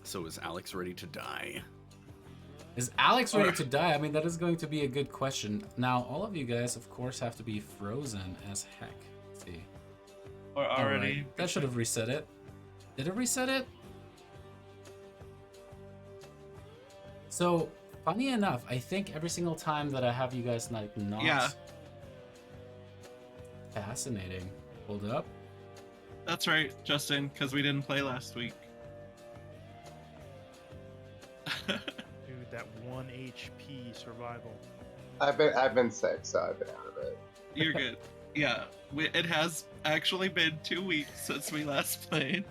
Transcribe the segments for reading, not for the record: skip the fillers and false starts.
So is Alex ready to die? Is Alex ready to die? I mean, that is going to be a good question. Now, all of you guys, of course, have to be frozen as heck. Let's see. Or already. Right. That should have reset it. Did it reset it? So, funny enough, I think every single time that I have you guys like not... Yeah. Fascinating. Hold up. That's right, Justin, because we didn't play last week. Dude, that 1 HP survival. I've been sick, so I've been out of it. You're good. Yeah, it has actually been 2 weeks since we last played.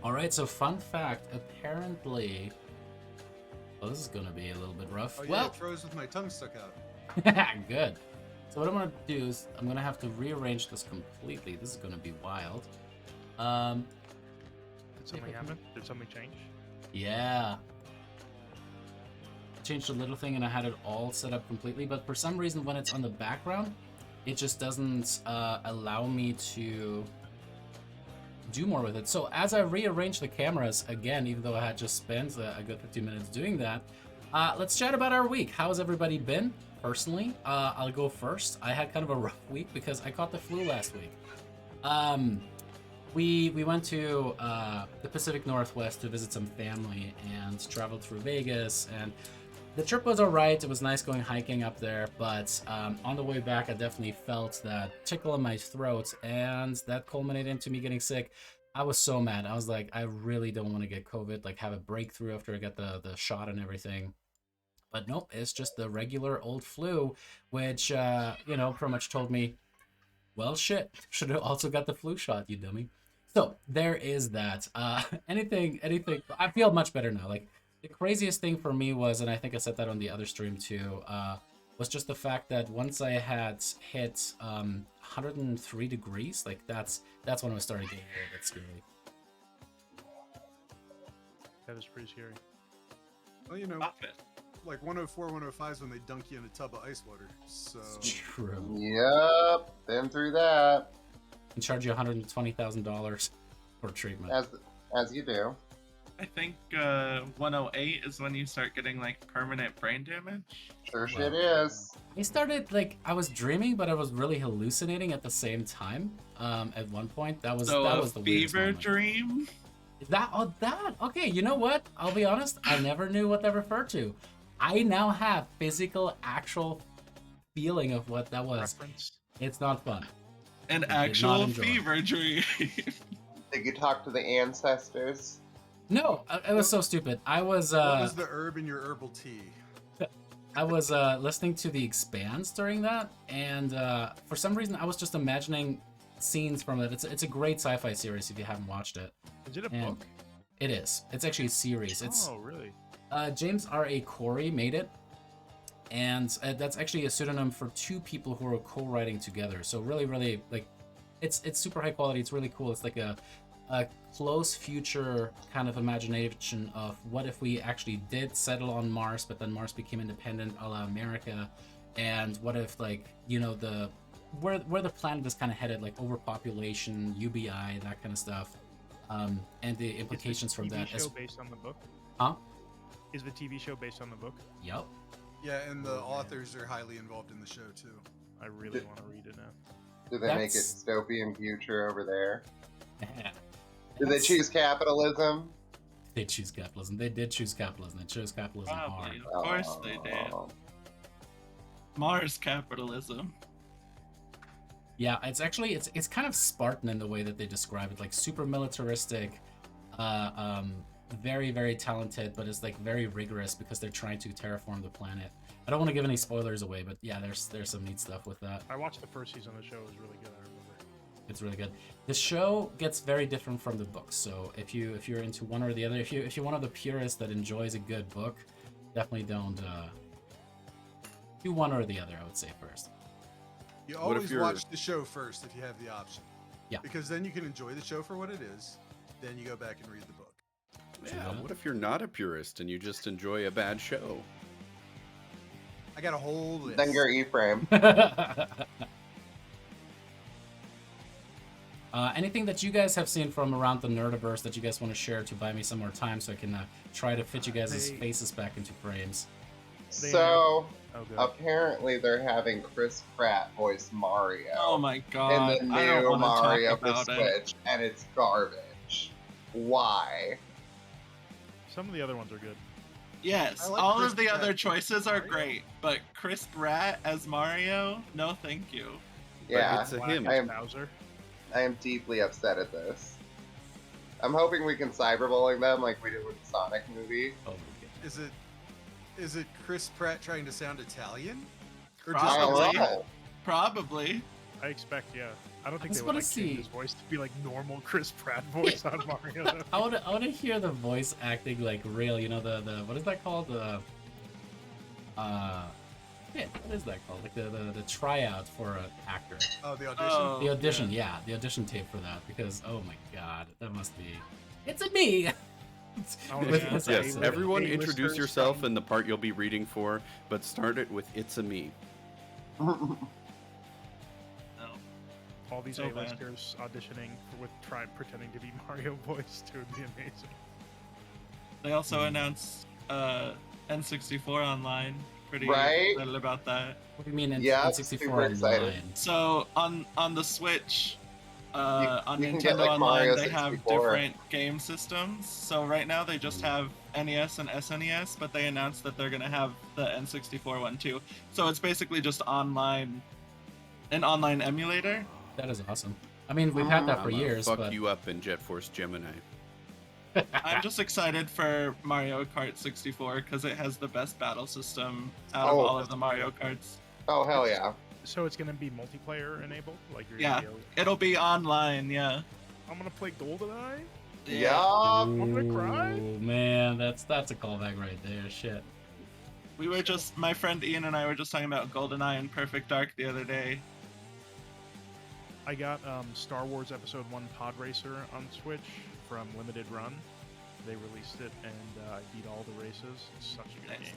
Alright, so fun fact, apparently... Oh, this is gonna be a little bit rough. Oh yeah, Well, it froze with my tongue stuck out. good. So what I'm gonna do is I'm gonna have to rearrange this completely. This is gonna be wild. Did something happen? Did something change? Yeah. Changed a little thing and I had it all set up completely, but for some reason when it's on the background, it just doesn't allow me to do more with it. So as I rearrange the cameras again, even though I had just spent a good 15 minutes doing that, let's chat about our week. How's everybody been? Personally, I'll go first. I had kind of a rough week because I caught the flu last week. We went to the Pacific Northwest to visit some family and traveled through Vegas, and the trip was alright. It was nice going hiking up there, but on the way back I definitely felt that tickle in my throat, and that culminated into me getting sick. I was so mad. I was like, I really don't want to get COVID, like have a breakthrough after I get the shot and everything. But nope, it's just the regular old flu, which, you know, pretty much told me, well, shit, should have also got the flu shot, you dummy. So there is that. Anything, I feel much better now. Like, the craziest thing for me was, and I think I said that on the other stream too, was just the fact that once I had hit 103 degrees, like that's when I was starting getting a little bit scary. That is pretty scary. Well, you know, Stop it. like 104, 105 is when they dunk you in a tub of ice water. So True. Yep, been through that. And charge you $120,000 for treatment. As you do. I think 108 is when you start getting like permanent brain damage. Sure shit is. I started, like, I was dreaming, but I was really hallucinating at the same time. At one point, that was So the a weirdest fever moment. dream. That? Okay, you know what? I'll be honest, I never knew what that referred to. I now have physical, actual feeling of what that was. Reference. It's not fun. An did not actual enjoy. fever dream. Did you talk to the ancestors? No, it was so stupid. I was, what was the herb in your herbal tea? I was listening to The Expanse during that, and for some reason I was just imagining scenes from it. It's a great sci-fi series if you haven't watched it. Is it a And book? It is. It's actually a series. It's Oh, really? James R.A. Corey made it, and that's actually a pseudonym for two people who are co-writing together. So really, like, it's super high quality. It's really cool. It's like a close future kind of imagination of what if we actually did settle on Mars, but then Mars became independent, a la America, and what if, like, you know, where the planet is kind of headed, like overpopulation, UBI, that kind of stuff, and the implications from that. Is the TV show based on the book? Huh? Is the TV show based on the book? Yep. Yeah, and the authors are highly involved in the show too. I really want to read it now. Did they make it That's- dystopian future over there? Yeah. Did they choose capitalism? They choose capitalism. They did choose capitalism. They chose capitalism Probably. hard. Of course they did. Oh. Mars capitalism. Yeah, it's actually it's kind of Spartan in the way that they describe it, like super militaristic, very, very talented, but it's like very rigorous because they're trying to terraform the planet. I don't want to give any spoilers away, but yeah, there's some neat stuff with that. I watched the first season of the show. It was really good. I remember. It's really good. The show gets very different from the books, so if you're into one or the other, if you're one of the purists that enjoys a good book, definitely don't do one or the other. I would say first. You What if always you're- watch the show first if you have the option. Yeah. Because then you can enjoy the show for what it is. Then you go back and read the book. Yeah, what if you're not a purist and you just enjoy a bad show? I got a whole list. Then you're Ephraim. Anything that you guys have seen from around the Nerdiverse that you guys want to share to buy me some more time so I can try to fit you guys' faces back into frames? So, Oh, good. apparently they're having Chris Pratt voice Mario Oh my in god. the I don't new want to Mario talk for about it. Switch, and it's garbage. Why? Some of the other ones are good. Yes, I like all Chris of the Pratt other as choices are Mario. great, but Chris Pratt as Mario? No, thank you. Yeah, it's a Black him. as I am- Bowser. I am deeply upset at this. I'm hoping we can cyberbullying them like we did with the Sonic movie. Oh, okay. Is it Chris Pratt trying to sound Italian? Or I just don't Probably. know. Probably. I expect, yeah. I don't think just they would wanna like change see- his voice to be like normal Chris Pratt voice on Mario. Though. I want to hear the voice acting like real. You know the what is that called? What is that called? Like the tryout for an actor. Oh, the audition. Oh, The audition, yeah, the audition tape for that. Because oh my god, that must be. It's a me. Oh, With yeah. his Yes, accent. everyone A-listers introduce yourself from- and the part you'll be reading for, but start it with "It's a me." No. All these So bad. A-listers auditioning with pretending to be Mario voice too would be amazing. They also announced N64 Online. Pretty Right? excited about that. What do you mean in Yeah, N64 super excited. online? So on the Switch, on you can Nintendo get, like, Online, Mario they have 64. different game systems. So right now they just have NES and SNES, but they announced that they're gonna have the N64 one too. So it's basically just an online emulator. That is awesome. I mean, we've had that for I'ma years, fuck but you up in Jet Force Gemini. I'm just excited for Mario Kart 64 because it has the best battle system out of Oh. all of the Mario Karts. Oh hell yeah! So it's gonna be multiplayer enabled, like you're Yeah. gonna be able- It'll be online, yeah. I'm gonna play GoldenEye. Yup. I'm gonna cry. Ooh, man, that's a callback right there. Shit. We were just, my friend Ian and I were just talking about GoldenEye and Perfect Dark the other day. I got Star Wars Episode 1 Pod Racer on Switch from Limited Run. They released it, and I beat all the races. It's such a good Nice. game.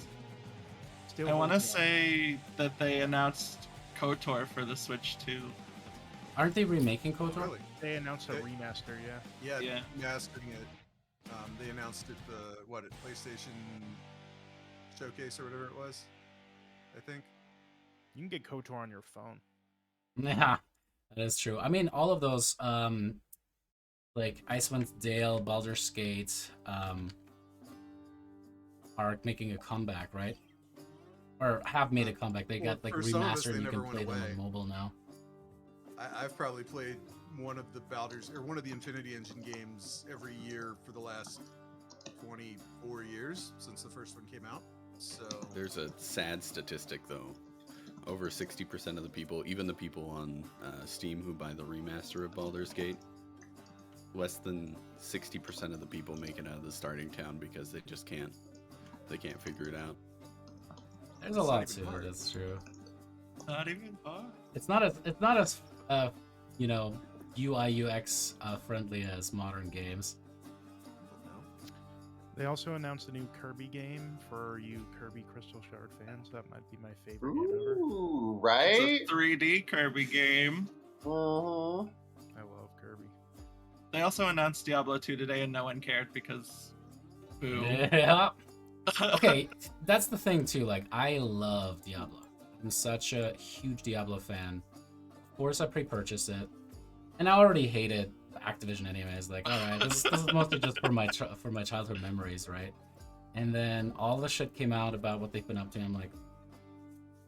Still I want to holds up. say that they announced KOTOR for the Switch too. Aren't they remaking KOTOR? Really? They announced a They- remaster, yeah. Yeah, Yeah. mastering it. They announced it at PlayStation Showcase or whatever it was. I think. You can get KOTOR on your phone. Yeah, that is true. I mean, all of those, like Icewind Dale, Baldur's Gate, are making a comeback, right? Or have made a comeback. They Well, got like for some of us, remastered, they and you can never play went them away. on mobile now. I've probably played one of the Infinity Engine games every year for the last 24 years since the first one came out. So There's a sad statistic though. Over 60% of the people, even the people on Steam who buy the remaster of Baldur's Gate, less than 60% of the people make it out of the starting town because they just can't. They can't figure it out. There's a It's not lot even to it. hard. That's true. Not even hard. It's not as you know, UI UX friendly as modern games. They also announced a new Kirby game for you Kirby Crystal Shard fans. That might be my favorite game ever. Ooh, It's right? a 3D Kirby game. Mhm. I love Kirby. They also announced Diablo 2 today and no one cared because boo. Yeah. Okay, that's the thing too. Like, I love Diablo. I'm such a huge Diablo fan. Of course, I pre-purchased it, and I already hated Activision anyways. Like, all right, this is mostly just for my childhood memories, right? And then all the shit came out about what they've been up to. And I'm like,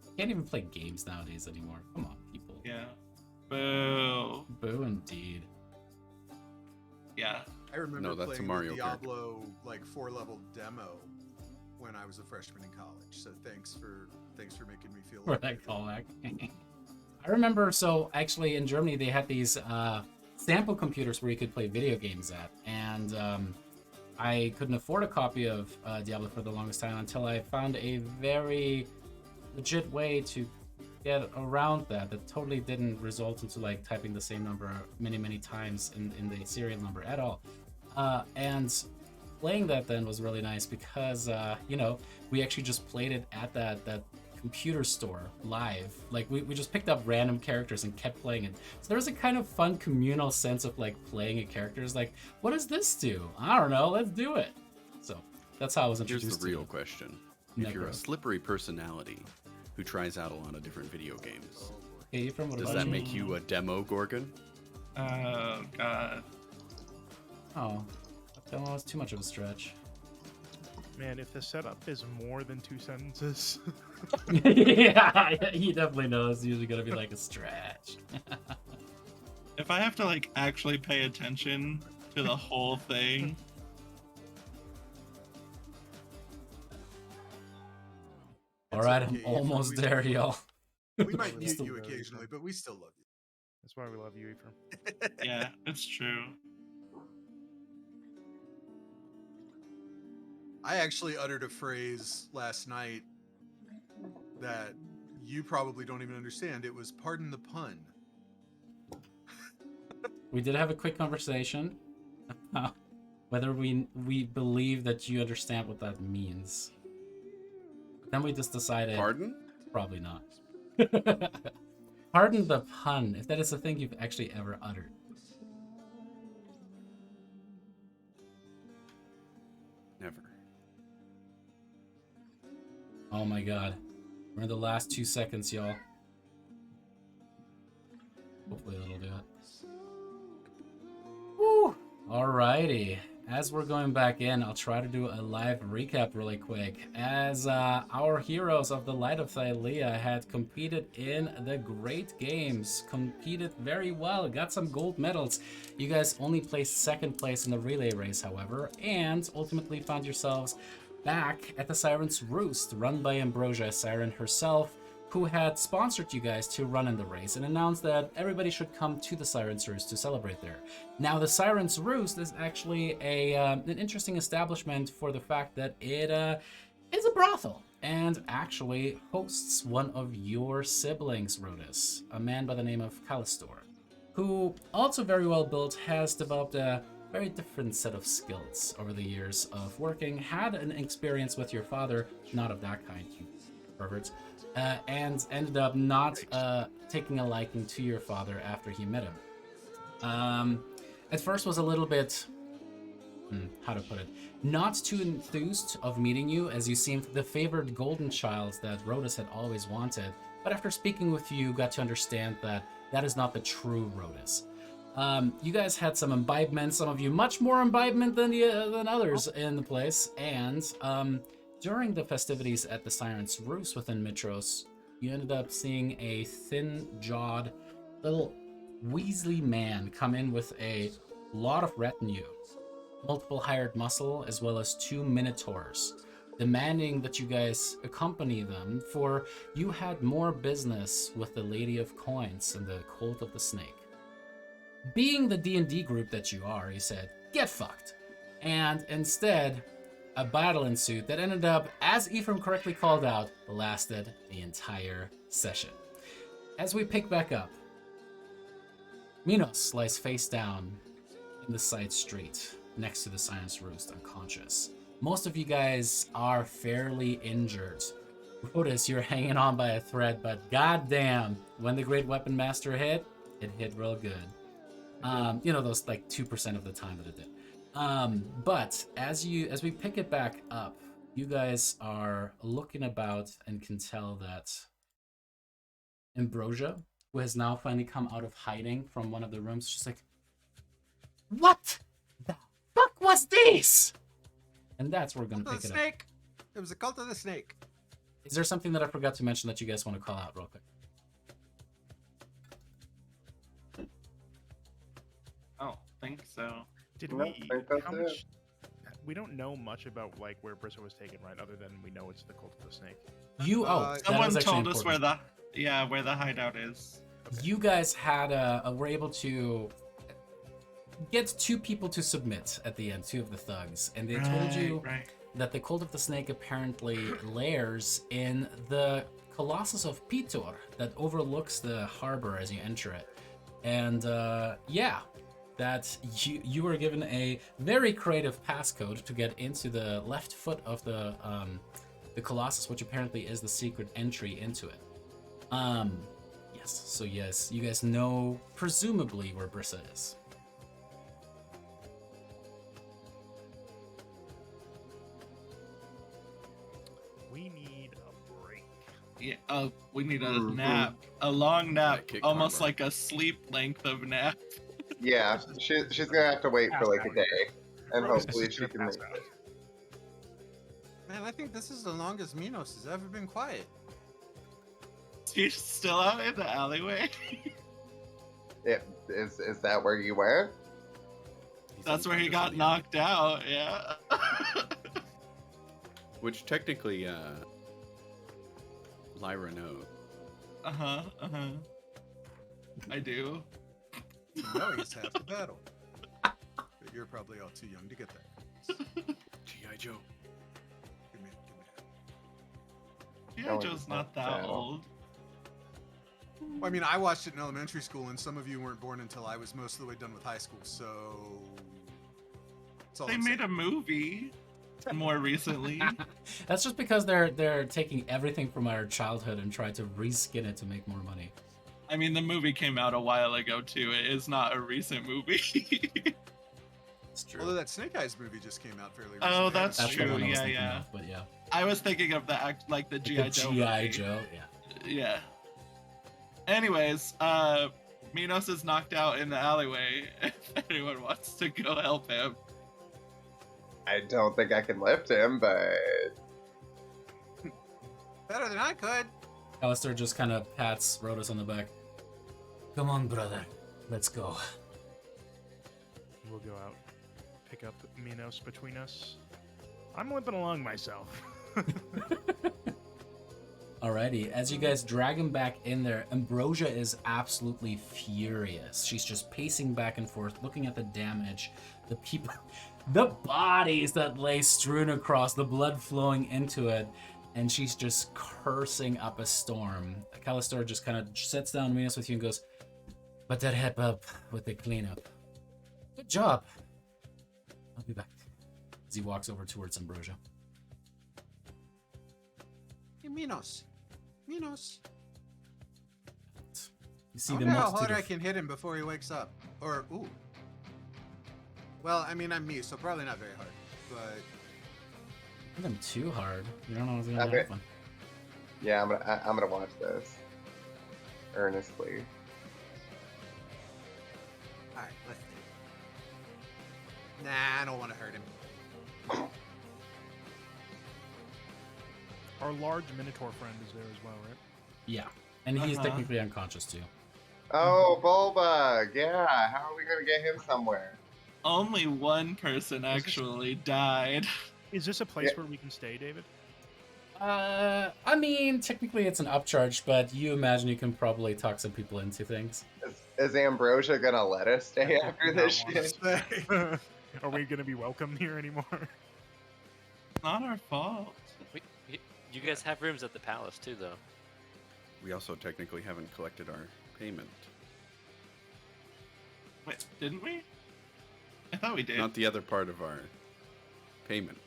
I can't even play games nowadays anymore. Come on, people. Yeah. Boo. Boo indeed. Yeah. I remember No, that's a playing Mario the Kart. Diablo like 4-level demo when I was a freshman in college. So thanks for making me feel For like that callback. I remember, so actually in Germany they had these sample computers where you could play video games at, and I couldn't afford a copy of Diablo for the longest time until I found a very legit way to get around that totally didn't result into like typing the same number many times in the serial number at all. And playing that then was really nice because you know, we actually just played it at that computer store live. Like we just picked up random characters and kept playing it. So there was a kind of fun communal sense of like playing a character. It's like, what does this do? I don't know. Let's do it. So that's how I was Here's introduced the to real it. question. If you're Necro. a slippery personality who tries out a lot of different video games, Hey, Ephraim, what does about that you? make you a demo Gorgon? Oh god. Oh, that was too much of a stretch. Man, if the setup is more than 2 sentences, Yeah, he definitely knows. It's usually gonna be like a stretch. If I have to like actually pay attention to the whole thing, All right, okay, I'm almost we- there, y'all. We might mute Still you very occasionally, but we still love you. that's why we love you, Ephraim. yeah, it's true. I actually uttered a phrase last night that you probably don't even understand. It was "pardon the pun." We did have a quick conversation about whether we believe that you understand what that means. Then we just decided Pardon? probably not. Pardon the pun, if that is a thing you've actually ever uttered. Never. Oh my god. We're in the last 2 seconds, y'all. Hopefully that'll do it. Woo! Alrighty. As we're going back in, I'll try to do a live recap really quick. As our heroes of the Light of Thylea had competed in the Great Games, competed very well, got some gold medals. You guys only placed second place in the relay race, however, and ultimately found yourselves back at the Siren's Roost, run by Ambrosia Siren herself, who had sponsored you guys to run in the race and announced that everybody should come to the Siren's Roost to celebrate there. Now, the Siren's Roost is actually an interesting establishment for the fact that it is a brothel and actually hosts one of your siblings, Rodus, a man by the name of Callistor, who, also very well built, has developed a very different set of skills over the years of working, had an experience with your father, not of that kind, you perverts, and ended up not taking a liking to your father after he met him. At first was a little bit, how to put it, not too enthused of meeting you, as you seemed the favored golden child that Rodus had always wanted, but after speaking with you, got to understand that that is not the true Rodus. You guys had some imbibement, some of you much more imbibement than others in the place, and during the festivities at the Siren's Roost within Mitros, you ended up seeing a thin-jawed little Weasley man come in with a lot of retinue, multiple hired muscle, as well as 2 minotaurs, demanding that you guys accompany them, for you had more business with the Lady of Coins and the Cult of the Snake. Being the D&D group that you are, he said, get fucked. And instead, a battle ensued that ended up, as Ephraim correctly called out, lasted the entire session. As we pick back up, Minos lies face down in the side street next to the Siren's Roost, unconscious. Most of you guys are fairly injured. Rodus, you're hanging on by a thread, but goddamn, when the Great Weapon Master hit, it hit real good. Those like 2% of the time that it did. But as we pick it back up, you guys are looking about and can tell that Ambrosia, who has now finally come out of hiding from one of the rooms, she's like, what the fuck was this? And that's where we're gonna pick it up. Snake. It was the cult of the snake. Is there something that I forgot to mention that you guys want to call out real quick? Oh, think so. Did No, we? I think that's How it. much? We don't know much about like where Brissa was taken, right? Other than we know it's the cult of the snake. That Someone was actually told us where important. where the hideout is. You guys had were able to get 2 people to submit at the end, 2 of the thugs, and they told you Right. that the Cult of the Snake apparently lairs in the Colossus of Pitor that overlooks the harbor as you enter it. And that you were given a very creative passcode to get into the left foot of the the Colossus, which apparently is the secret entry into it. Yes, so yes, you guys know presumably where Brissa is. We need a break. Yeah, we need a Mhm. nap, a long nap, kick almost Karma. like a sleep length of nap. Yeah, she's gonna have to wait for like a day, and Rose is hopefully just she gonna can pass make out. it. Man, I think this is the longest Minos has ever been quiet. He's still out in the alleyway. Is that where you went? He's That's where he unconscious got in the knocked out. Yeah. end. Which technically, Lyra knows. Uh-huh. I do. No, he's half the battle. But you're probably all too young to get that. G.I. Joe. Give me G.I. No, Joe's it's not not that that old. Well, I mean, I watched it in elementary school, and some of you weren't born until I was most of the way done with high school, so. That's all They I'm made a saying. movie more recently. That's just because they're taking everything from our childhood and trying to reskin it to make more money. I mean, the movie came out a while ago too. It is not a recent movie. It's true. Although that Snake Eyes movie just came out fairly recently. Oh, I haven't that's That's seen the true, one I was yeah, thinking yeah. of, but yeah. I was thinking of the act like the Like G.I. the Joe. G.I. movie. Joe, yeah. Yeah. Anyways, Minos is knocked out in the alleyway. If anyone wants to go help him. I don't think I can lift him, but Better than I could. Alistair just kind of pats Rhodas on the back. Come on, brother. Let's go. We'll go out, pick up Minos between us. I'm limping along myself. Alrighty, as you guys drag him back in there, Ambrosia is absolutely furious. She's just pacing back and forth, looking at the damage, the people, the bodies that lay strewn across, the blood flowing into it, and she's just cursing up a storm. Callister just kind of sits down Minos with you and goes, "Better help up with the cleanup. Good job. I'll be back." As he walks over towards Ambrosia. Hey, Minos. Minos. You see I the wonder how multitude hard I of... can hit him before he wakes up. Or, ooh. Well, I mean, I'm me, so probably not very hard. But Hit them too hard. You don't know what's gonna Okay. happen. yeah, I'm gonna watch this earnestly. all right, let's do it. Nah, I don't want to hurt him. Our large Minotaur friend is there as well, right? Yeah, and he's Uh-huh. technically unconscious too. Oh, Bulbug! Yeah, how are we gonna get him somewhere? Only one person actually died. Is this a place Yeah. where we can stay, David? I mean, technically it's an upcharge, but you imagine you can probably talk some people into things. Is Ambrosia gonna let us stay after this Not wanna shit? stay. Are we going to be welcome here anymore? Not our fault. You guys have rooms at the palace too, though. We also technically haven't collected our payment. Wait, didn't we? I thought we did. Not the other part of our payment.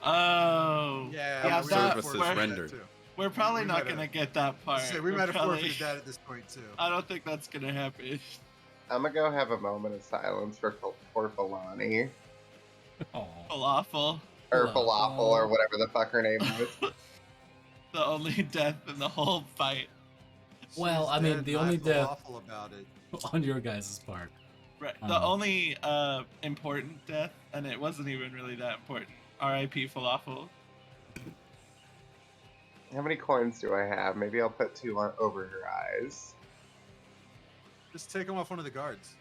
Oh. Yeah, Yeah, we that- might have Services forfeited that rendered. too. We're probably We not might have- gonna get that part. So we We're might have probably- forfeited that at this point too. I don't think that's gonna happen. I'm gonna go have a moment of silence for Falani. Oh, Falafel. Or Hello. Falafel, or whatever the fuck her name was. The only death in the whole fight. Well, She's I mean, dead, the and I only feel death- awful about it. on your guys' part. Right. The only important death, and it wasn't even really that important. R.I.P. Falafel. How many coins do I have? Maybe I'll put 2 on over her eyes. Just take him off one of the guards.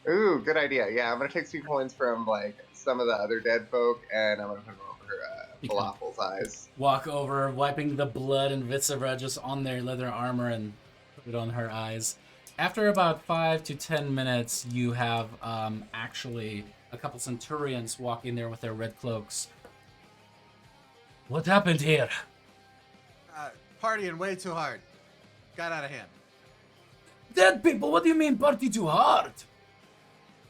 Ooh, good idea. Yeah, I'm gonna take 2 coins from like some of the other dead folk, and I'm gonna put them over her You can- Falafel's eyes. Walk over, wiping the blood and viscera just on their leather armor and put it on her eyes. After about 5 to 10 minutes, you have actually a couple centurions walk in there with their red cloaks. What happened here? Partying way too hard. Got out of hand. Dead people, what do you mean party too hard?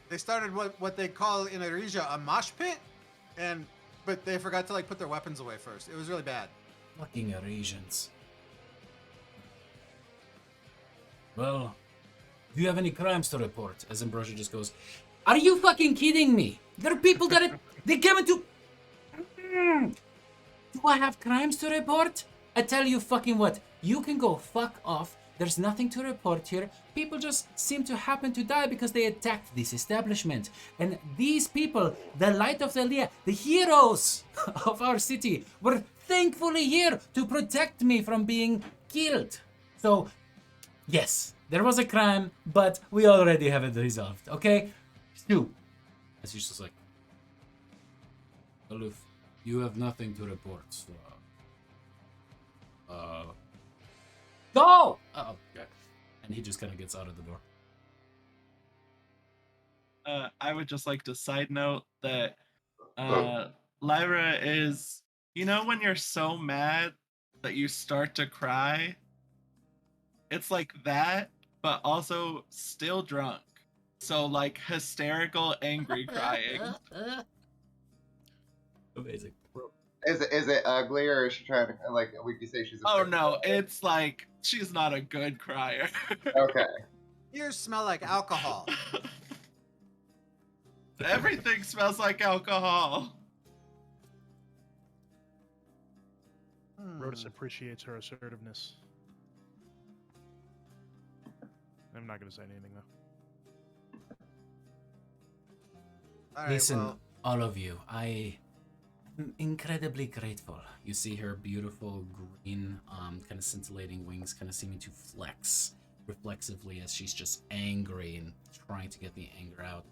They started what they call in Aresia a mosh pit, and but they forgot to like put their weapons away first. It was really bad. Fucking Eurasians. Well, do you have any crimes to report? As Ambrosia just goes, are you fucking kidding me? There are people that they came into... Do I have crimes to report? I tell you fucking what, you can go fuck off. There's nothing to report here. People just seem to happen to die because they attacked this establishment. And these people, the light of Thylea, the heroes of our city, were thankfully here to protect me from being killed. So, yes, there was a crime, but we already have it resolved, okay? Stu. As he's just like, well, if you have nothing to report, so... Go! Oh, okay. And he just kind of gets out of the door. I would just like to side note that Lyra is, you know, when you're so mad that you start to cry? It's like that, but also still drunk. So, like, hysterical, angry crying. Amazing. Is it ugly, or is she trying to, like, would you say she's a Oh pretty no, crier? it's like, she's not a good crier. Okay. Ears smell like alcohol. Everything smells like alcohol. Rhodas appreciates her assertiveness. I'm not going to say anything, though. All right, Listen, well, all of you, I am incredibly grateful. You see her beautiful green, kind of scintillating wings kind of seeming to flex reflexively as she's just angry and trying to get the anger out.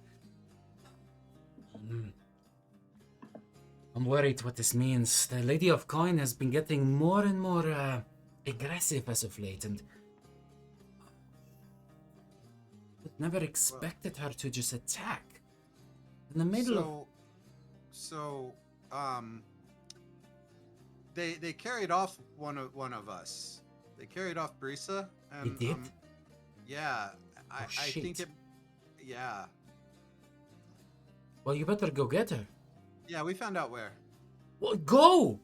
I'm worried what this means. The Lady of Coin has been getting more and more aggressive as of late, and I never expected her to just attack in the middle of... They carried off one of us. They carried off Brisa. And, They did? Yeah, I think shit. it. Yeah, Well, you better go get her. yeah, we found out where. Well, go!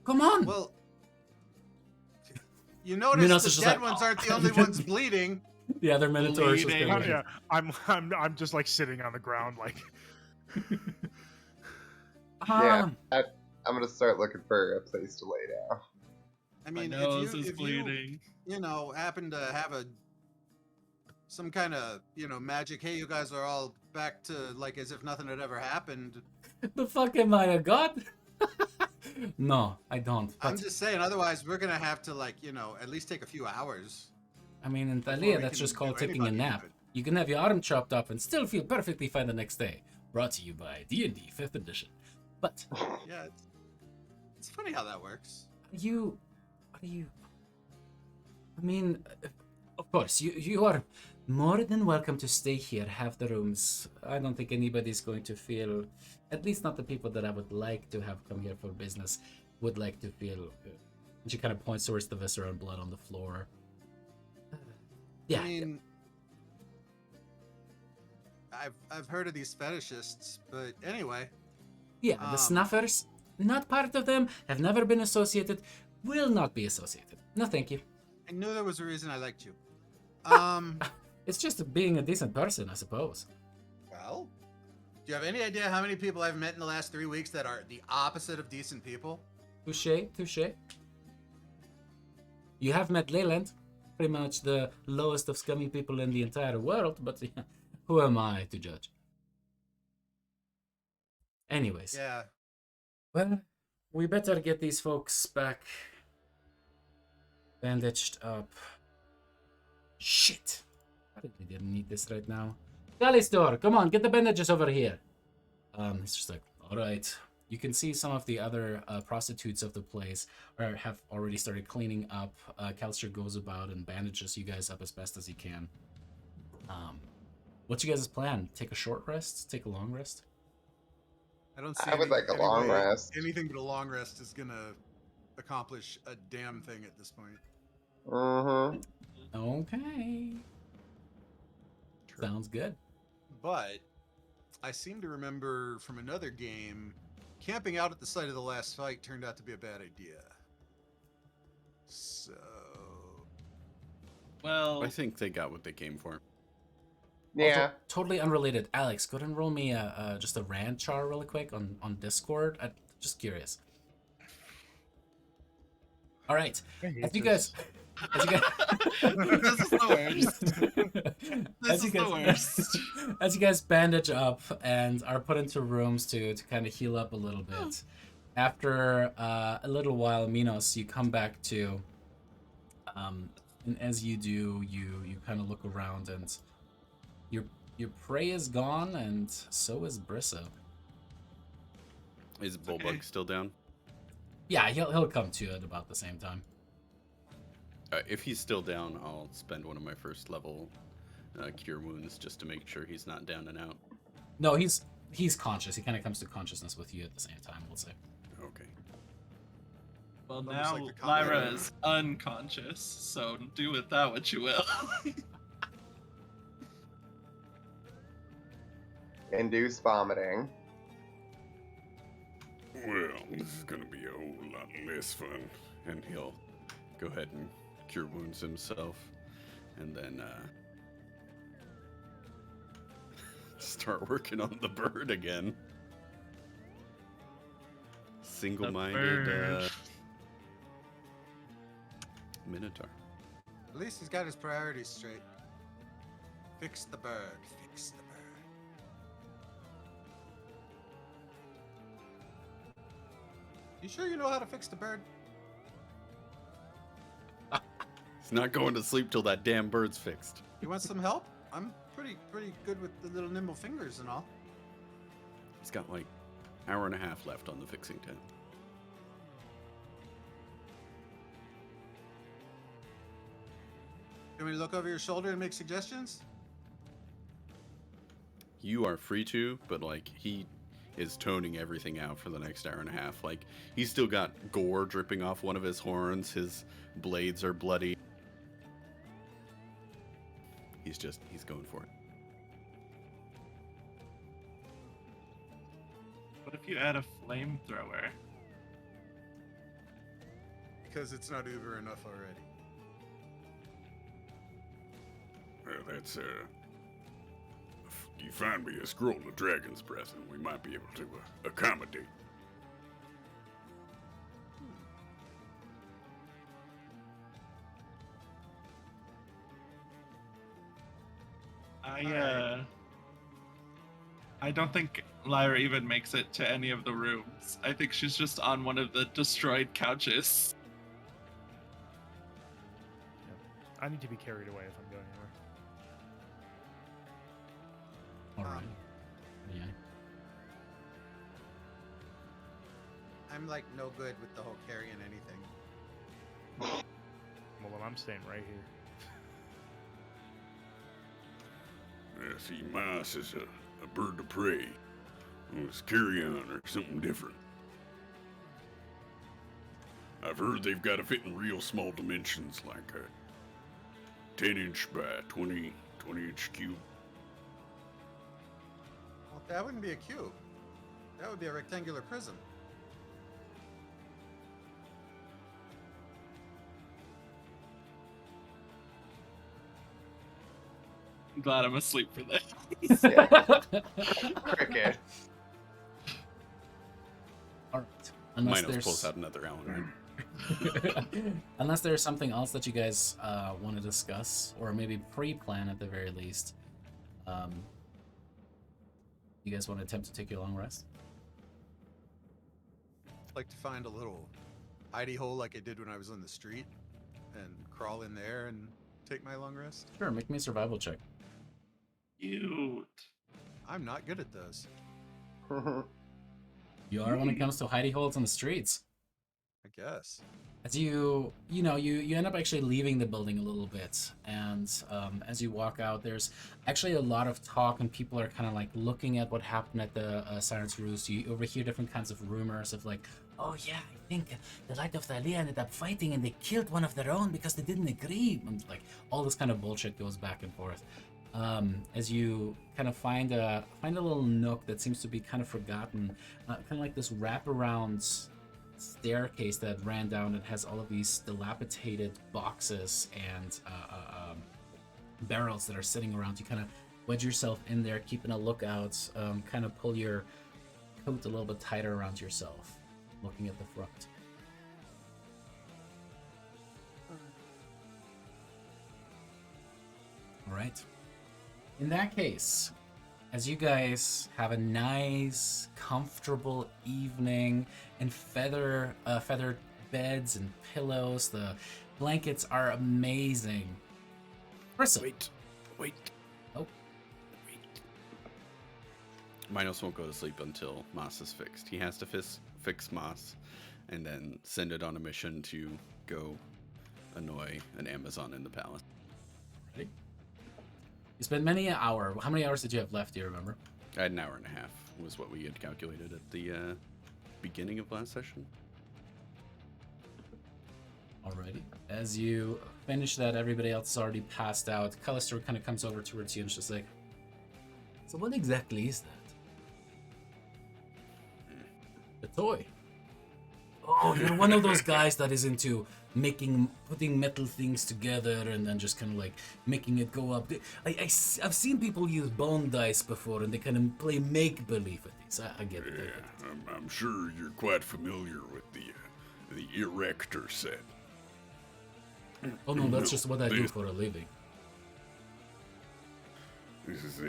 Come on! Well, you notice Minos the is dead just like, ones aren't the only ones bleeding. the other Minotaur is just Bleeding. going, Yeah, I'm just like sitting on the ground, like. Yeah. um, I'm gonna start looking for a place to lay down. I My mean, nose if is you bleeding. happen to have some kind of magic. Hey, you guys are all back to like as if nothing had ever happened. the fuck am I, a god? No, I don't. I'm But, just saying. Otherwise, we're gonna have to at least take a few hours. I mean, in before Thylea, we that's can just called do taking a anybody nap. good. You can have your arm chopped off and still feel perfectly fine the next day. Brought to you by D&D 5th edition. But, Yeah, it's funny how that works. are you... I mean, of course, you are more than welcome to stay here, have the rooms. I don't think anybody's going to feel, at least not the people that I would like to have come here for business, would like to feel. And she kind of points towards the viscera and blood on the floor. Yeah, I mean, I've heard of these fetishists, but anyway. yeah, the snuffers, not part of them, have never been associated, will not be associated. No, thank you. I knew there was a reason I liked you. It's just being a decent person, I suppose. Well, do you have any idea how many people I've met in the last 3 weeks that are the opposite of decent people? Touche, touche. You have met Leyland, pretty much the lowest of scummy people in the entire world, but who am I to judge? Anyways, Yeah. well, we better get these folks back bandaged up. Shit! I really didn't need this right now. Galistor, come on, get the bandages over here. It's just like, all right. You can see some of the other prostitutes of the place have already started cleaning up. Calster goes about and bandages you guys up as best as he can. What's you guys' plan? Take a short rest? Take a long rest? I don't see I would like a long way rest. Anything but a long rest is gonna accomplish a damn thing at this point. Mm-hmm. Okay. Sounds good. But I seem to remember from another game camping out at the site of the last fight turned out to be a bad idea. So Well, I think they got what they came for. Yeah. Also, totally unrelated. Alex, go ahead and roll me just a rant char really quick on Discord. I'm just curious. All right, as you guys, this is the worst. This is the worst. as you guys bandage up and are put into rooms to kind of heal up a little bit. After a little while, Minos, you come back to, and as you do, you kind of look around and your prey is gone, and so is Brissa. Is Bullbug okay. still down? Yeah, he'll come to you at about the same time. If he's still down, I'll spend one of my first level cure wounds just to make sure he's not down and out. No, he's conscious. He kind of comes to consciousness with you at the same time, we'll say. Okay. Well, Almost now like the combat Lyra armor. is unconscious, so do with that what you will. Induce vomiting. Well, this is gonna be a whole lot less fun. And he'll go ahead and cure wounds himself, and then start working on the bird again. Single-minded bird. Minotaur. at least he's got his priorities straight. Fix the bird. Fix the bird. You sure you know how to fix the bird? He's not going to sleep till that damn bird's fixed. You want some help? I'm pretty good with the little nimble fingers and all. He's got like hour and a half left on the fixing tent. You want me to look over your shoulder and make suggestions? You are free to, but like he is toning everything out for the next hour and a half. Like he's still got gore dripping off one of his horns. His blades are bloody. He's going for it. What if you add a flamethrower? Because it's not Uber enough already. Well, that's, if you find me a scroll of Dragon's Breath, and we might be able to accommodate. I don't think Lyra even makes it to any of the rooms. I think she's just on one of the destroyed couches. I need to be carried away if I'm going anywhere. All right. Yeah. I'm like no good with the whole carrying anything. Well, then I'm staying right here. See, Mice is a bird of prey. It's carrion or something different. I've heard they've got to fit in real small dimensions, like a 10-inch by 20-inch cube. Well, that wouldn't be a cube. That would be a rectangular prison. I'm glad I'm asleep for this. Cricket. All right. Unless Minos pulls there's out another Allen ring. unless there's something else that you guys want to discuss, or maybe pre-plan at the very least. You guys want to attempt to take your long rest? I'd like to find a little hidey hole like I did when I was on the street and crawl in there and take my long rest. Sure. Make me a survival check. Cute. I'm not good at those. You are when it comes to hidey holes on the streets. I guess. As you end up actually leaving the building a little bit, and as you walk out, there's actually a lot of talk, and people are kind of like looking at what happened at the Siren's Roost. You overhear different kinds of rumors of like, oh yeah, I think the Light of Thylea ended up fighting, and they killed one of their own because they didn't agree. And like all this kind of bullshit goes back and forth. as you kind of find a little nook that seems to be kind of forgotten, kind of like this wraparound staircase that ran down and has all of these dilapidated boxes and barrels that are sitting around. You kind of wedge yourself in there, keeping a lookout, kind of pull your coat a little bit tighter around yourself, looking at the front. All right. In that case, as you guys have a nice, comfortable evening and feathered beds and pillows, the blankets are amazing. Marissa. Wait. Oh. Wait. Minos won't go to sleep until Moss is fixed. He has to fix Moss and then send it on a mission to go annoy an Amazon in the palace. Ready? You spent many an hour. How many hours did you have left? Do you remember? I had an hour and a half, was what we had calculated at the beginning of last session. Alrighty. As you finish that, everybody else is already passed out. Callister kind of comes over towards you and is just like, so what exactly is that? A toy. Oh, you're one of those guys that is into putting metal things together and then just kind of like making it go up. I've seen people use bone dice before and they kind of play make-believe with these. I get it. Yeah, I'm sure you're quite familiar with the Erector set. Oh no, that's just what I do for a living. This is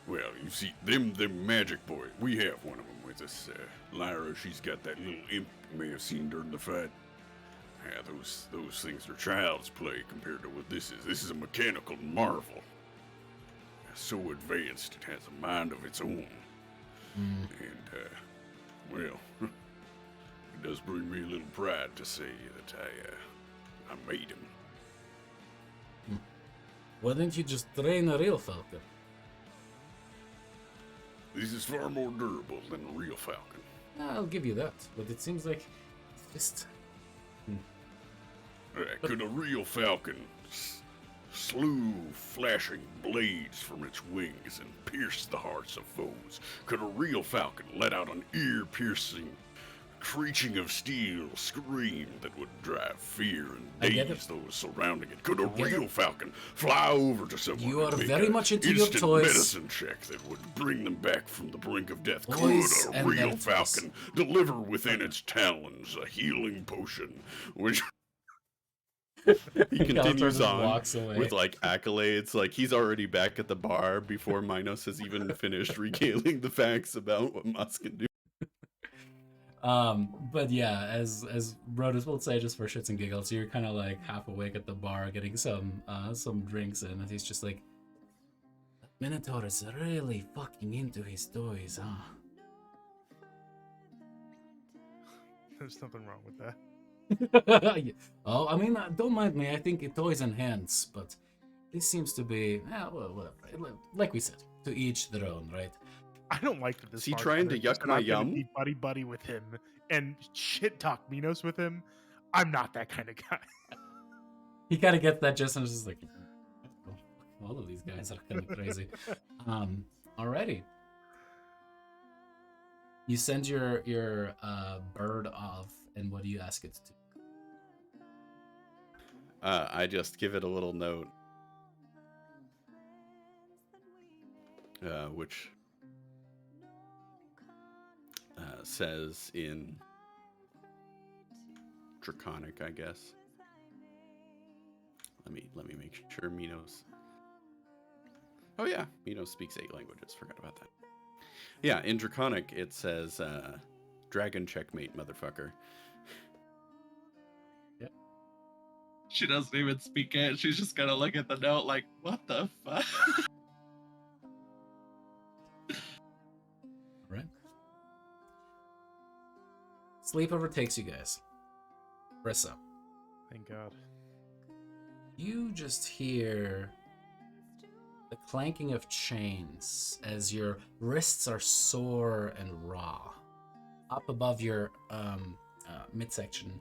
well, you see, them magic boy. We have one of them with us. Lyra, she's got that little imp you may have seen during the fight. Yeah, those things are child's play compared to what this is. This is a mechanical marvel. So advanced, it has a mind of its own. And, well, it does bring me a little pride to say that I made him. Why didn't you just train a real falcon? This is far more durable than a real falcon. I'll give you that, but it seems like it's just... Could a real falcon slew flashing blades from its wings and pierce the hearts of foes? Could a real falcon let out an ear-piercing screeching of steel scream that would drive fear and daze those surrounding it? Could a real falcon fly over to someone You are and make very an much into your instant toys. medicine check that would bring them back from the brink of death? Toys Could a and real medicines. falcon deliver within its talons a healing potion which He continues just on walks away. with like accolades, like he's already back at the bar before Minos has even finished regaling the facts about what Moss can do. But yeah, as Rodus will say, just for shits and giggles, you're kind of like half awake at the bar getting some drinks in, and he's just like, Minotaur is really fucking into his toys, huh? There's nothing wrong with that. Oh, I mean, don't mind me. I think toys and hands, but this seems to be, well, whatever. Like we said, to each their own, right? I don't like that this. Is he bartender trying to just yuck said, my "I'm gonna yum?" be buddy with him and shit talk Minos with him. I'm not that kind of guy. He kind of gets that just and is just like, oh, all of these guys are kind of crazy. Alrighty. You send your bird off, and what do you ask it to do? I just give it a little note, which says in Draconic, I guess. Let me make sure Minos. Oh yeah, Minos speaks 8 languages. Forgot about that. Yeah, in Draconic it says "Dragon checkmate, motherfucker." She doesn't even speak it. She's just gonna look at the note like, what the fuck? Right. Sleep overtakes you guys. Rissa, Thank God. you just hear the clanking of chains as your wrists are sore and raw. Up above your midsection,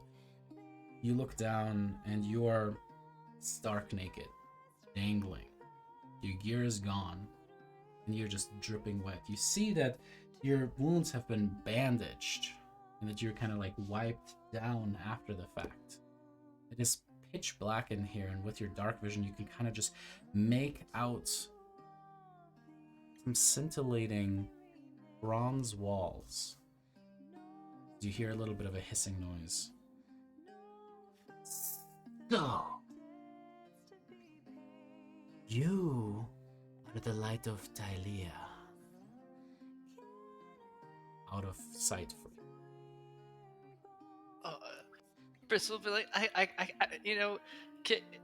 you look down and you are stark naked. dangling. Your gear is gone, and you're just dripping wet. You see that your wounds have been bandaged, and that you're kind of like wiped down after the fact. It is pitch black in here, and with your dark vision, you can kind of just make out some scintillating bronze walls. You hear a little bit of a hissing noise. So, you are the light of Thylea. Out of sight for you. Bristol will be like,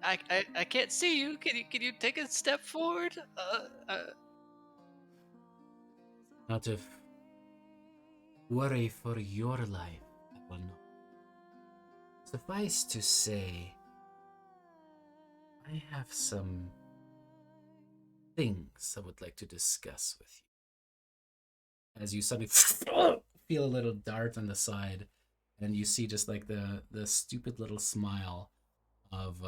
I can't see you. Can you take a step forward? Out of worry for your life, I will not. Suffice to say, I have some things I would like to discuss with you. As you suddenly feel a little dart on the side, and you see just like the stupid little smile of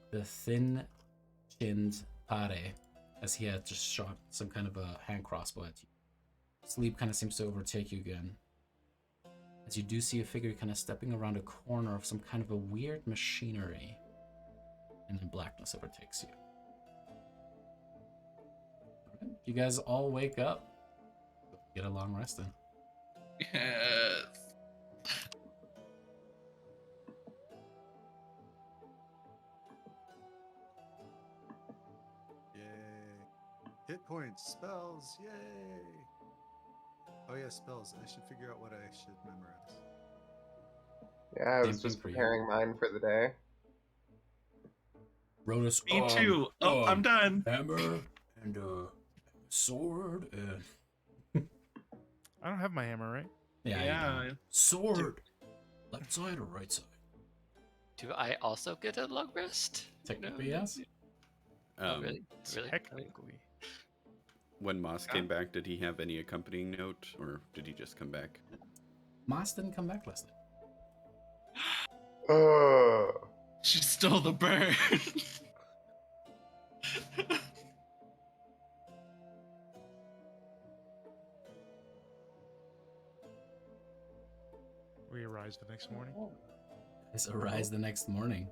the thin-chinned Pare, as he had just shot some kind of a hand crossbow at you. Sleep kind of seems to overtake you again, as you do see a figure kind of stepping around a corner of some kind of a weird machinery, and then blackness overtakes you. Alright, you guys all wake up. Get a long rest in. Yes. Yay. Hit points, spells, yay. Oh yeah, spells. I should figure out what I should memorize. Yeah, I was Same thing just for you. preparing mine for the day. Rodus, Me too. Oh, I'm done. hammer and sword and I don't have my hammer, right? yeah, you Yeah. don't. Sword. Left side or right side? Do I also get a long rest? Technically, yes. Oh, really? Really? Technically. When Moss came back, did he have any accompanying note, or did he just come back? Moss didn't come back last night. Ugh. She stole the bird. We arise the next morning. Guys arise the next morning.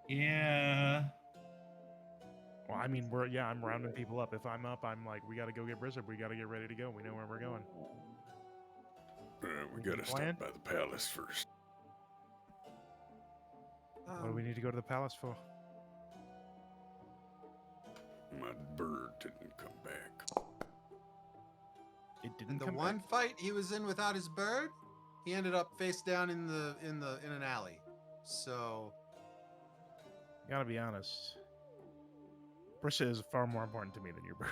Yeah. Well, I mean, I'm rounding people up. If I'm up, I'm like, we gotta go get Blizzard. We gotta get ready to go. We know where we're going. We gotta Plan? stop by the palace first. What do we need to go to the palace for? My bird didn't come back. It In didn't the come one back. fight he was in without his bird, he ended up face down in an alley. So Gotta be honest. Brisha is far more important to me than your bird.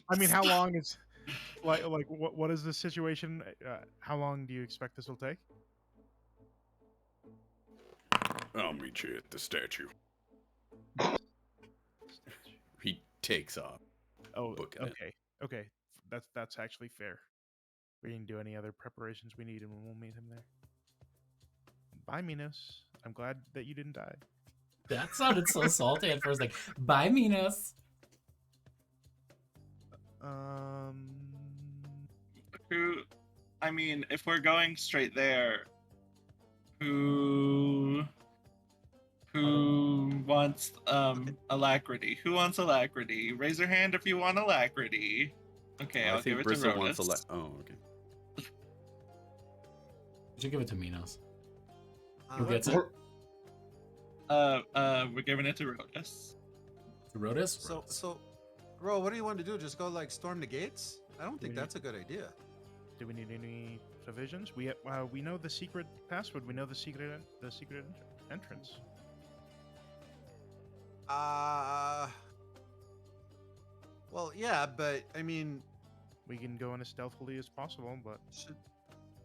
I mean, how long is like what is the situation? How long do you expect this will take? I'll meet you at the statue. He takes off. Oh, Booking it. okay. That's actually fair. We didn't do any other preparations we need, and we'll meet him there. Bye, Minos. I'm glad that you didn't die. That sounded so salty at first. Like, bye, Minos. Who? I mean, if we're going straight there, who wants alacrity? Who wants alacrity? Raise your hand if you want alacrity. Okay, I'll give it to Bristle wants Rodus. Oh, okay. You should give it to Minos. Who what- gets it? We're giving it to Rodus. To Rodus? So, Ro, what do you want to do? Just go like storm the gates? I don't think We- that's a good idea. Do we need any provisions? We know the secret password. We know the secret entrance. Well, yeah, but I mean, We can go in as stealthily as possible, but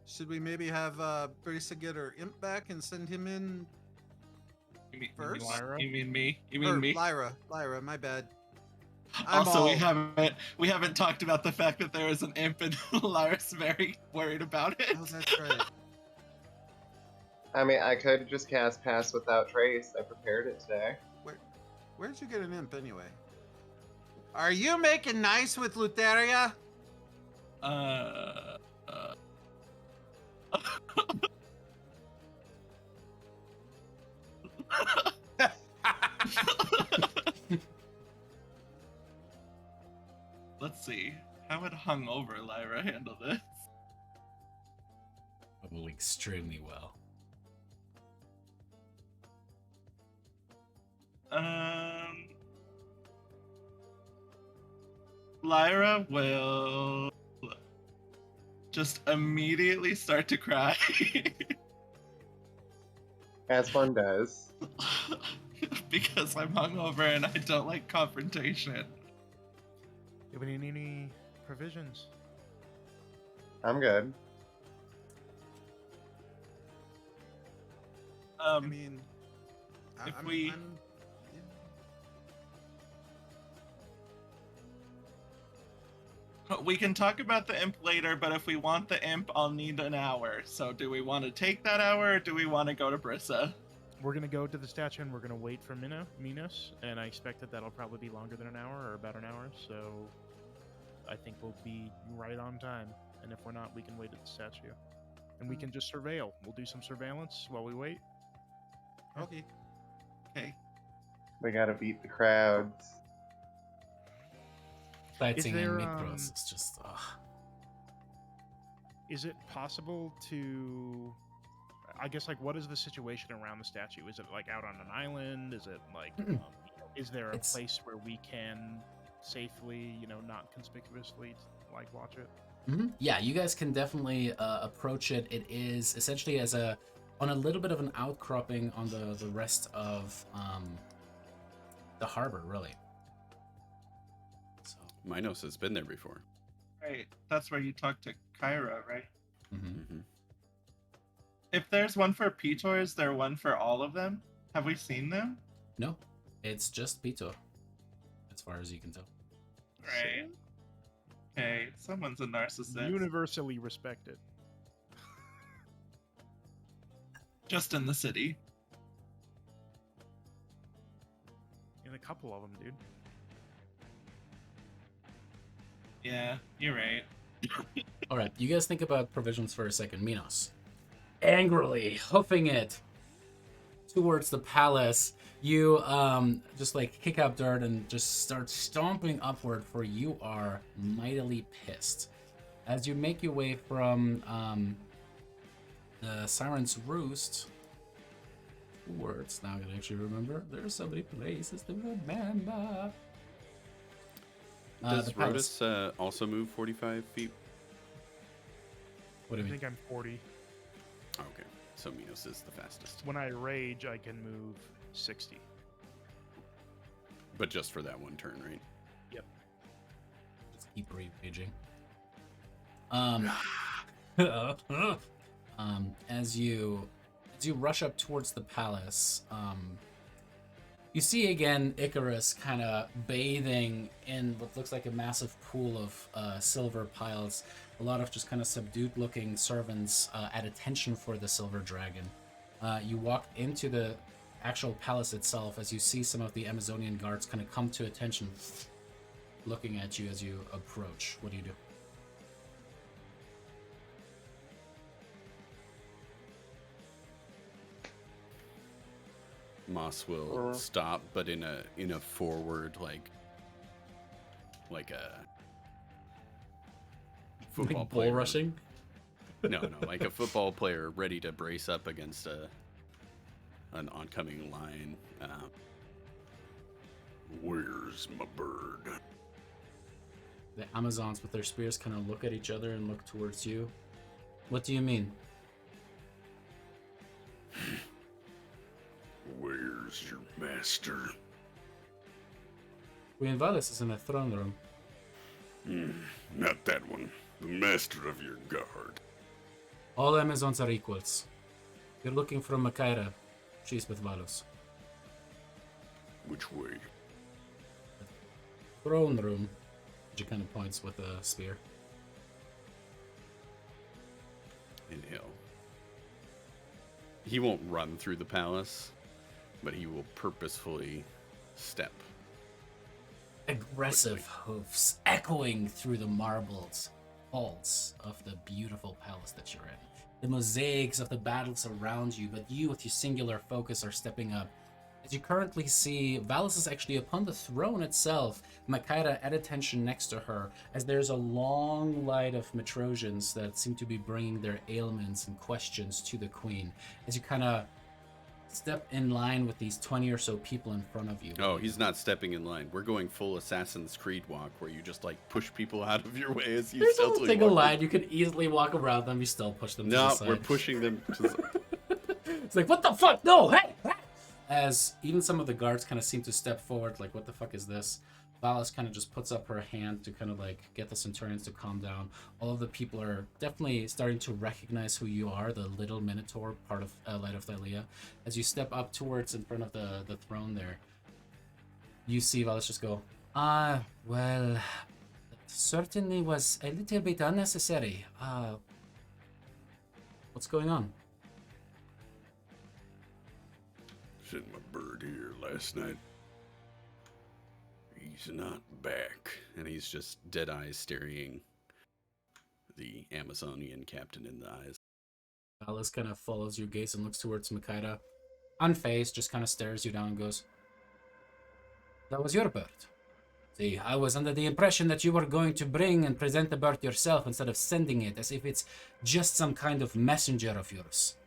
should we maybe have Brisa get her imp back and send him in? First? You mean me? You Or mean me? Lyra, my bad. I'm Also, we all- haven't talked about the fact that there is an imp and Lyra's very worried about it. Oh, that's right. I mean, I could just cast Pass Without Trace. I prepared it today. Where'd you get an imp anyway? Are you making nice with Lutheria? Uh, uh. Let's see. How would hungover Lyra handle this? Probably extremely well. Lyra will just immediately start to cry. As one does. Because I'm hungover and I don't like confrontation. Do we need any provisions? I'm good. I mean, if we- yeah. We can talk about the imp later, but if we want the imp, I'll need an hour. So do we want to take that hour, or do we want to go to Brissa? We're gonna go to the statue and we're gonna wait for Minos, and I expect that that'll probably be longer than an hour or about an hour. So I think we'll be right on time. And if we're not, we can wait at the statue, and we can just surveil. We'll do some surveillance while we wait. Okay. Okay. We gotta beat the crowds. Fighting there, in Mikros is just. Is it possible to? I guess, like, what is the situation around the statue? Is it like out on an island? Is it like? Is there a It's- place where we can safely, not conspicuously, like, watch it? Yeah, you guys can definitely approach it. It is essentially on a little bit of an outcropping on the rest of the harbor, really. So. Minos has been there before. Right. That's where you talk to Kyra, right? Mm-hmm. If there's one for Pitor, is there one for all of them? Have we seen them? No, it's just Pito, as far as you can tell. Right. Okay, someone's a narcissist. Universally respected. Just in the city. And a couple of them, dude. Yeah, you're right. All right, you guys think about provisions for a second. Minos, angrily hoofing it towards the palace, you just like kick up dirt and just start stomping upward, for you are mightily pissed. As you make your way from the Siren's Roost towards, now I can actually remember, there's so many places to remember. Does the palace. Rhodas also move 45 feet? What do I you mean? think I'm 40. Okay, so Minos is the fastest. When I rage, I can move 60. But just for that one turn, right? Yep. Just keep raging. As you rush up towards the palace, you see again Icarus kind of bathing in what looks like a massive pool of silver piles. A lot of just kind of subdued looking servants at attention for the silver dragon. You walk into the actual palace itself as you see some of the Amazonian guards kind of come to attention, looking at you as you approach. What do you do? Moss will stop, but in a forward like a football Like player. bull rushing? No, like a football player ready to brace up against an oncoming line. Where's my bird? The Amazons with their spears kind of look at each other and look towards you. What do you mean? Where's your master? Queen Valis is in the throne room. Not that one. The master of your guard. All Amazons are equals. You're looking for Makaira. She's with Valos. Which way? Throne room. She kind of points with a spear. Inhale. He won't run through the palace, but he will purposefully step. Aggressive hoofs echoing through the marbled halls of the beautiful palace that you're in. The mosaics of the battles around you, but you with your singular focus are stepping up. As you currently see, Valis is actually upon the throne itself, Makaira at attention next to her, as there's a long line of Metrosians that seem to be bringing their ailments and questions to the queen. As you kind of step in line with these 20 or so people in front of you. Oh, he's not stepping in line. We're going full Assassin's Creed walk, where you just like push people out of your way as you There's a stealthily single walk. line. You could easily walk around them. You still push them to the No, side. we're pushing them to the... It's like, what the fuck? No, hey! As even some of the guards kind of seem to step forward, like, what the fuck is this? Valis kind of just puts up her hand to kind of like get the Centurions to calm down. All of the people are definitely starting to recognize who you are, the little Minotaur, part of Light of Thylea. As you step up towards in front of the throne there, you see Valis just go, well, certainly was a little bit unnecessary. What's going on? Sent my bird here last night. He's not back. And he's just dead eyes staring the Amazonian captain in the eyes. Valis kind of follows your gaze and looks towards Makaira. Unfazed, just kind of stares you down and goes, that was your bird. See, I was under the impression that you were going to bring and present the bird yourself instead of sending it as if it's just some kind of messenger of yours.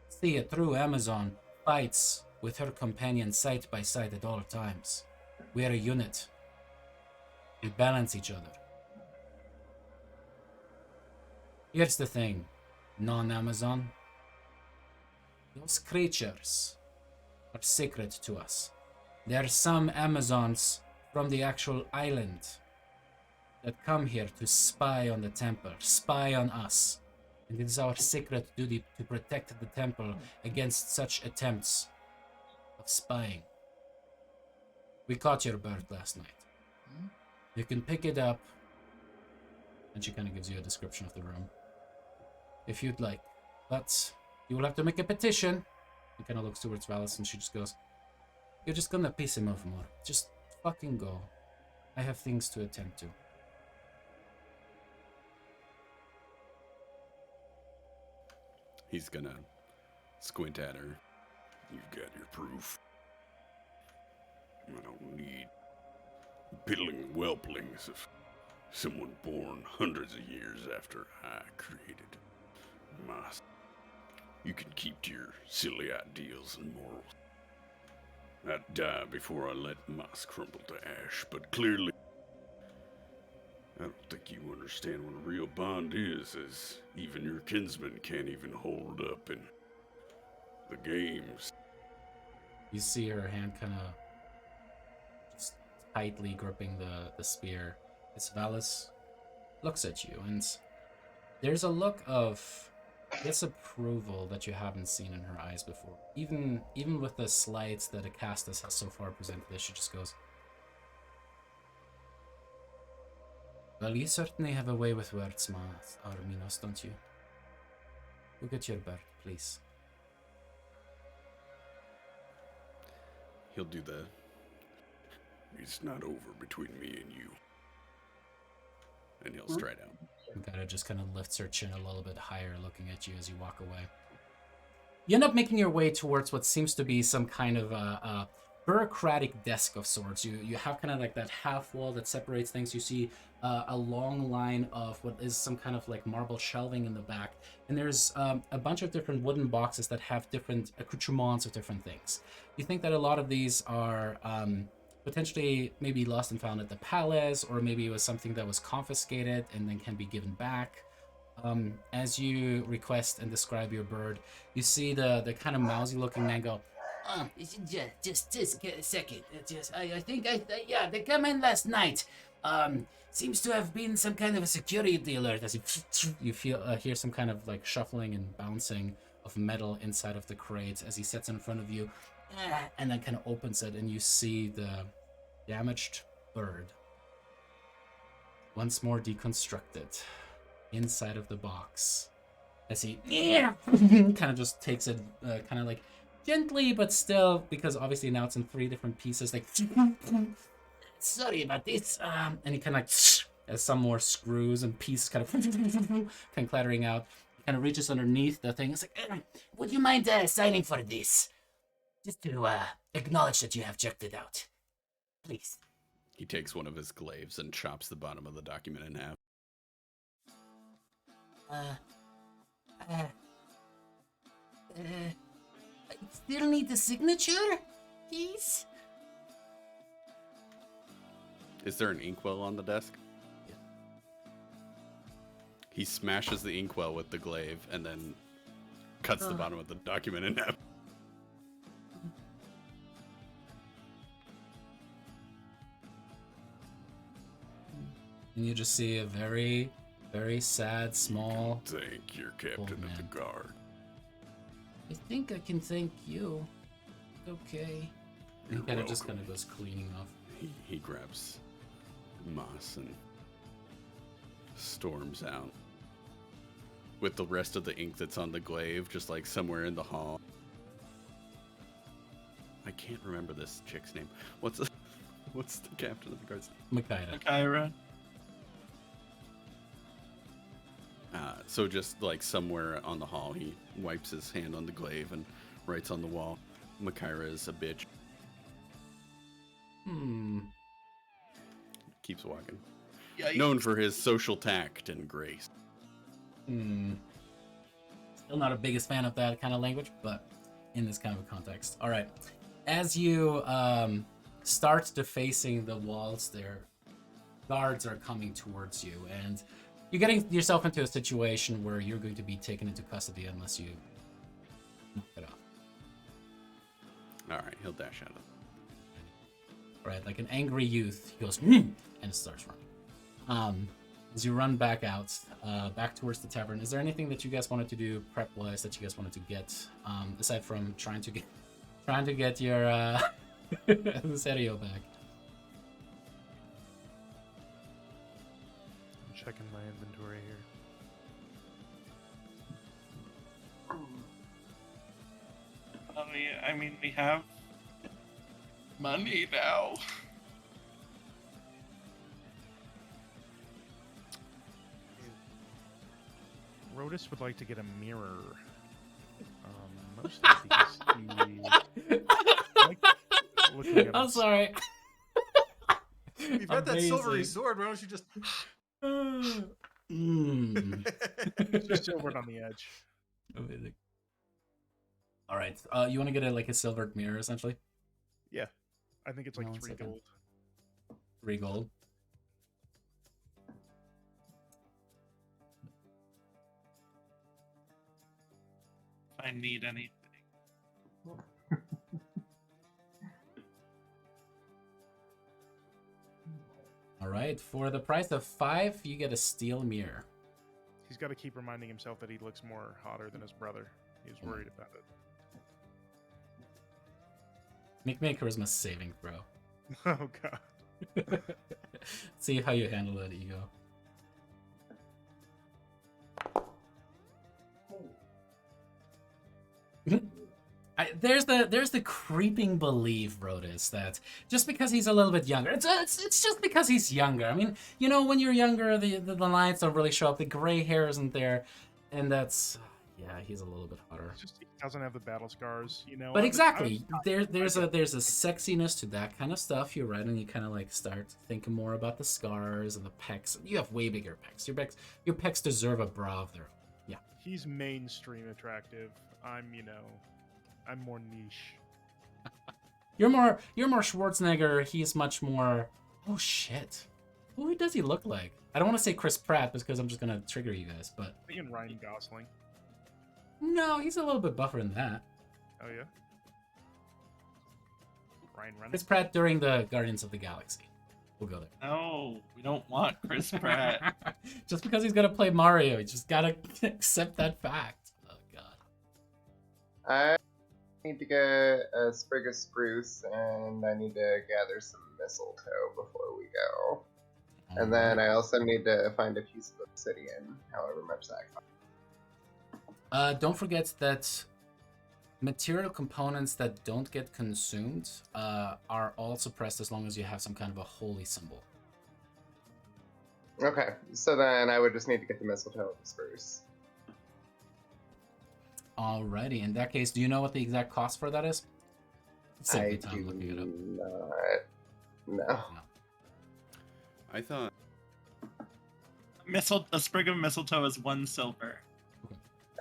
See, a true Amazon fights with her companion side by side at all times. We are a unit. We balance each other. Here's the thing, non-Amazon. Those creatures are sacred to us. There are some Amazons from the actual island that come here to spy on the temple, spy on us. And it is our sacred duty to protect the temple against such attempts of spying. We caught your bird last night. You can pick it up. And she kind of gives you a description of the room, if you'd like. But you will have to make a petition. He kind of looks towards Valis and she just goes, you're just gonna piss him off more. Just fucking go. I have things to attend to. He's gonna squint at her. You've got your proof. I don't need piddling whelplings of someone born hundreds of years after I created Mas. You can keep to your silly ideals and morals. I'd die before I let Mas crumble to ash, but clearly I don't think you understand what a real bond is, as even your kinsmen can't even hold up in the games. You see her hand kind of just tightly gripping the spear. As Valis looks at you, and there's a look of disapproval that you haven't seen in her eyes before. Even with the slights that Acastus has so far presented, she just goes, well, you certainly have a way with words, Minos, don't you? Go get your bird, please. He'll do the... It's not over between me and you. and he'll stride out. Makaira just kind of lifts her chin a little bit higher, looking at you as you walk away. You end up making your way towards what seems to be some kind of a bureaucratic desk of sorts. You have kind of like that half wall that separates things. You see a long line of what is some kind of like marble shelving in the back, and there's a bunch of different wooden boxes that have different accoutrements of different things. You think that a lot of these are potentially maybe lost and found at the palace, or maybe it was something that was confiscated and then can be given back. As you request and describe your bird, you see the kind of mousy looking man go, just a second. I think yeah, they come in last night. Seems to have been some kind of a security alert. As you hear some kind of like shuffling and bouncing of metal inside of the crate as he sits in front of you, and then kind of opens it, and you see the damaged bird once more deconstructed inside of the box. as he kind of just takes it kind of like gently, but still, because obviously now it's in 3 different pieces, like, sorry about this, and he kind of like, as some more screws and pieces kind of clattering out, kind of reaches underneath the thing. It's like, would you mind signing for this? Just to acknowledge that you have checked it out. Please. He takes one of his glaives and chops the bottom of the document in half. I still need the signature, please? Is there an inkwell on the desk? Yeah. He smashes the inkwell with the glaive and then cuts the bottom of the document in half. And you just see a very, very sad, small... Thank your captain of the man. guard. I think I can thank you. Okay. And he You're kind of just welcome. kind of goes cleaning off. He grabs moss and storms out with the rest of the ink that's on the glaive just like somewhere in the hall. I can't remember this chick's name. What's the captain of the guards name? Makaida. Kyra. So just like somewhere on the hall, he wipes his hand on the glaive and writes on the wall, Makaira is a bitch. Keeps walking. Yikes. Known for his social tact and grace. Still not a biggest fan of that kind of language, but in this kind of a context. All right. As you start defacing the walls there, guards are coming towards you, and you're getting yourself into a situation where you're going to be taken into custody unless you knock it off. Alright, he'll dash out of it. Right, like an angry youth, he goes, and starts running. As you run back out, back towards the tavern, is there anything that you guys wanted to do prep-wise that you guys wanted to get, aside from trying to get your Lucerio back? I'm checking my inventory here. I mean, we have money now. Rotus would like to get a mirror. Mostly because he looking at I'm his- sorry. You've got that silvery Amazing. sword. Why don't you just? Just silvered on the edge. Amazing. All right, you want to get like a silvered mirror, essentially? Yeah, I think it's like One 3 second. gold. 3 gold. If I need anything. All right, for the price of 5, you get a steel mirror. He's got to keep reminding himself that he looks more hotter than his brother. He's worried about it. Make me a charisma saving throw. Oh god. See how you handle that ego. There's the creeping belief, Rotus, that just because he's a little bit younger, it's just because he's younger. I mean, you know, when you're younger, the lines don't really show up, the gray hair isn't there, and that's, yeah, he's a little bit hotter. It's just he doesn't have the battle scars, you know. But I was- exactly, there's a sexiness to that kind of stuff. You're right, and you kind of like start thinking more about the scars and the pecs. You have way bigger pecs. Your pecs deserve a bra of their own. Yeah. He's mainstream attractive. I'm more niche. You're more Schwarzenegger. He's much more. Oh shit. Who does he look like? I don't want to say Chris Pratt because I'm just gonna trigger you guys, but Me and Ryan Gosling. no, he's a little bit buffer than that. Oh yeah. Ryan Reynolds. Chris Pratt during the Guardians of the Galaxy. We'll go there. No, we don't want Chris Pratt. Just because he's gonna play Mario, you just gotta accept that fact. Oh god. I need to get a sprig of spruce, and I need to gather some mistletoe before we go. And then I also need to find a piece of obsidian, however much that costs. Don't forget that material components that don't get consumed are all suppressed as long as you have some kind of a holy symbol. Okay, so then I would just need to get the mistletoe and the spruce. Alrighty, in that case, do you know what the exact cost for that is? Save I the time do looking it up. not. No. I thought A sprig of mistletoe is 1 silver.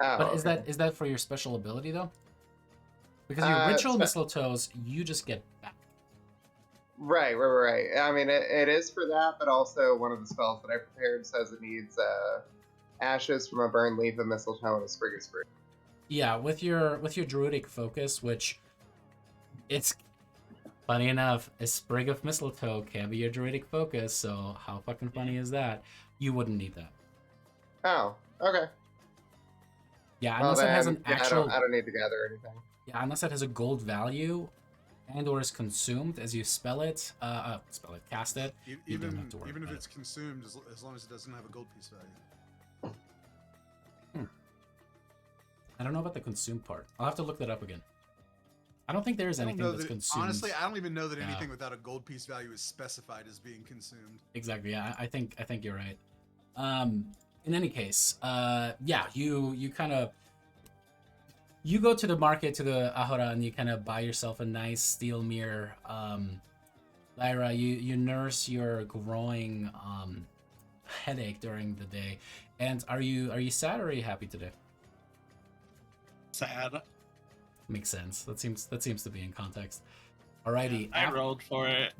Oh, But is okay. that for your special ability though? Because your ritual mistletoes, you just get back. Right. I mean, it is for that, but also one of the spells that I prepared says it needs ashes from a burned leaf of mistletoe and a sprig of spruce. Yeah, with your druidic focus, which it's funny enough, a sprig of mistletoe can be your druidic focus, so how fucking funny is that? You wouldn't need that. Oh, okay. Yeah, Well, unless it has then, an yeah, actual I don't need to gather anything. yeah, unless it has a gold value and or is consumed as you cast it. You don't have to worry Even if about it's consumed, as long as it doesn't have a gold piece value. I don't know about the consumed part. I'll have to look that up again. I don't think there is I don't anything know that's that- consumed. Honestly, I don't even know that Yeah. anything without a gold piece value is specified as being consumed. Exactly. Yeah, I think you're right. In any case, yeah, you kind of you go to the market to the Ahora and you kind of buy yourself a nice steel mirror. Lyra, you nurse your growing headache during the day. And are you sad or are you happy today? Sad. Makes sense. That seems to be in context. Alrighty. I rolled for it.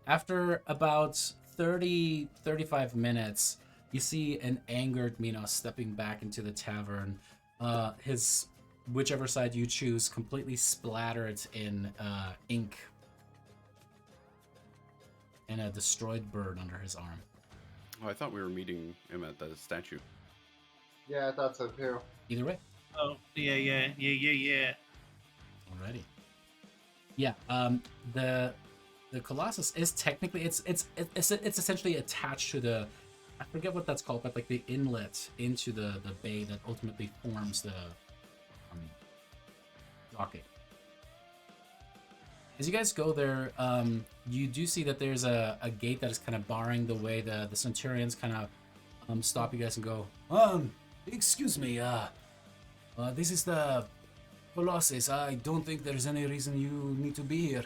After about 35 minutes, you see an angered Minos stepping back into the tavern. His whichever side you choose completely splattered in ink and a destroyed bird under his arm. Oh, I thought we were meeting him at the statue. Yeah, I thought so too. Either way. Oh, yeah. Alrighty. Yeah, the Colossus is technically it's essentially attached to the, I forget what that's called, but like the inlet into the bay that ultimately forms the docket. As you guys go there, you do see that there's a gate that is kind of barring the way. The Centurions kind of stop you guys and go, excuse me, this is the Colossus. I don't think there's any reason you need to be here.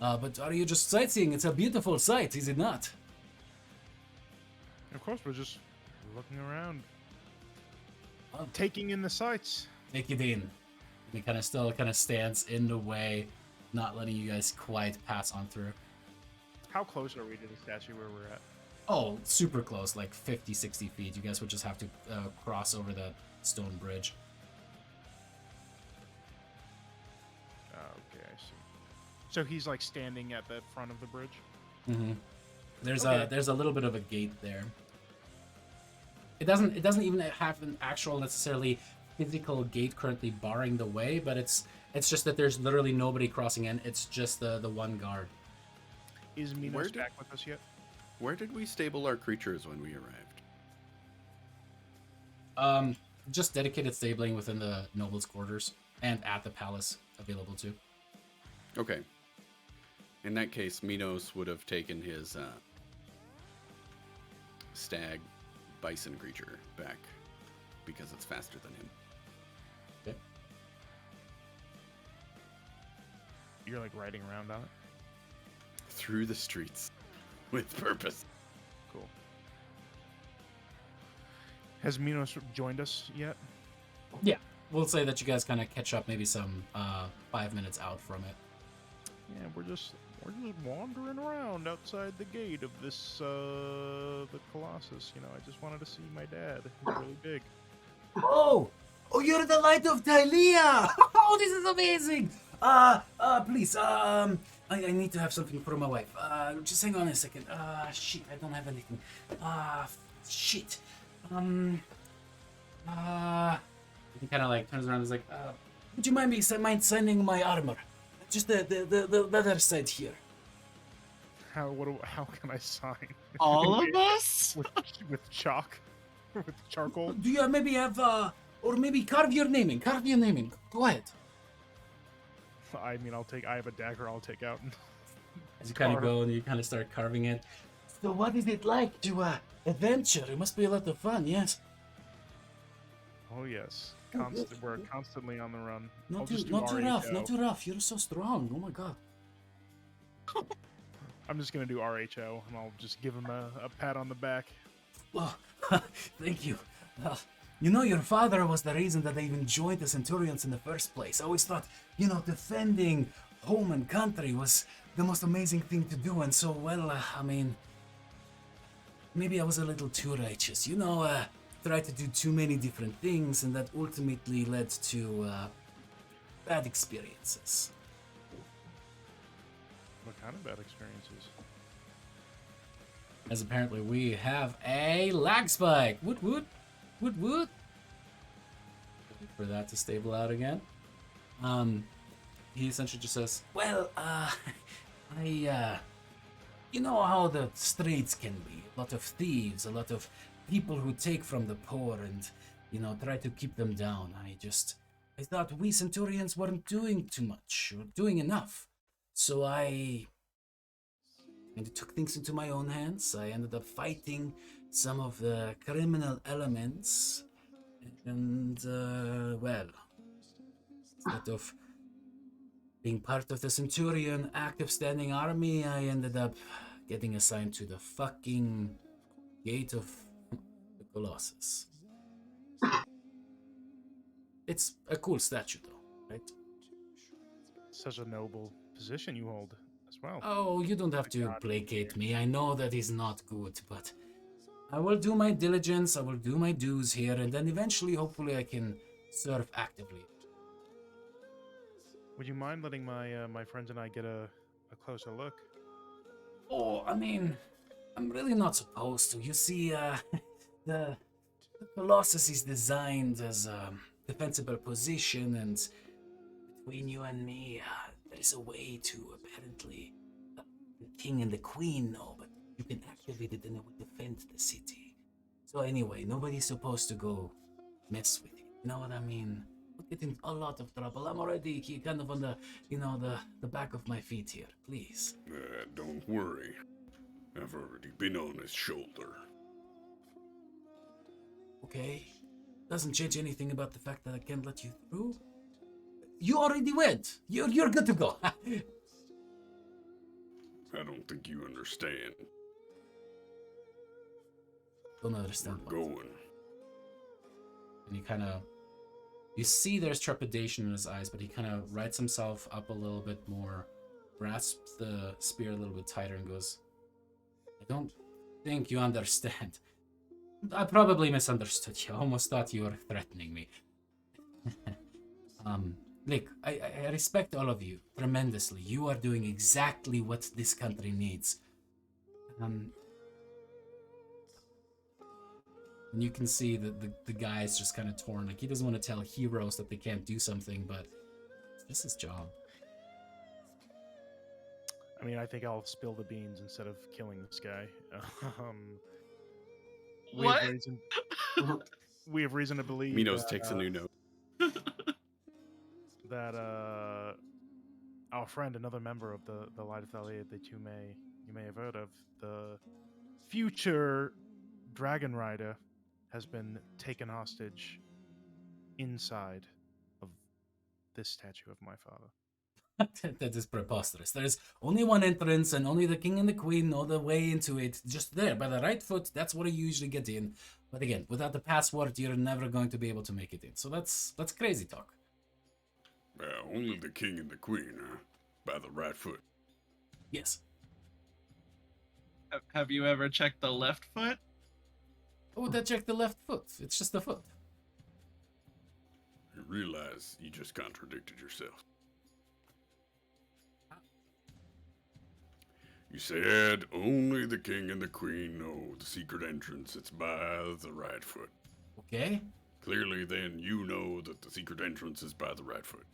But are you just sightseeing? It's a beautiful sight, is it not? Of course, we're just looking around, taking in the sights. Take it in. He kind of stands in the way, not letting you guys quite pass on through. How close are we to the statue where we're at? Oh, super close, like 50, 60 feet. You guys would just have to cross over that stone bridge. Okay, I see. So he's like standing at the front of the bridge? Mm-hmm. There's Okay. a little bit of a gate there. It doesn't even have an actual necessarily physical gate currently barring the way, but it's just that there's literally nobody crossing in. It's just the one guard. Is Where Minos did- back with us yet? Where did we stable our creatures when we arrived? Just dedicated stabling within the noble's quarters and at the palace available too. Okay. In that case, Minos would have taken his stag bison creature back because it's faster than him. Okay. You're like riding around on it? Through the streets with purpose. Cool. Has Minos joined us yet? Yeah, we'll say that you guys kind of catch up maybe some 5 minutes out from it. Yeah, we're just wandering around outside the gate of this the Colossus. You know, I just wanted to see my dad. He's really big. Oh, you're the light of Thylea! Oh, this is amazing! Please, I need to have something for my wife. Just hang on a second. Shit, I don't have anything. Shit. He kind of like turns around and is like, would you mind signing my armor? Just the other side here. How can I sign? All of us? with chalk? with charcoal. Do you maybe have, or maybe carve your name in? Carve your name in. Go ahead. I mean, I have a dagger I'll take out. As you kind of Carve. go and you kind of start carving it. So what is it like to adventure? It must be a lot of fun, yes. Oh yes, Oh, yes. we're constantly on the run. I'll Not just too, do not too rough, RHO. not too rough. You're so strong. Oh my god. I'm just gonna do RHO, and I'll just give him a pat on the back. Oh, thank you. You know, your father was the reason that I even joined the Centurions in the first place. I always thought, you know, defending home and country was the most amazing thing to do. And so, well, I mean, maybe I was a little too righteous. You know, tried to do too many different things, and that ultimately led to bad experiences. What kind of bad experiences? As apparently we have a lag spike. Woot woot. Woot woot. Wait for that to stable out again. He essentially just says, well, you know how the streets can be. A lot of thieves, a lot of people who take from the poor and, you know, try to keep them down. I thought we Centurions weren't doing too much, or doing enough. So I took things into my own hands. I ended up fighting some of the criminal elements. And, well, instead of being part of the Centurion active standing army, I ended up getting assigned to the fucking Gate of the Colossus. It's a cool statue, though, right? Such a noble position you hold as well. Oh, you don't have to placate me. I know that is not good, but I will do my diligence, I will do my dues here, and then eventually, hopefully, I can serve actively. Would you mind letting my friends and I get a closer look? Oh, I mean, I'm really not supposed to. You see, the Colossus is designed as a defensible position, and between you and me, there's a way to apparently the king and the queen know, but you can activate it and it will defend the city. So anyway, nobody's supposed to go mess with it. You know what I mean? We'll get in a lot of trouble. I'm already kind of on the, you know, the back of my feet here. Please. Don't worry. I've already been on his shoulder. Okay. Doesn't change anything about the fact that I can't let you through. You already went. You're good to go. I don't think you understand. Don't understand. We're going. And you see there's trepidation in his eyes, but he kind of rights himself up a little bit more, grasps the spear a little bit tighter, and goes, I don't think you understand. I probably misunderstood you. I almost thought you were threatening me. Look, I respect all of you tremendously. You are doing exactly what this country needs. And you can see that the guy is just kind of torn. Like, he doesn't want to tell heroes that they can't do something, but it's his job. I mean, I think I'll spill the beans instead of killing this guy. What? We have reason to believe Minos that, takes a new note. that our friend, another member of the Light of Thylea that you may have heard of, the future Dragon Rider, has been taken hostage inside of this statue of my father. That is preposterous. There's only one entrance, and only the king and the queen know the way into it. Just there, by the right foot, that's where you usually get in. But again, without the password, you're never going to be able to make it in. So that's crazy talk. Only the king and the queen, huh? By the right foot. Yes. Have you ever checked the left foot? Oh, that check the left foot. It's just the foot. You realize you just contradicted yourself. You said only the king and the queen know the secret entrance. It's by the right foot. Okay. Clearly, then, you know that the secret entrance is by the right foot.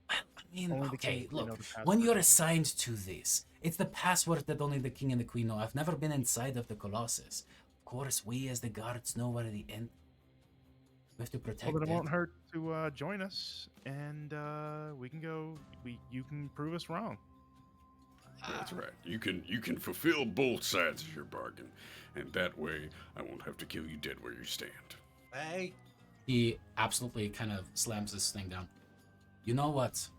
Well, I mean, Only the okay, king will know look, the when you're password. assigned to this, it's the password that only the king and the queen know. I've never been inside of the Colossus. course, we as the guards know where the end. We have to protect Well, then it it. won't hurt to join us, and we can go. You can prove us wrong. That's right. You can fulfill both sides of your bargain, and that way I won't have to kill you dead where you stand. Hey, He absolutely kind of slams this thing down. You know what?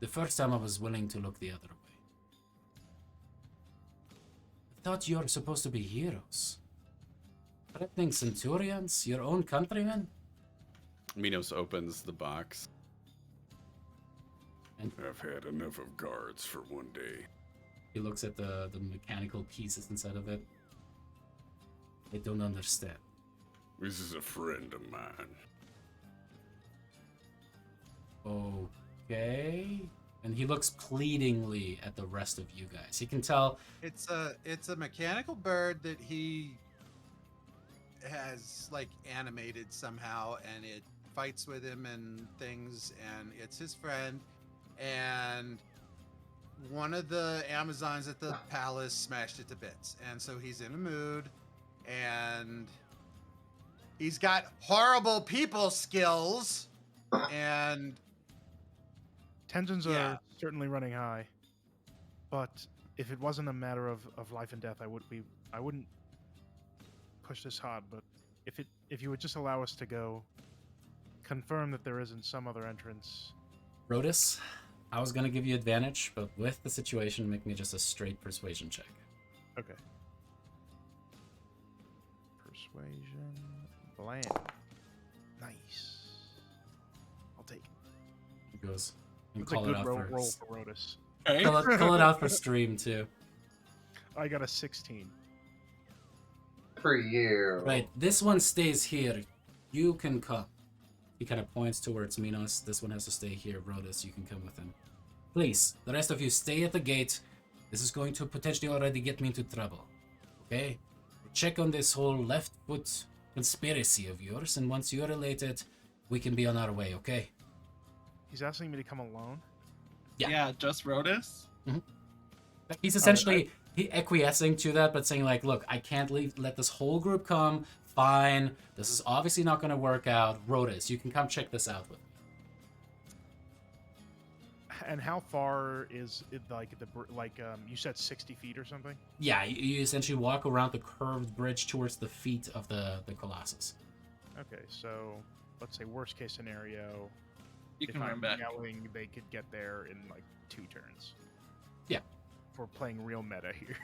The first time I was willing to look the other way. I thought you were supposed to be heroes. Threatening centurions, your own countrymen? Minos opens the box. I've had enough of guards for one day. He looks at the mechanical pieces inside of it. I don't understand. This is a friend of mine. Okay. And he looks pleadingly at the rest of you guys. You can tell. it's a mechanical bird that he has like animated somehow, and it fights with him and things, and it's his friend. And one of the Amazons at the palace smashed it to bits, and so he's in a mood, and he's got horrible people skills, and Tensions Yeah. are certainly running high, but if it wasn't a matter of life and death, I wouldn't push this hard. But if you would just allow us to go, confirm that there isn't some other entrance. Rhodus, I was gonna give you advantage, but with the situation, make me just a straight persuasion check. Okay. Persuasion, bland, nice. I'll take it. He goes and It's a call it good out roll for for Rotus. Right? call it out for stream too. I got a 16. For you. Right, this one stays here. You can come. He kind of points towards Minos. This one has to stay here. Rhodus, you can come with him. Please, the rest of you stay at the gate. This is going to potentially already get me into trouble. Okay? Check on this whole left foot conspiracy of yours, and once you're related, we can be on our way, okay? He's asking me to come alone. Yeah. Yeah, just Rhodus. He's essentially he acquiescing to that, but saying like, look, I can't let this whole group come. Fine. This is obviously not going to work out. Rhodus, you can come check this out with me. And how far is it? You said 60 feet or something? Yeah, you essentially walk around the curved bridge towards the feet of the Colossus. Okay, so let's say worst case scenario. You if can run I'm back. yelling, they could get there in like 2 turns. Yeah. We're playing real meta here.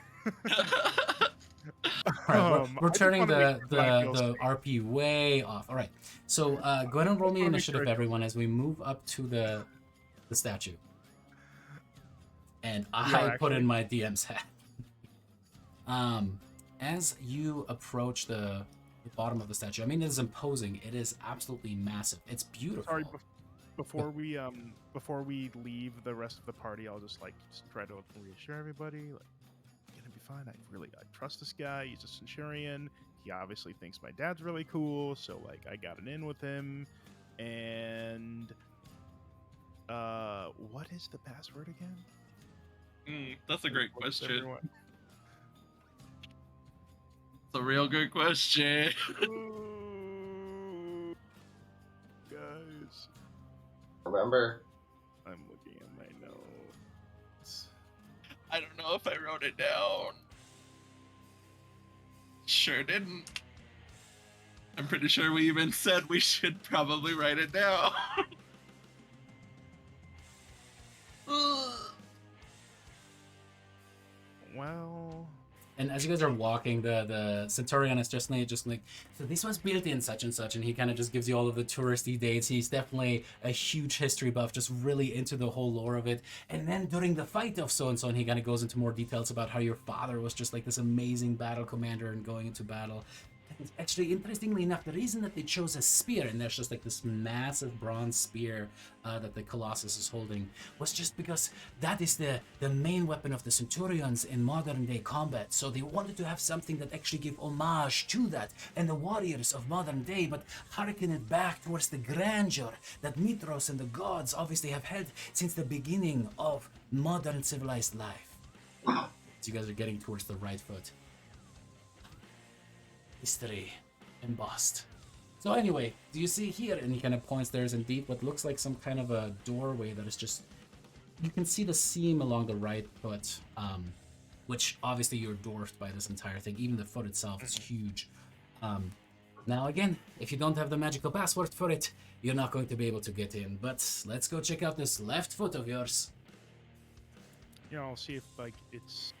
All right, we're I just turning wanna the make sure I feel safe. RP way off. All right, so go ahead and roll me wanna make initiative, sure I feel everyone, as we move up to the statue. And Yeah, I put in actually. my DM's hat. As you approach the bottom of the statue, I mean, it is imposing. It is absolutely massive. It's beautiful. Sorry, before we leave the rest of the party, I'll just try to reassure everybody. Like, gonna be fine. I trust this guy. He's a centurion. He obviously thinks my dad's really cool, so I got an in with him. And what is the password again? That's a great What's question. everyone- It's a real good question. Ooh, guys, Remember? I'm looking at my notes. I don't know if I wrote it down. Sure didn't. I'm pretty sure we even said we should probably write it down. Well, And as you guys are walking, the Centurion is just like, so this was built in such and such, and he kind of just gives you all of the touristy dates. He's definitely a huge history buff, just really into the whole lore of it. And then during the fight of so-and-so, and he kind of goes into more details about how your father was just like this amazing battle commander and going into battle. And actually, interestingly enough, the reason that they chose a spear, and there's just like this massive bronze spear that the Colossus is holding, was just because that is the main weapon of the Centurions in modern day combat. So they wanted to have something that actually give homage to that and the warriors of modern day, but harken it back towards the grandeur that Mithras and the gods obviously have had since the beginning of modern civilized life. So you guys are getting towards the right foot. history embossed. So anyway, do you see here? And he kind of points. There's indeed what looks like some kind of a doorway that is just. You can see the seam along the right foot, which obviously you're dwarfed by this entire thing. Even the foot itself is huge. Now again, if you don't have the magical password for it, you're not going to be able to get in. But let's go check out this left foot of yours. You know, I'll see if like it's.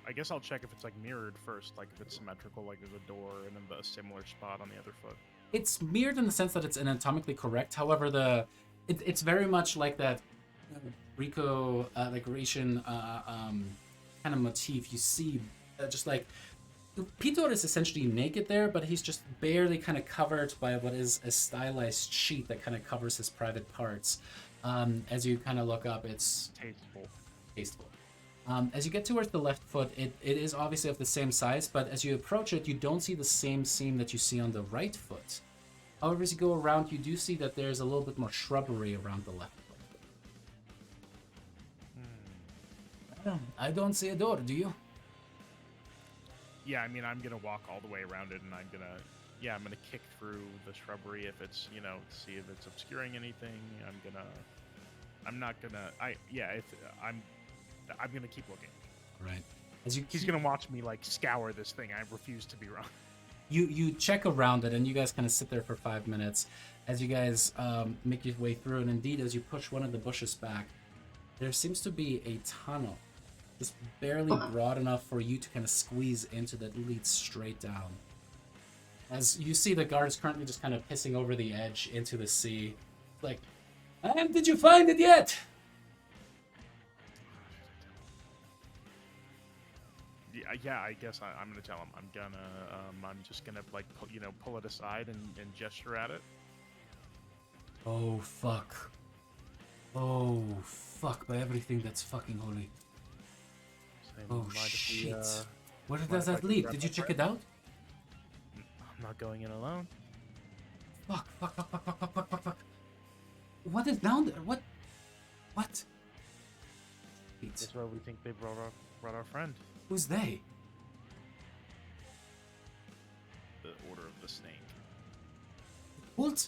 I guess I'll check if it's like mirrored first, like if it's symmetrical, like there's a door and then a similar spot on the other foot. It's mirrored in the sense that it's anatomically correct. However, it's very much like that Rico, like Grecian kind of motif. You see, just like Pitor is essentially naked there, but he's just barely kind of covered by what is a stylized sheet that kind of covers his private parts. As you kind of look up, it's tasteful. As you get towards the left foot, it is obviously of the same size, but as you approach it, you don't see the same seam that you see on the right foot. However, as you go around, you do see that there's a little bit more shrubbery around the left foot. I don't see a door, do you? Yeah, I mean, I'm gonna walk all the way around it, and I'm gonna kick through the shrubbery if it's, see if it's obscuring anything. I'm gonna keep looking. Right. He's gonna watch me like scour this thing. I refuse to be wrong. You check around it, and you guys kind of sit there for 5 minutes as you guys make your way through. And indeed, as you push one of the bushes back, there seems to be a tunnel, just barely broad enough for you to kind of squeeze into, that leads straight down. As you see, the guard is currently just kind of pissing over the edge into the sea. Like, and did you find it yet? Yeah, I guess I'm gonna tell him. I'm just gonna like pull it aside and gesture at it. Oh fuck! Oh fuck! By everything that's fucking holy! Oh shit! Where does that lead? Did you check it out? I'm not going in alone. Fuck! What is down there? What? That's where we think they brought our friend. Who's they? The Order of the Snake. What?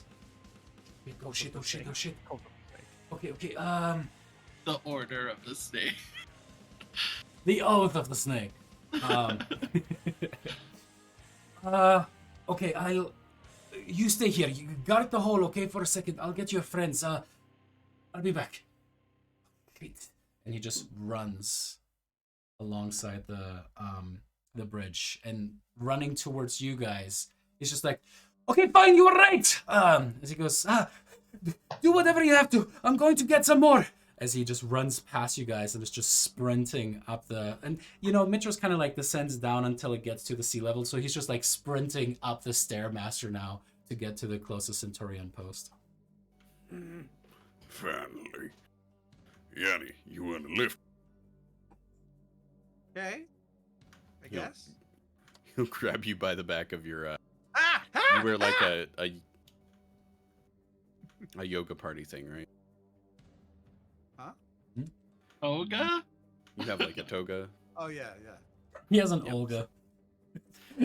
Oh shit! Okay. The Order of the Snake. The Oath of the Snake. Okay, you stay here. You guard the hole, okay, for a second. I'll get your friends. I'll be back. Great. And he just runs alongside the bridge and running towards you guys. He's just like, okay, fine, you were right. As he goes, do whatever you have to. I'm going to get some more. As he just runs past you guys and is just sprinting up and Mitro's kind of like descends down until it gets to the sea level. So he's just like sprinting up the Stairmaster now to get to the closest Centurion post. Finally. Yanni, you want to lift? Okay. I guess. He'll grab you by the back of your. Ah! You wear like a yoga party thing, right? Huh? Toga? You have like a toga. Oh yeah. He has an Olga.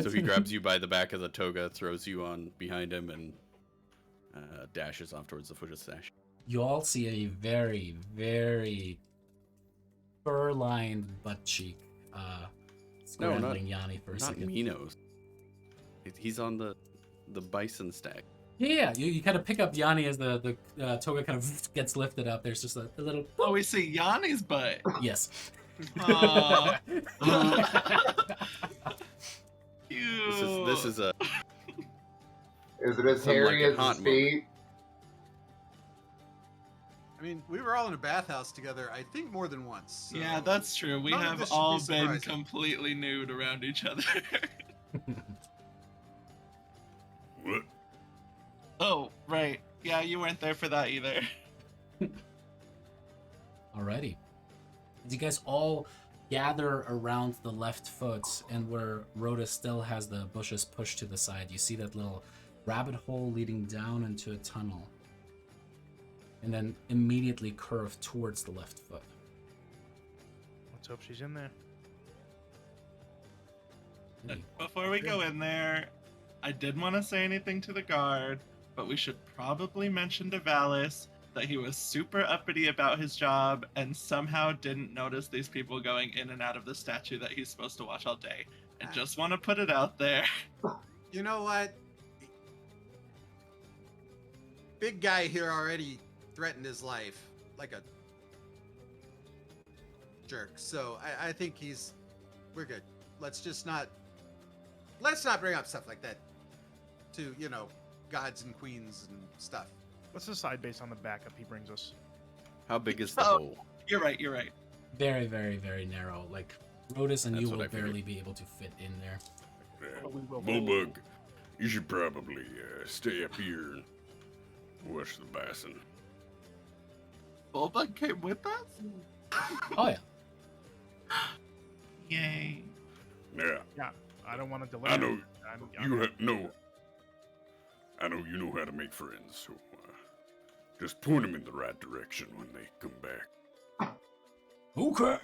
So he grabs you by the back of the toga, throws you on behind him, and dashes off towards the foot of the stash. You all see a very, very fur-lined butt cheek scrambling Yanni for a Not second. Minos. He's on the bison stack. Yeah. You kind of pick up Yanni as the toga kind of gets lifted up. There's just a little... Oh, we see Yanni's butt. Yes. Aw. Cute. This is a... Is it as Something hairy like a as hot his feet? I mean, we were all in a bathhouse together, I think more than once. So Yeah, that's true. We none of have this should all be been surprising. completely nude around each other. What? Oh, right. Yeah, you weren't there for that either. Alrighty. As you guys all gather around the left foot and where Rhoda still has the bushes pushed to the side, you see that little rabbit hole leading down into a tunnel. And then immediately curve towards the left foot. Let's hope she's in there. Hey, Before we go in there, I didn't want to say anything to the guard, but we should probably mention to Valis that he was super uppity about his job and somehow didn't notice these people going in and out of the statue that he's supposed to watch all day. I just want to put it out there. You know what? Big guy here already threatened his life like a jerk. So I think we're good. Let's not bring up stuff like that to, gods and queens and stuff. Let's decide based on the backup he brings us. How big is the Oh. hole? You're right. Very, very, very narrow. Like, Rotus and That's you what will I figured. barely be able to fit in there. Yeah. But we will. Bullbug, you should probably stay up here and watch the bison. Bullbug came with us? Oh, yeah. Yay. Yeah, Yeah, I don't want to delay. I know I'm I know you know how to make friends, so just point them in the right direction when they come back. Okay.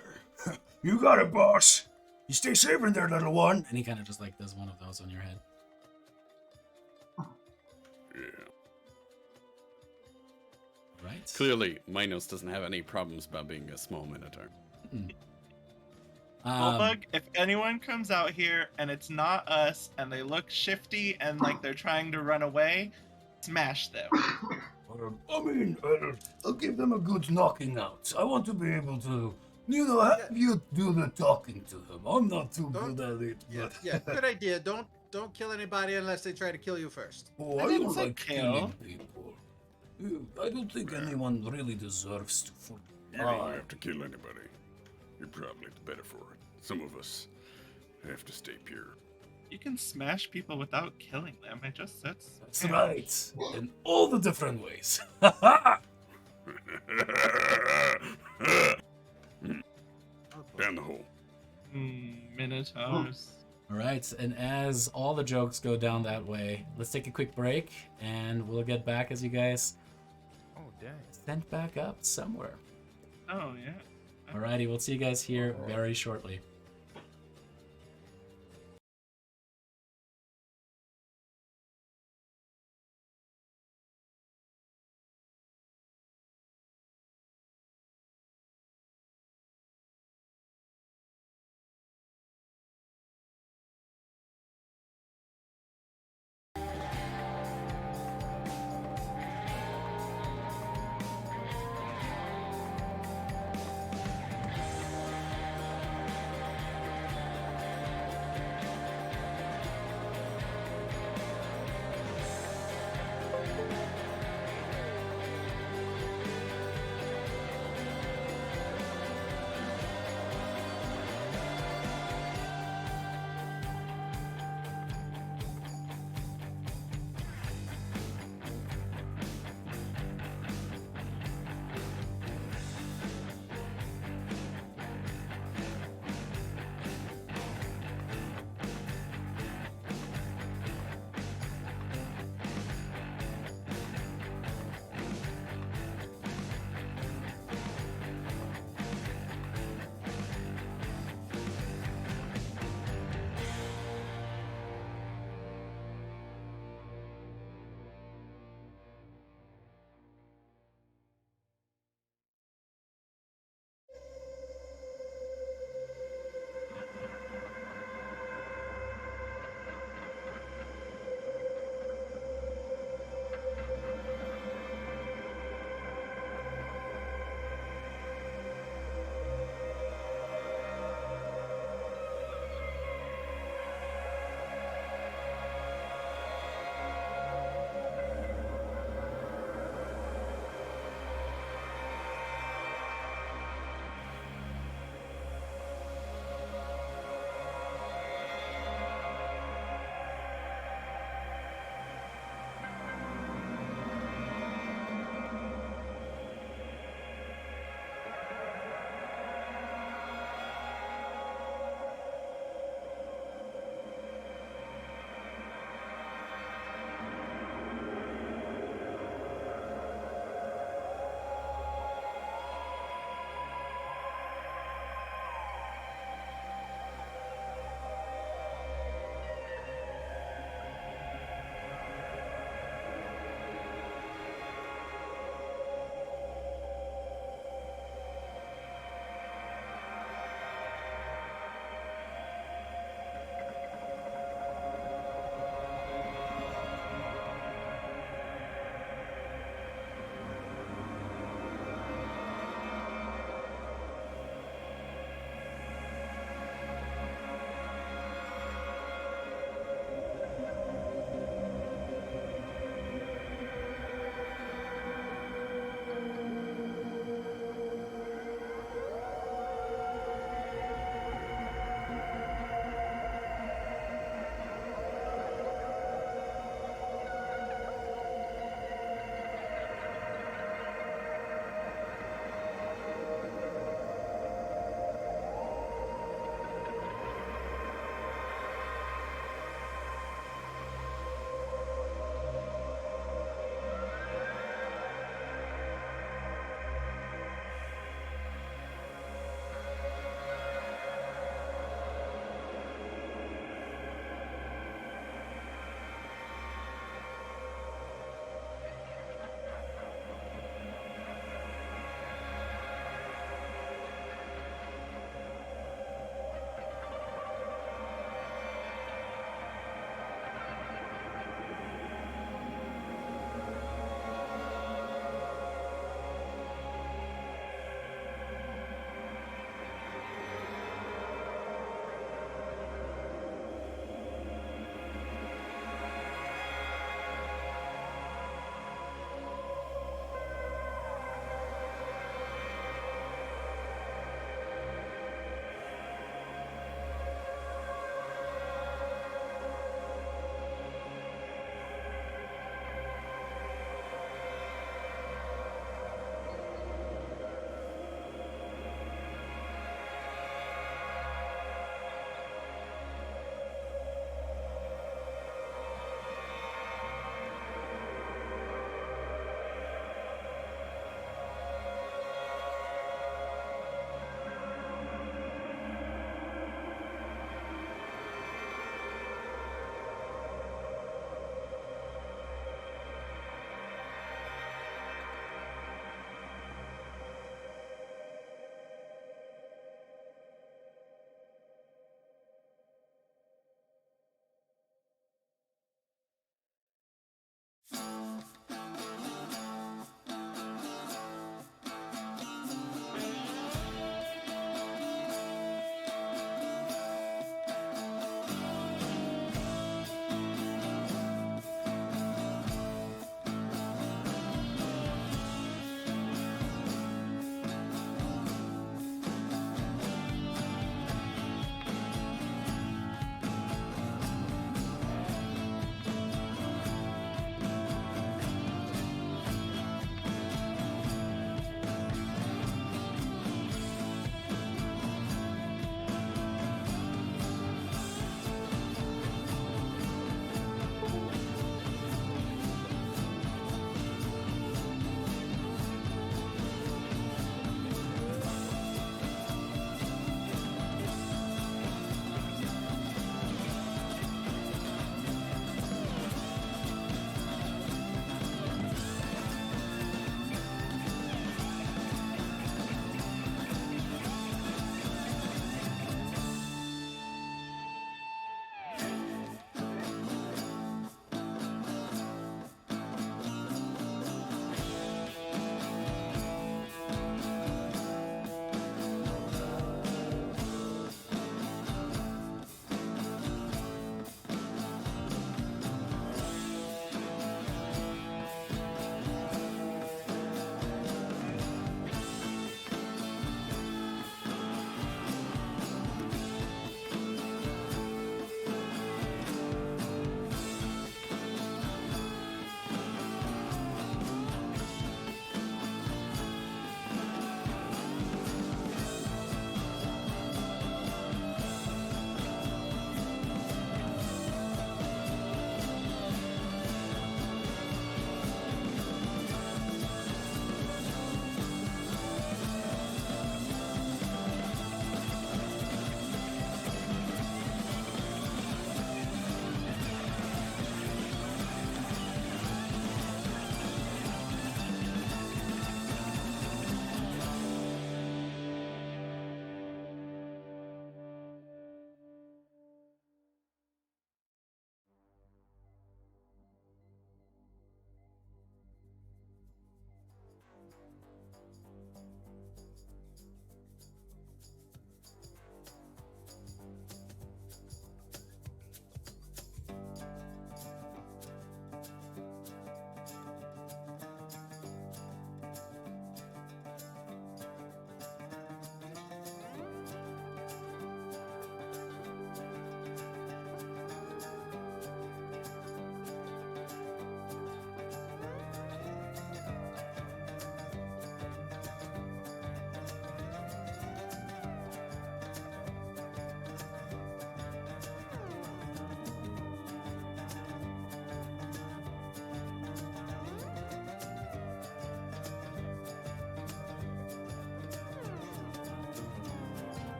You got it, boss. You stay safe in there, little one. And he kind of just like does one of those on your head. Yeah. Right? Clearly, Minos doesn't have any problems about being a small minotaur. Bullbug, if anyone comes out here and it's not us and they look shifty and like they're trying to run away, smash them. I mean, I'll give them a good knocking out. I want to be able to, have you do the talking to them. I'm not too good at it. But... Yeah, good idea. Don't kill anybody unless they try to kill you first. Oh, I I didn't don't say like kill. killing people. I don't think anyone really deserves to. You don't have to kill anybody. You're probably the better for it. Some of us have to stay pure. You can smash people without killing them. I just said That's right. In all the different ways. Down the hole. Minotaurs. All right, and as all the jokes go down that way, let's take a quick break, and we'll get back as you guys Oh, dang. sent back up somewhere. Oh, yeah. Alrighty, we'll see you guys here very shortly.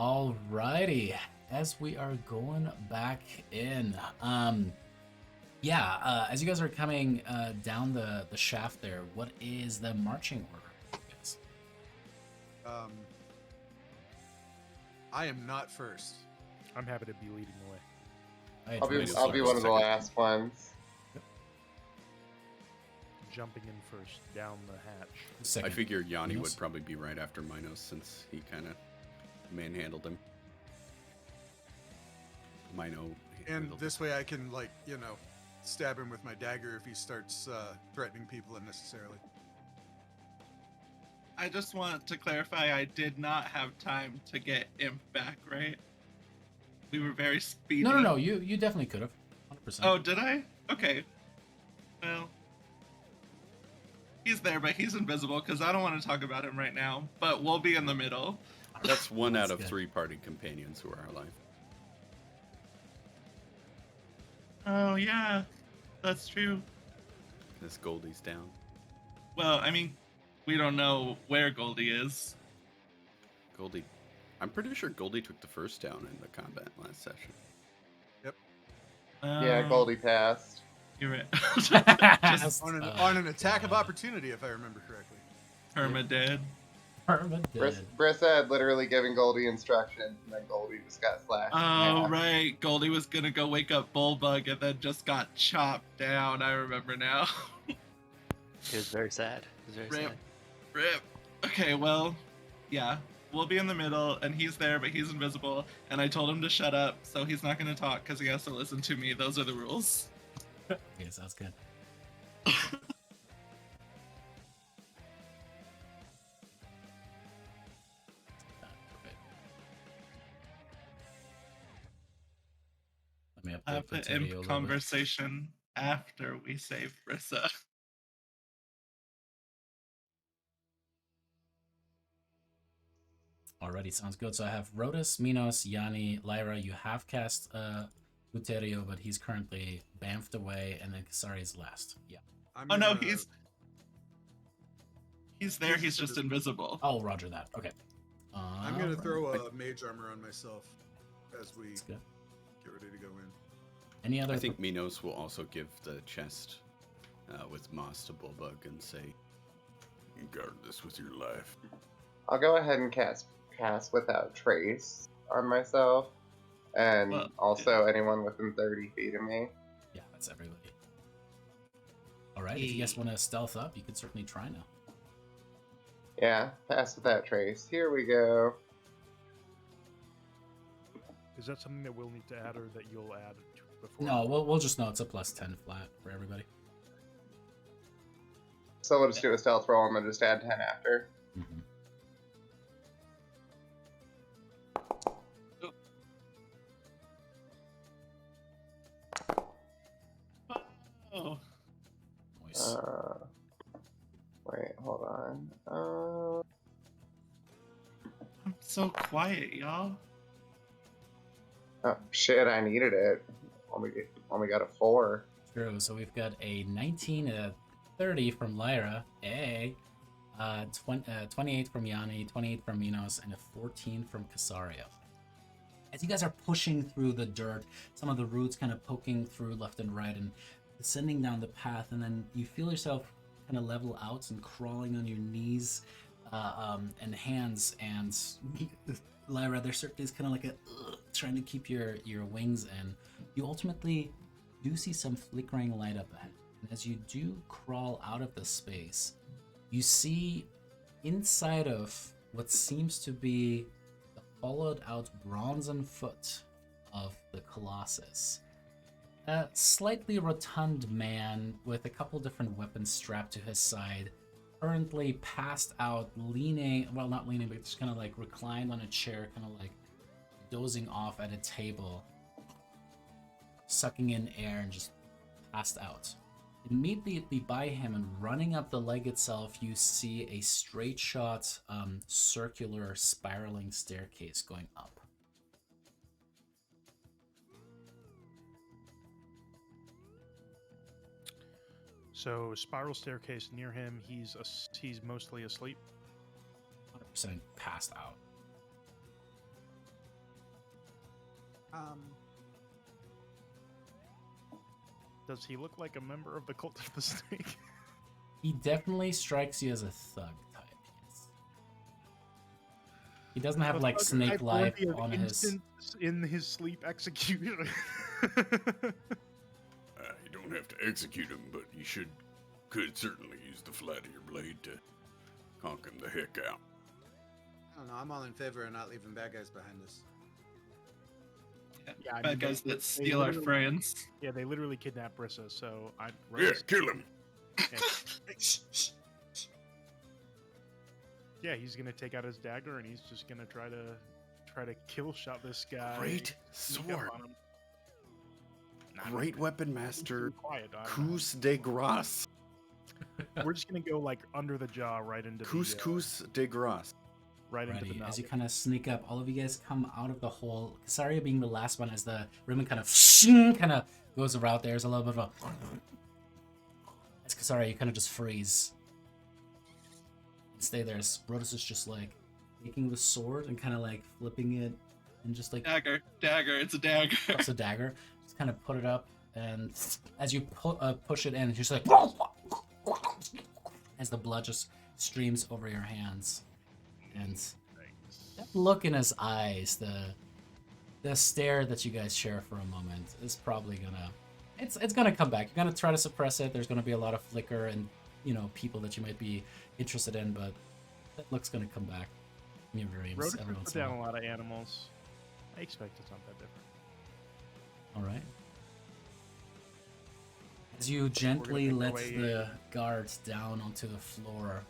Alrighty, as we are going back in, as you guys are coming down the shaft there, what is the marching order? Yes. I am not first. I'm happy to be leading the way. Alright, I'll be Travis, I'll be one of the Second. last ones. Jumping in first, down the hatch. I second. figure Yanni Minos? would probably be right after Minos since he kind of manhandled him. Mino. And handled- this way I can, like, stab him with my dagger if he starts threatening people unnecessarily. I just want to clarify, I did not have time to get Imp back, right? We were very speedy. No. You definitely could have. 100%. Oh, did I? Okay. Well, he's there, but he's invisible because I don't want to talk about him right now. But we'll be in the middle. That's one out That's of good. 3 party companions who are alive. Oh, yeah. That's true. This Goldie's down. Well, I mean, we don't know where Goldie is. Goldie. I'm pretty sure Goldie took the first down in the combat last session. Yeah, Goldie passed. You're right. Just, On oh, an attack of God. opportunity, if I remember correctly. Herma dead. Perma-dead. Brissa had literally given Goldie instructions, and then Goldie just got slashed. in Oh, half. right. Goldie was gonna go wake up Bullbug and then just got chopped down. I remember now. It was very sad. It was very Rip. sad. Rip. Okay, well, yeah. We'll be in the middle, and he's there, but he's invisible. And I told him to shut up, so he's not gonna talk because he has to listen to me. Those are the rules. Okay, sounds good. Let me I update have the the video a imp little bit. conversation after we save Brissa. Alrighty, sounds good. So I have Rotus, Minos, Yanni, Lyra. You have cast Luterio, but he's currently bamfed away, and then Kasari is last. Yeah. I'm Oh no, gonna- he's there. He's just invisible. Oh, roger that. Okay. I'm gonna throw Alright. a mage armor on myself as we That's good. get ready to go in. Any other? I think Minos will also give the chest with moss to Bullbug and say, You guard this with your life. I'll go ahead and cast without trace on myself, and Well, also anyone within 30 feet of me. Yeah, that's everybody. Alright, if you guys want to stealth up, you can certainly try now. Yeah, pass without trace. Here we go. Is that something that we'll need to add, or that you'll add before? No, we'll just know it's a plus 10 flat for everybody. So we'll just do a stealth roll and then just add 10 after. Mm-hmm. Oh, Nice. Wait, hold on. I'm so quiet, y'all. Oh shit! I needed it. Only got a 4. True. So we've got a 19, a 30 from Lyra, a 28 from Yanni, 28 from Minos, and a 14 from Casario. As you guys are pushing through the dirt, some of the roots kind of poking through left and right and descending down the path, and then you feel yourself kind of level out and crawling on your knees and hands, and Lyra, there certainly is kind of like a trying to keep your wings in. You ultimately do see some flickering light up ahead. And as you do crawl out of the space, you see inside of what seems to be the hollowed out bronzen foot of the Colossus. A slightly rotund man with a couple different weapons strapped to his side, currently passed out, leaning, well, not leaning, but just kind of like reclined on a chair, kind of like dozing off at a table, sucking in air and just passed out. Immediately by him and running up the leg itself, you see a straight shot, circular, spiraling staircase going up. So spiral staircase near him. He's mostly asleep. 100% passed out. Does he look like a member of the Cult of the Snake? He definitely strikes you as a thug type. Yes. He doesn't have like snake life on his. In his sleep execution. You don't have to execute him, but you could certainly use the flat of your blade to conk him the heck out. I don't know. I'm all in favor of not leaving bad guys behind us. Yeah, I mean, Bad guys they that steal our literally- friends. Yeah, they literally kidnapped Brissa, so I. Yeah, kill him. Yeah, he's gonna take out his dagger and he's just gonna try to kill shot this guy. Great sneak up sword. on him. Nah, Great we're weapon too master, quiet, I don't know. Cous de Grace. We're just gonna go like under the jaw, right into Cous de Grace. right into the Righty, as you mouth. kind of sneak up, all of you guys come out of the hole. Kasaria being the last one, as the ribbon kind of goes around. There's a little bit of a. As Kasaria, you kind of just freeze. And stay there. As Brodus is just like taking the sword and kind of like flipping it, and just like Dagger, it's a dagger. it's a dagger. Just kind of put it up, and as you push it in, you're just like as the blood just streams over your hands, and that look in his eyes, the stare that you guys share for a moment is probably gonna it's gonna come back. You're gonna try to suppress it. There's gonna be a lot of flicker and people that you might be interested in, but that look's gonna come back in your dreams Rodus every has once put in a down while. a lot of animals. I expect it's not that different. All right. As you gently make our let way the guards down onto the floor,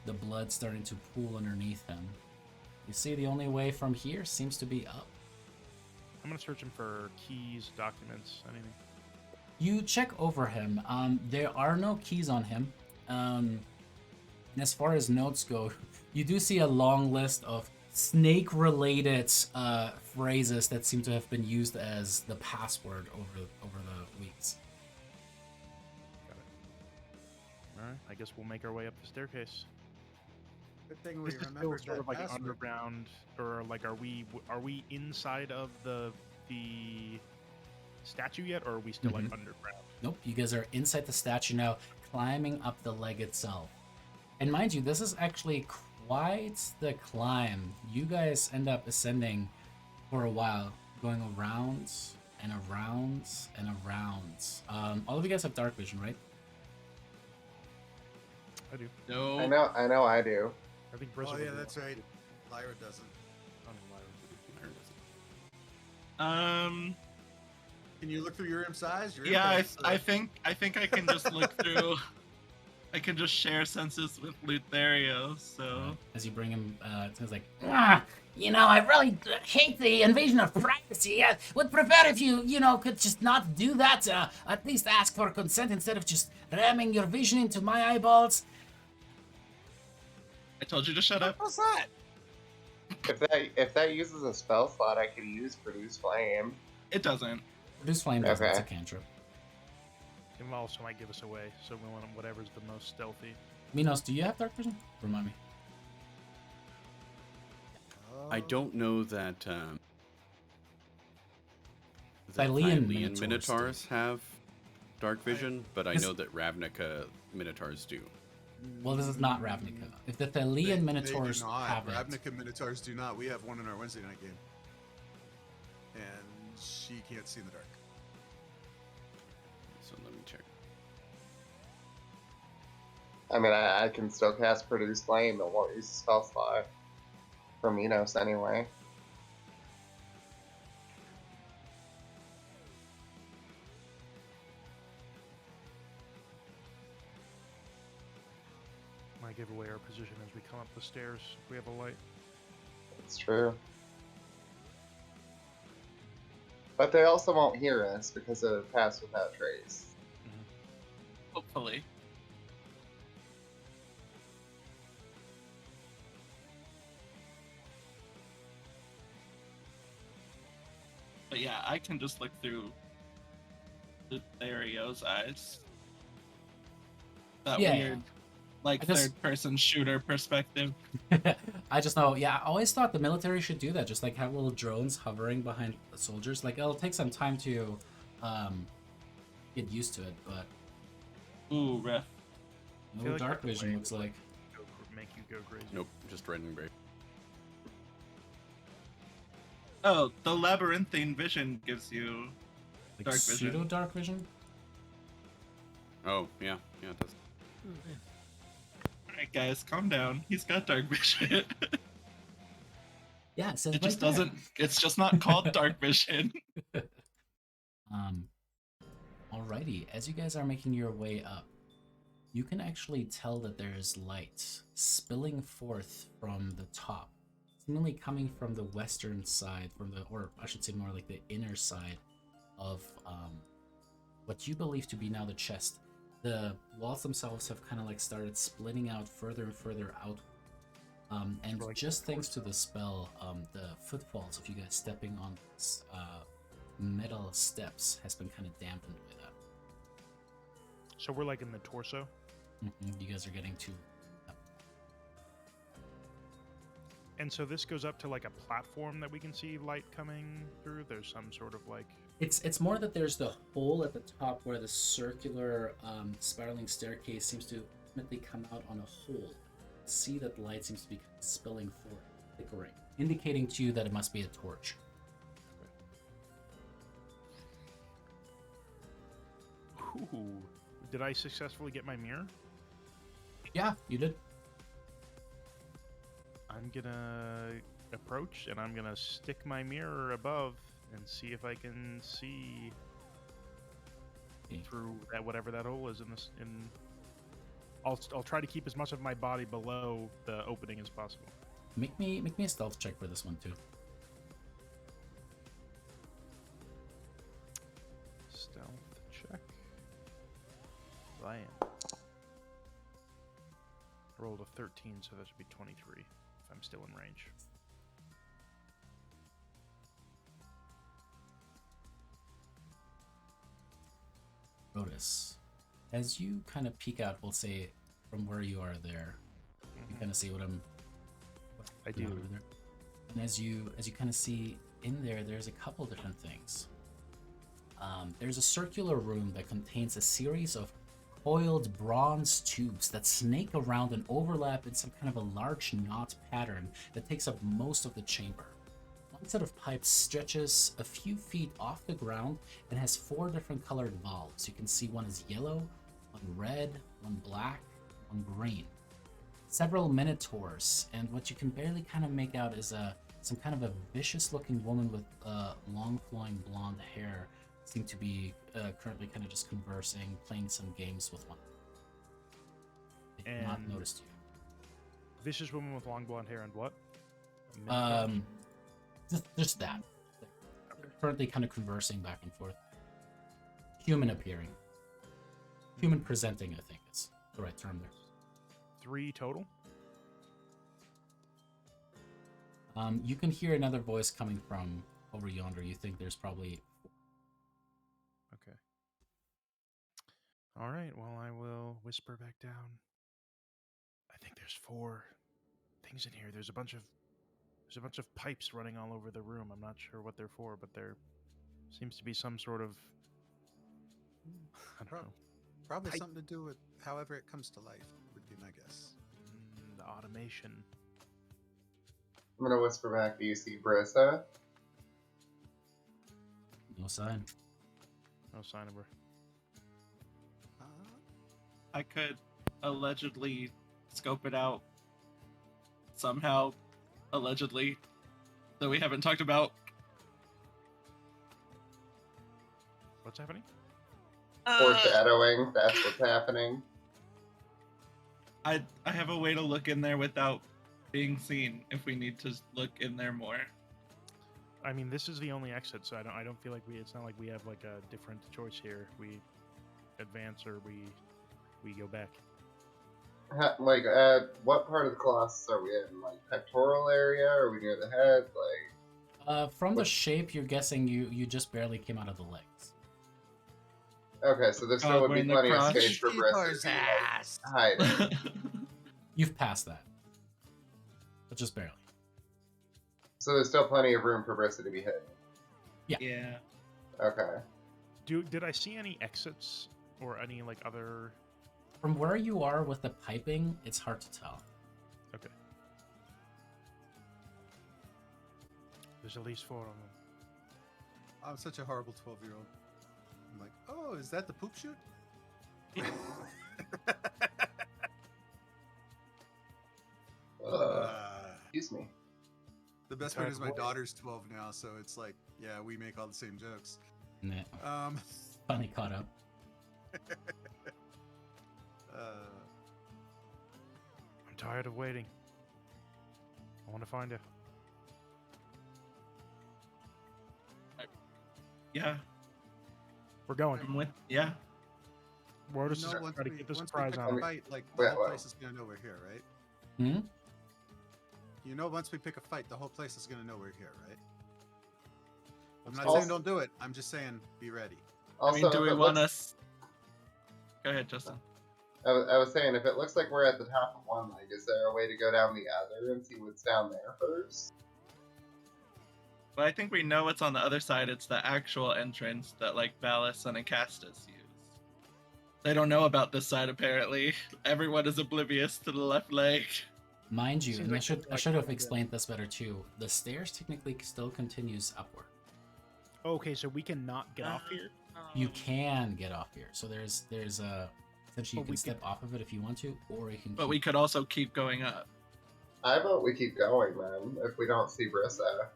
the blood starting to pool underneath him. You see the only way from here seems to be up. I'm gonna search him for keys, documents, anything. You check over him. There are no keys on him. And as far as notes go, you do see a long list of snake-related phrases that seem to have been used as the password over the weeks. All right, I guess we'll make our way up the staircase. Good thing we This is still remembered sort that of like an password. underground, or like are we inside of the statue yet, or are we still like underground? Nope, you guys are inside the statue now, climbing up the leg itself. And mind you, this is actually quite the climb. You guys end up ascending for a while, going around and around and around. All of you guys have dark vision, right? I do. No. I know I do. I think Brissa Oh would yeah, be that's one. right. Lyra doesn't. I don't know, Lyra. Can you look through your size? Your Yeah, impacts, I think I can just look through. I can just share senses with Lothario. So As you bring him, it's like, I really hate the invasion of privacy. I would prefer if you, could just not do that. At least ask for consent instead of just ramming your vision into my eyeballs. I told you to shut up. What's that? If that uses a spell slot, I could use Produce Flame. It doesn't. Produce flame doesn't, it's a Okay. cantrip. It also might give us away, so we want whatever's the most stealthy. Minos, do you have dark vision? Remind me. I don't know that Thylea Minotaurs Minotaurs have dark vision, but I know that Ravnica Minotaurs do. Well, this is not Ravnica. If the Thylea Minotaurs they do not. have it, Ravnica Minotaurs do not. We have one in our Wednesday night game. And she can't see in the dark. So let me check. I mean, I can still cast Produce Flame. It won't use a spell slot for Minos anyway. Might give away our position as we come up the stairs. If we have a light. It's true. But they also won't hear us because of Pass Without Trace. Hopefully. But yeah, I can just look through Lothario's eyes. That Yeah. weird like I just- third-person shooter perspective. I just know, yeah, I always thought the military should do that, just like have little drones hovering behind the soldiers. Like, it'll take some time to get used to it, but Ooh, riff. I feel no like dark the vision way looks would, like. make you go crazy. Nope, just red and gray. Oh, the labyrinthine vision gives you Like dark vision. pseudo dark vision? Oh, yeah, it does. Alright, guys, calm down. He's got dark vision. Yeah, it says It just right there. doesn't. It's just not called dark vision. Alrighty, as you guys are making your way up, you can actually tell that there is light spilling forth from the top, seemingly coming from the western side, or I should say more like the inner side of what you believe to be now the chest. The walls themselves have kind of like started splitting out further and further out. And Like just thanks to the spell, the footfalls of you guys stepping on this, metal steps has been kind of dampened by that. So we're like in the torso. You guys are getting to. And so this goes up to like a platform that we can see light coming through. There's some sort of like. It's more that there's the hole at the top where the circular spiraling staircase seems to ultimately come out on a hole. See that light seems to be spilling forth, flickering, indicating to you that it must be a torch. Ooh. Did I successfully get my mirror? Yeah, you did. I'm gonna approach and I'm gonna stick my mirror above and see if I can see Okay. through that whatever that hole is in this. I'll try to keep as much of my body below the opening as possible. Make me a stealth check for this one too. Stealth check. I am. I rolled a 13, so that should be 23 if I'm still in range. Otis, as you kind of peek out, we'll say from where you are there, you kind of see what I'm. I doing do. over there. And as you kind of see in there, there's a couple different things. There's a circular room that contains a series of coiled bronze tubes that snake around and overlap in some kind of a large knot pattern that takes up most of the chamber. One set of pipes stretches a few feet off the ground and has 4 different colored valves. You can see one is yellow, one red, one black, one green. Several minotaurs, and what you can barely kind of make out is some kind of a vicious-looking woman with long flowing blonde hair seem to be currently kind of just conversing, playing some games with one. They have not And- noticed you. Vicious woman with long blonde hair and what? Just that. They're currently kind of conversing back and forth. Human appearing. Human presenting, I think is the right term there. 3 total? You can hear another voice coming from over yonder. You think there's probably. Okay. All right. Well, I will whisper back down. I think there's 4 things in here. There's a bunch of pipes running all over the room. I'm not sure what they're for, but there seems to be some sort of I don't know. Probably Pipe. something to do with however it comes to life, would be my guess. The automation. I'm gonna whisper back, do you see Brissa? No sign. No sign of her. I could allegedly scope it out somehow, allegedly, that we haven't talked about. What's happening? Foreshadowing, that's what's happening. I have a way to look in there without being seen if we need to look in there more. I mean, this is the only exit, so I don't feel like it's not like we have like a different choice here. We advance or we go back. What part of the Colossus are we in? Like, pectoral area? Are we near the head? Like, From the shape, you're guessing you just barely came out of the legs. okay, so there still would we're be in the plenty of crotch. space for Brissa Keeper's to ass. hide. You've passed that, but just barely. So there's still plenty of room for Brissa to be hit. Yeah. Okay. Did I see any exits or any like other? From where you are with the piping, it's hard to tell. Okay. There's at least 4 of them. I'm such a horrible 12-year-old. I'm like, oh, is that the poop chute? Excuse me. The best part is my daughter's 12 now, so it's like, yeah, we make all the same jokes. Nah. Finally caught up. I'm tired of waiting. I want to find her. Yeah. We're going. I'm with. Yeah. Wordus You is know, once trying to we, get the once we surprise pick on a it. fight, like, the Wait, whole what? place is going to know we're here, right? Hmm? You know, once we pick a fight, the whole place is going to know we're here, right? I'm not Also- saying don't do it. I'm just saying be ready. I mean, Also, do if we it want looks- us? Go ahead, Justin. I was saying, if it looks like we're at the top of one leg, is there a way to go down the other and see what's down there first? Well, I think we know what's on the other side. It's the actual entrance that like Valis and Acastus use. They don't know about this side apparently. Everyone is oblivious to the left leg. Mind you, Seems and like I it's should have like- explained this better too. The stairs technically still continues upward. Okay, so we cannot get off here. You can get off here, so there's a essentially you But can we step off of it if you want to, or you can. But we could also keep going up. I vote we keep going, man, if we don't see Brissa.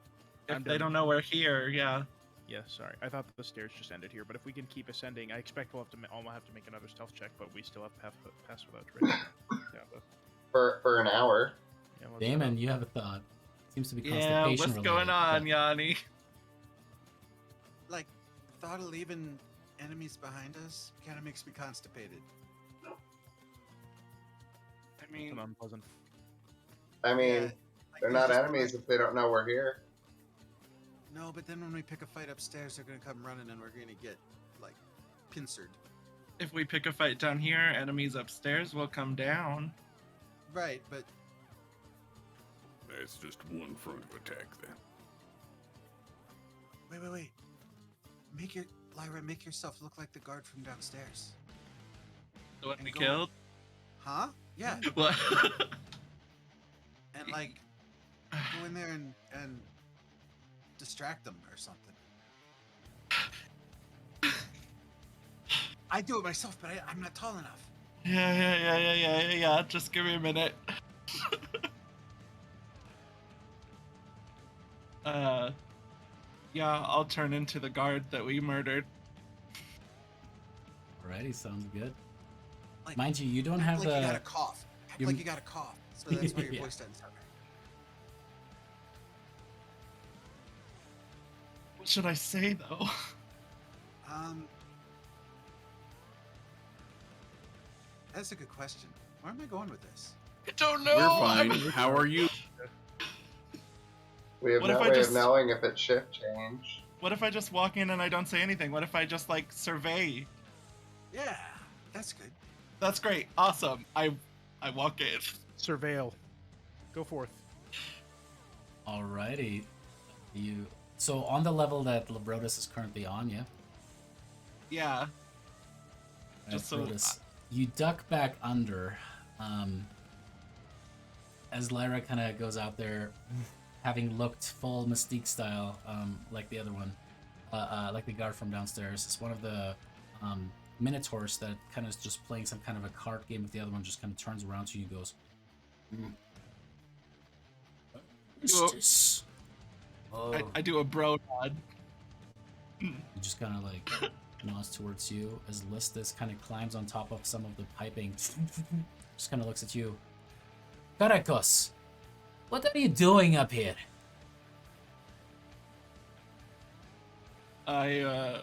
If I'm they done. don't know we're here, yeah. Yeah, sorry. I thought the stairs just ended here, but if we can keep ascending, I expect we'll have to make another stealth check, but we still have pass without trace. Yeah, but, For an hour. yeah, let's Damon, you have a thought. Seems to be Yeah, constipation what's going related, on, but- Yanni? Like, thought of leaving enemies behind us kind of makes me constipated. I It's mean, an unpleasant. I mean, Yeah, like, they're there's not just enemies if they don't know we're here. No, but then when we pick a fight upstairs, they're gonna come running and we're gonna get, like, pincered. if we pick a fight down here, enemies upstairs will come down. Right, but That's just one front of attack then. wait. Make yourself look like the guard from downstairs. The one And we go- killed? Huh? Yeah. What? And like go in there and distract them or something. I do it myself, but I'm not tall enough. Yeah. Just give me a minute. Yeah, I'll turn into the guard that we murdered. Alrighty, sounds good. Like, Mind you, you don't act have like you got a the. cough. Act you- like you got a cough. So that's why your Yeah. voice doesn't sound right. What should I say though? That's a good question. Where am I going with this? I don't know. We're fine. I'm- How are you? We have What no if I way just- of knowing if it's shift change. What if I just walk in and I don't say anything? What if I just like survey? Yeah, that's good. That's great. Awesome. I walk in. Surveil. Go forth. Alrighty, you. So on the level that Labrotus is currently on, yeah. Yeah. Just so- Labrotus, you duck back under. As Lyra kind of goes out there, having looked full Mystique style, like the other one, like the guard from downstairs. It's one of the Minotaurs that kind of is just playing some kind of a card game with the other one. Just kind of turns around to you and goes, "Justice." Oh. I do a bro nod. He just kind of like nods towards you as Listus kind of climbs on top of some of the piping. Just kind of looks at you. Karakos, what are you doing up here? I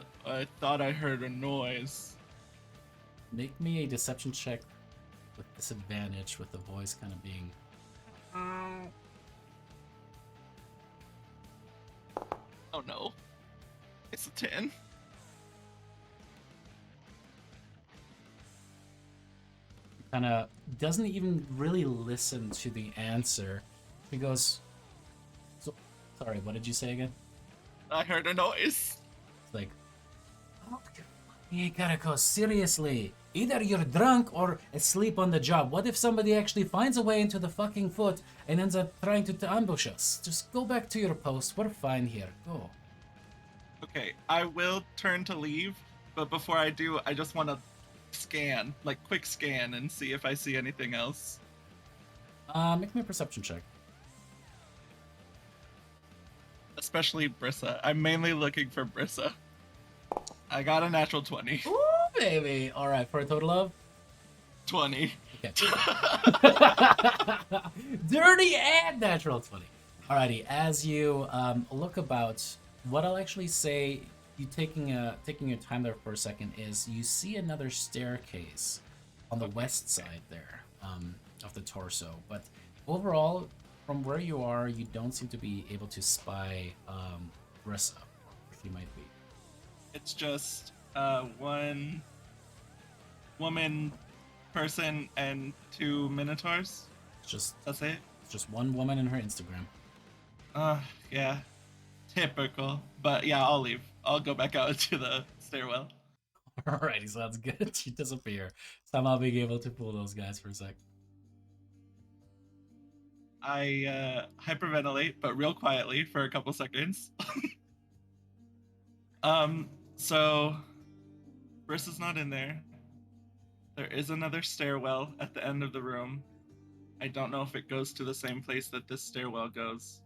thought I heard a noise. Make me a deception check with disadvantage, with the voice kind of being. Oh no. It's a 10. kind of doesn't even really listen to the answer. He goes, so, sorry, what did you say again? I heard a noise. It's like, oh, you gotta go, seriously. Either you're drunk or asleep on the job. What if somebody actually finds a way into the fucking foot and ends up trying to ambush us? Just go back to your post. We're fine here. Go. Okay, I will turn to leave, but before I do, I just want to scan, like quick scan, and see if I see anything else. Make me a perception check. Especially Brissa. I'm mainly looking for Brissa. I got a natural 20. Ooh, baby. All right, for a total of 20. okay. Dirty and natural 20. Alrighty, as you look about, what I'll actually say, you taking your time there for a second, is you see another staircase on the west side there of the torso. But overall, from where you are, you don't seem to be able to spy Brissa, if you might be. It's just one woman, person, and 2 minotaurs. That's it. Just one woman and her Instagram. Yeah. Typical. But yeah, I'll leave. I'll go back out into the stairwell. Alrighty, sounds good. You disappear. Somehow being able to fool those guys for a sec. I hyperventilate, but real quietly for a couple seconds. So Brissa's not in there. There is another stairwell at the end of the room. I don't know if it goes to the same place that this stairwell goes.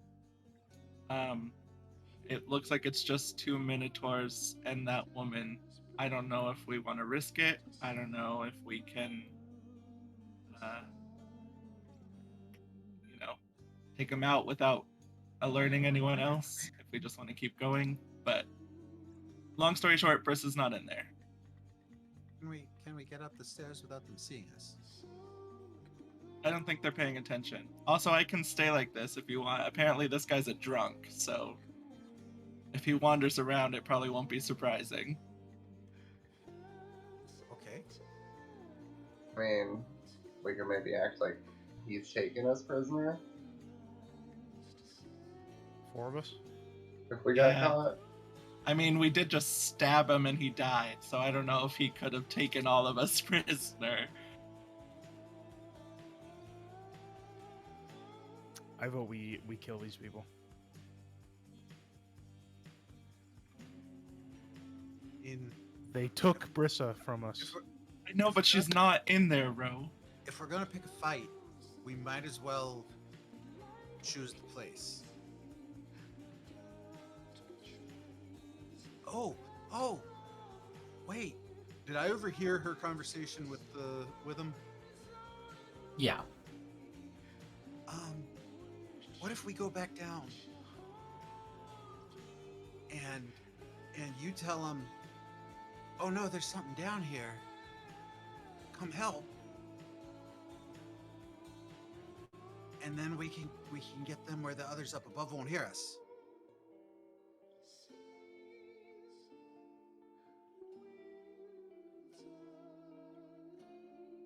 It looks like it's just 2 minotaurs and that woman. I don't know if we want to risk it. I don't know if we can, take them out without alerting anyone else. If we just want to keep going, but long story short, Brissa's not in there. Can we get up the stairs without them seeing us? I don't think they're paying attention. Also, I can stay like this if you want. Apparently, this guy's a drunk, so if he wanders around, it probably won't be surprising. Okay. I mean, we could maybe act like he's taken us prisoner 4 of us? if we got Yeah. caught. I mean, we did just stab him and he died, so I don't know if he could have taken all of us prisoner. I vote we kill these people. They took Brissa from us. I know, but she's not in there, Ro. If we're gonna pick a fight, we might as well choose the place. Oh, wait. Did I overhear her conversation with him? Yeah. What if we go back down and you tell him, oh no, there's something down here. Come help. And then we can get them where the others up above won't hear us.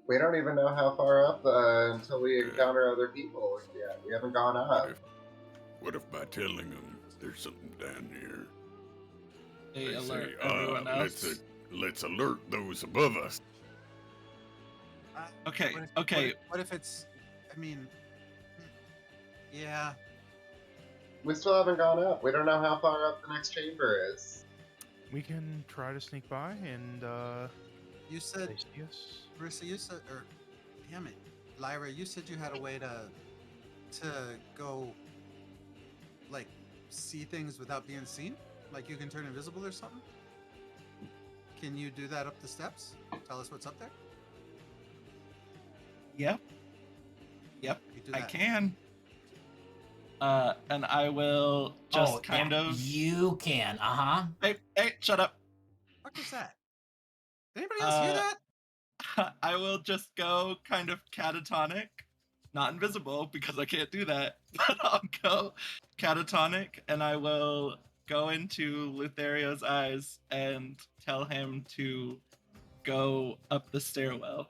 We don't even know how far up until we encounter other people yet. We haven't gone up. What if by telling them there's something down here, They they alert say, everyone else. let's alert those above us. Okay, What if, okay. What if it's? I mean, yeah. We still haven't gone up. We don't know how far up the next chamber is. We can try to sneak by and You said, they see us. Marissa, you said, or damn it, Lyra, you said you had a way to go, like, see things without being seen. Like you can turn invisible or something. Can you do that up the steps? Tell us what's up there. Yep, You do I that. can. And I will just kind of. You can, Hey, shut up. What is that? Did anybody else hear that? I will just go kind of catatonic, not invisible because I can't do that, but I'll go catatonic and I will go into Lothario's eyes and tell him to go up the stairwell.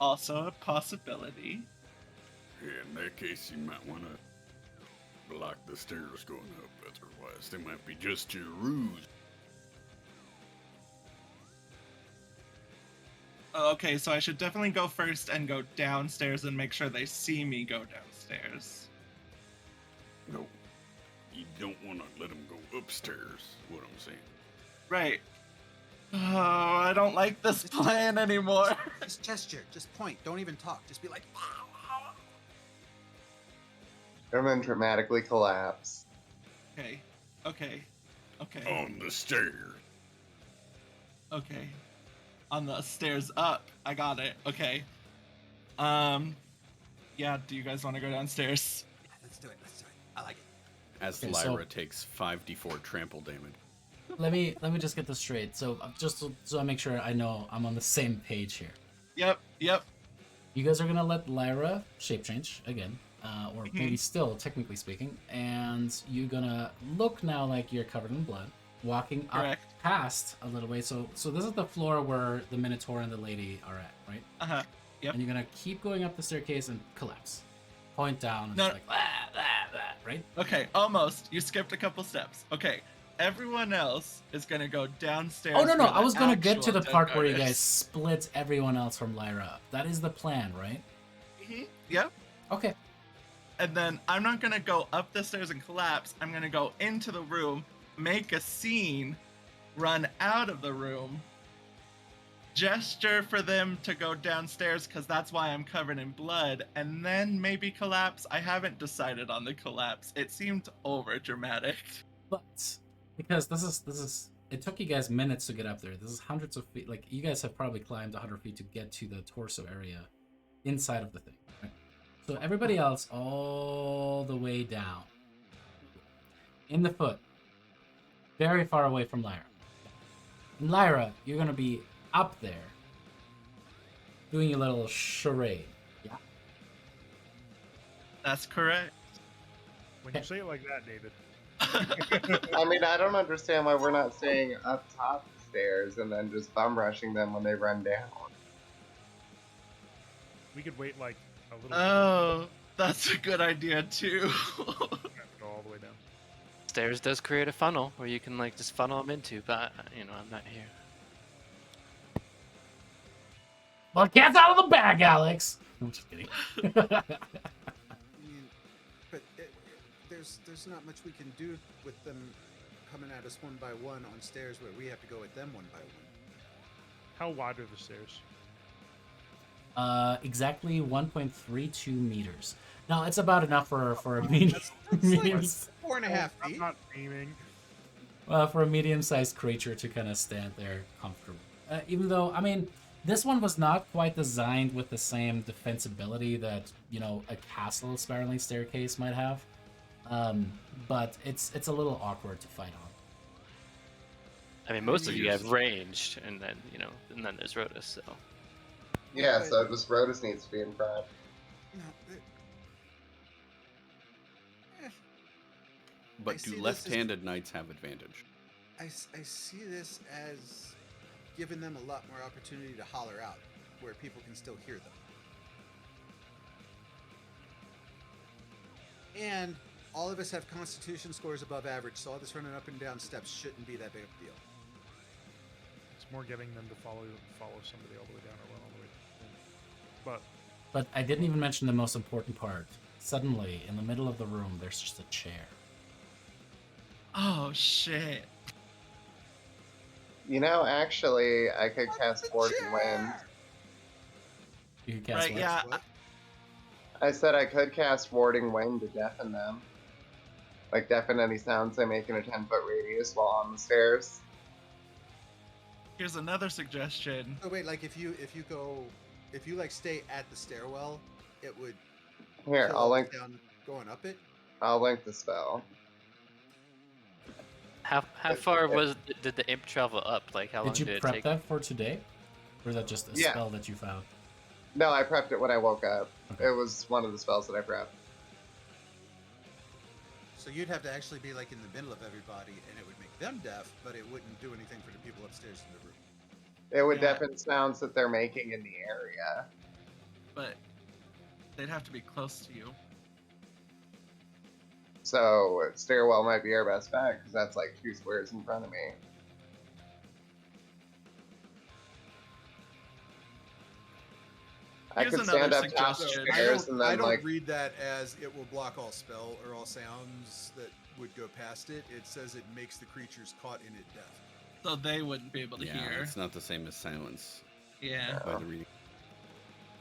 also a possibility. Yeah, in that case, you might want to block the stairs going up. Otherwise, they might be just your ruse. Okay, so I should definitely go first and go downstairs and make sure they see me go downstairs. No, you don't want to let them go upstairs. What I'm saying. Right. Oh, I don't like this plan anymore. Just gesture, just point. Don't even talk. Just be like, And then dramatically collapse. Okay. Okay. Okay. On the stairs. Okay. On the stairs up. I got it. Okay. Yeah, do you guys want to go downstairs? yeah, let's do it. Let's do it. I like it. As Okay, Lyra so- takes 5d4 trample damage. Let me just get this straight. So just so I make sure I know I'm on the same page here. Yep. You guys are gonna let Lyra shape change again, or Mm-hmm. maybe still technically speaking, and you're gonna look now like you're covered in blood, walking Correct. up past a little way. So this is the floor where the Minotaur and the lady are at, right? Uh-huh. Yep. And you're gonna keep going up the staircase and collapse, point down, and No. just like right? Okay, almost. You skipped a couple steps. Okay. Everyone else is gonna go downstairs. Oh no, where I was gonna get to actual the part where you Dragonlords guys split everyone else from Lyra up. That is the plan, right? is. Yep. Okay. And then I'm not gonna go up the stairs and collapse. I'm gonna go into the room, make a scene, run out of the room, gesture for them to go downstairs because that's why I'm covered in blood, and then maybe collapse. I haven't decided on the collapse. It seemed over dramatic. But because this is it took you guys minutes to get up there. This is hundreds of feet. Like you guys have probably climbed 100 feet to get to the torso area inside of the thing. Right? So everybody else all the way down in the foot, very far away from Lyra. And Lyra, you're gonna be up there doing a little charade. Yeah. That's correct. When you say it like that, David. I mean, I don't understand why we're not staying up top the stairs and then just bum rushing them when they run down. We could wait like a little Oh, that's a good idea too. bit. We don't have to go all the way down. Stairs does create a funnel where you can like just funnel them into, but you know I'm not here. Well, cat's out of the bag, Alex. I'm just kidding. I mean, but there's not much we can do with them coming at us one by one on stairs where we have to go at them one by one. How wide are the stairs? Exactly 1.32 meters. Now it's about enough for a medium, That's medium like 4.5 I'm feet. not aiming. for a medium-sized creature to kind of stand there comfortably. Even though, I mean, this one was not quite designed with the same defensibility that a castle spiraling staircase might have. But it's a little awkward to fight on. I mean, most of you have ranged, and then and then there's Rotus. So Yeah, so just Rotus needs to be in front. No, I But see do this as- left-handed knights have advantage? I see this as giving them a lot more opportunity to holler out where people can still hear them. And all of us have constitution scores above average, so all this running up and down steps shouldn't be that big of a deal. It's more getting them to follow somebody all the way down or run all the way down. But I didn't even mention the most important part. Suddenly, in the middle of the room, there's just a chair. Oh shit. Actually, I could cast Warding Wind. You can cast Right, what? yeah. What? I said I could cast Warding Wind to deafen them. Like, deafen any sounds they make in a 10-foot radius while on the stairs. Here's another suggestion. Oh wait, like if you like stay at the stairwell, it would Here, kill I'll us link down going up it. the spell. how far did the imp travel up? Like how long Did you did it prep take? that for today? Or is that just a Yeah. spell that you found? No, I prepped it when I woke up. Okay. It was one of the spells that I prepped. So you'd have to actually be like in the middle of everybody, and it would make them deaf, but it wouldn't do anything for the people upstairs in the room. It would Yeah. deafen sounds that they're making in the area. but they'd have to be close to you. So stairwell might be our best bet because that's like 2 squares in front of me. I Here's could stand another up top the suggestion. stairs and I then don't like read that as it will block all spell or all sounds that would go past it. It says it makes the creatures caught in it deaf. So they wouldn't be able to Yeah, hear. it's not the same as silence Yeah. by the reading.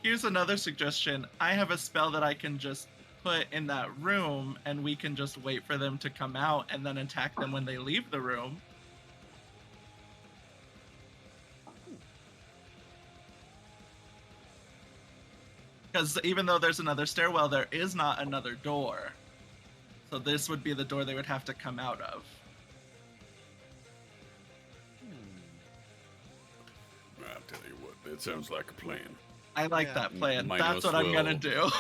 Here's another suggestion. I have a spell that I can just put in that room, and we can just wait for them to come out and then attack them when they leave the room. Because even though there's another stairwell, there is not another door. So this would be the door they would have to come out of. I'll tell you what, that sounds like a plan. I like Yeah. that plan. Minos That's what I'm gonna will- do.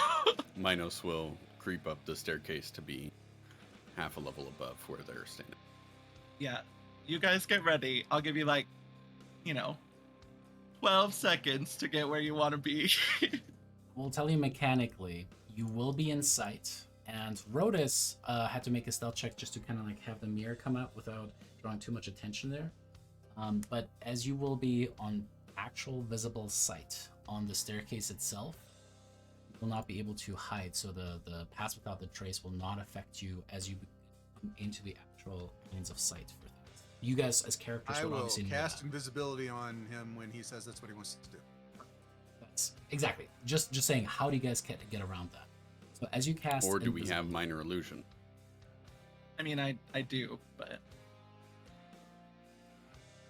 Minos will creep up the staircase to be half a level above where they're standing. Yeah. You guys get ready. I'll give you 12 seconds to get where you want to be. We'll tell you mechanically, you will be in sight, and Rhodus had to make a stealth check just to kind of like have the mirror come out without drawing too much attention there. But as you will be on actual visible sight on the staircase itself, you will not be able to hide, so the pass without the trace will not affect you as you come into the actual lines of sight for things. You guys as characters I would will obviously know cast that. invisibility on him when he says that's what he wants to do. That's exactly. Just saying, how do you guys get around that? So as you cast, Or do we have invisibility- minor illusion? I mean, I do, but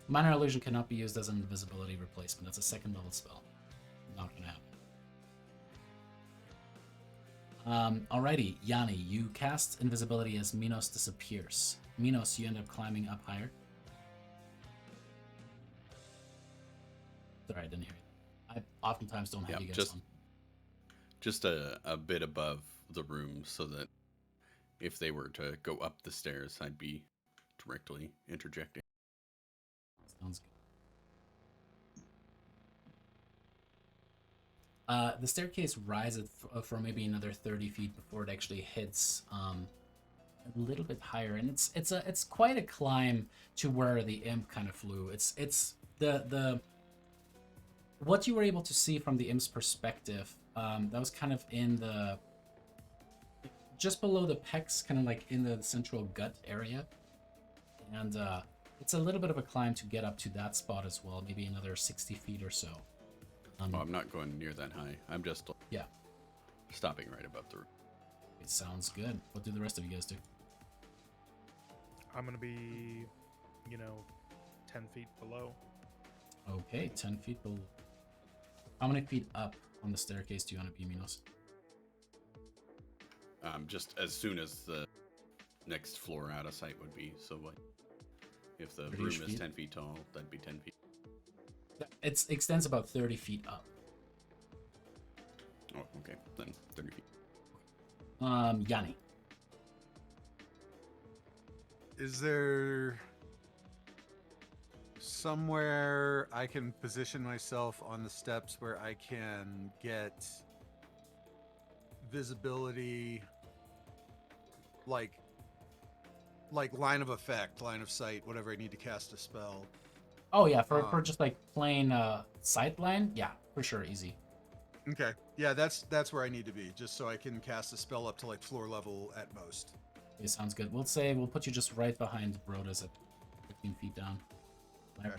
minor illusion cannot be used as an invisibility replacement. That's a second level spell. Not gonna happen. Alrighty, Yanni, you cast invisibility as Minos disappears. Minos, you end up climbing up higher. Sorry, I didn't hear you. I oftentimes don't have Yeah, you guys just- on. Just a bit above the room so that if they were to go up the stairs, I'd be directly interjecting. Sounds good. The staircase rises for maybe another 30 feet before it actually hits a little bit higher, and it's quite a climb to where the imp kind of flew. It's the what you were able to see from the imp's perspective. That was kind of in the just below the pecs, kind of like in the central gut area, and it's a little bit of a climb to get up to that spot as well. Maybe another 60 feet or so. Oh, I'm not going near that high. I'm just Yeah. stopping right above the roof. It sounds good. What do the rest of you guys do? I'm gonna be, 10 feet below. Okay, 10 feet below. How many feet up on the staircase do you want to be, Minos? Just as soon as the next floor out of sight would be. So, like, if the 30-ish room is feet? 10 feet tall, that'd be 10 feet. It extends about 30 feet up. Oh, okay. Then 30 feet. Yanni. Is there somewhere I can position myself on the steps where I can get visibility, like line of effect, line of sight, whatever I need to cast a spell? Oh yeah, for just like plain sight line, yeah, for sure, easy. Okay, yeah, that's where I need to be, just so I can cast a spell up to like floor level at most. Okay, sounds good. We'll put you just right behind Brodas at 15 feet down. Okay.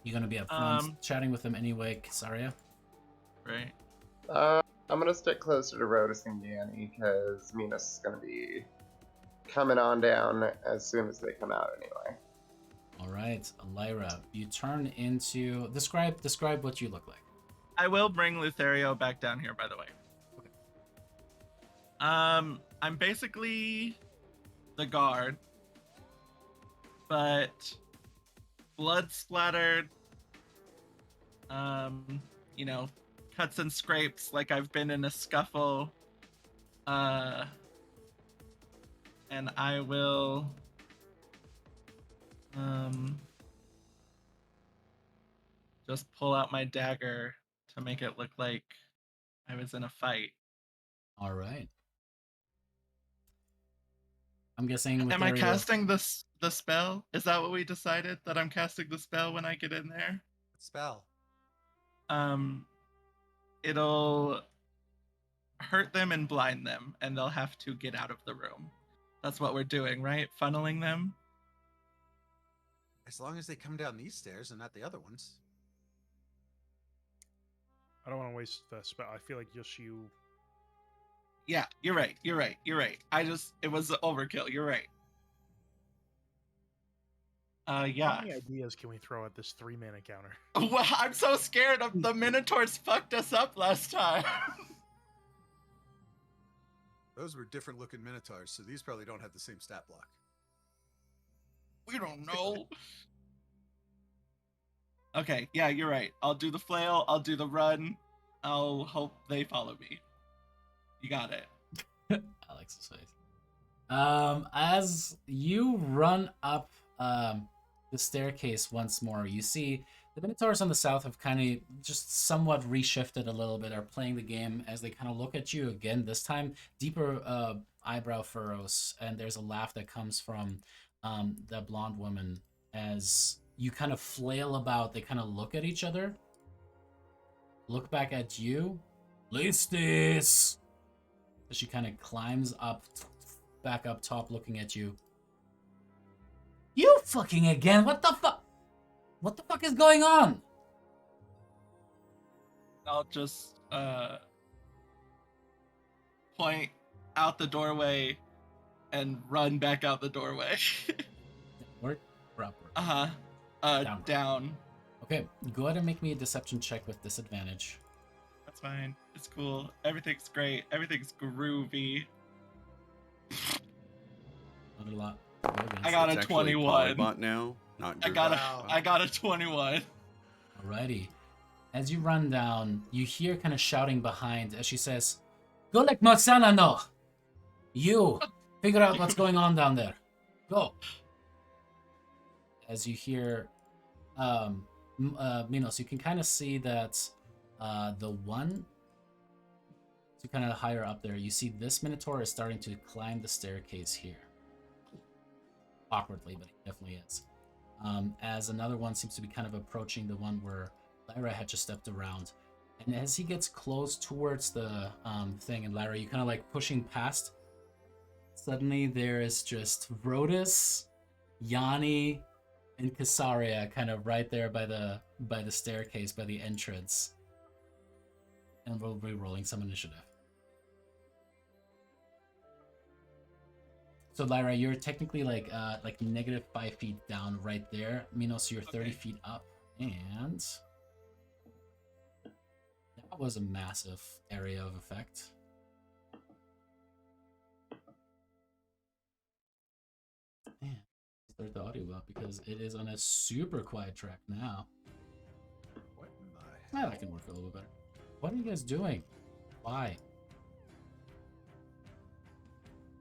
You're gonna be up front, chatting with him anyway, Casaria. right. I'm gonna stick closer to Rhodus and Yanni because Minos is gonna be coming on down as soon as they come out anyway. All right, Lyra, you turn into describe what you look like. I will bring Lothario back down here, by the way. Okay. I'm basically the guard, but blood splattered. Cuts and scrapes like I've been in a scuffle. And I will just pull out my dagger to make it look like I was in a fight. All right. I'm guessing. Am I casting the spell? Is that what we decided? That I'm casting the spell when I get in there? Spell. It'll hurt them and blind them, and they'll have to get out of the room. That's what we're doing, right? Funneling them? As long as they come down these stairs and not the other ones. I don't want to waste the spell. I feel like just you. Yeah, you're right. It was overkill. You're right. Yeah. How many ideas can we throw at this 3-mana counter? Well, I'm so scared of the Minotaurs fucked us up last time. Those were different looking Minotaurs, so these probably don't have the same stat block. We don't know. Okay, yeah, you're right. I'll do the flail, I'll do the run. I'll hope they follow me. You got it. Alex's face. As you run up the staircase once more, you see the Minotaurs on the south have kind of just somewhat reshifted a little bit, are playing the game as they kind of look at you again, this time deeper eyebrow furrows, and there's a laugh that comes from the blonde woman as you kind of flail about. They kind of look at each other, look back at you. Listis! She kind of climbs up, back up top, looking at you. You fucking again? What the fuck? What the fuck is going on? I'll just point out the doorway and run back out the doorway. Downward or upward? Down. Okay, go ahead and make me a deception check with disadvantage. That's fine. It's cool. Everything's great. Everything's groovy. Not a lot. I got It's a actually 21. Polybot now, not I got a 21. Alrighty. As you run down, you hear kind of shouting behind as she says, Golek Moxana no! You! Figure out what's going on down there. Go! As you hear Minos, you can kind of see that the one to kind of higher up there, you see this Minotaur is starting to climb the staircase here. Awkwardly, but he definitely is. As another one seems to be kind of approaching the one where Lyra had just stepped around. And as he gets close towards the thing, and Lyra, you kind of like pushing past, suddenly there is just Rhodus, Yanni, and Casaria kind of right there by the staircase, by the entrance. And we'll be rolling some initiative. So Lyra, you're technically like negative 5 feet down right there. Minos, you're 30 feet up, and that was a massive area of effect. Man, start the audio up because it is on a super quiet track now. What in the That can work a little bit better. What are you guys doing? Why?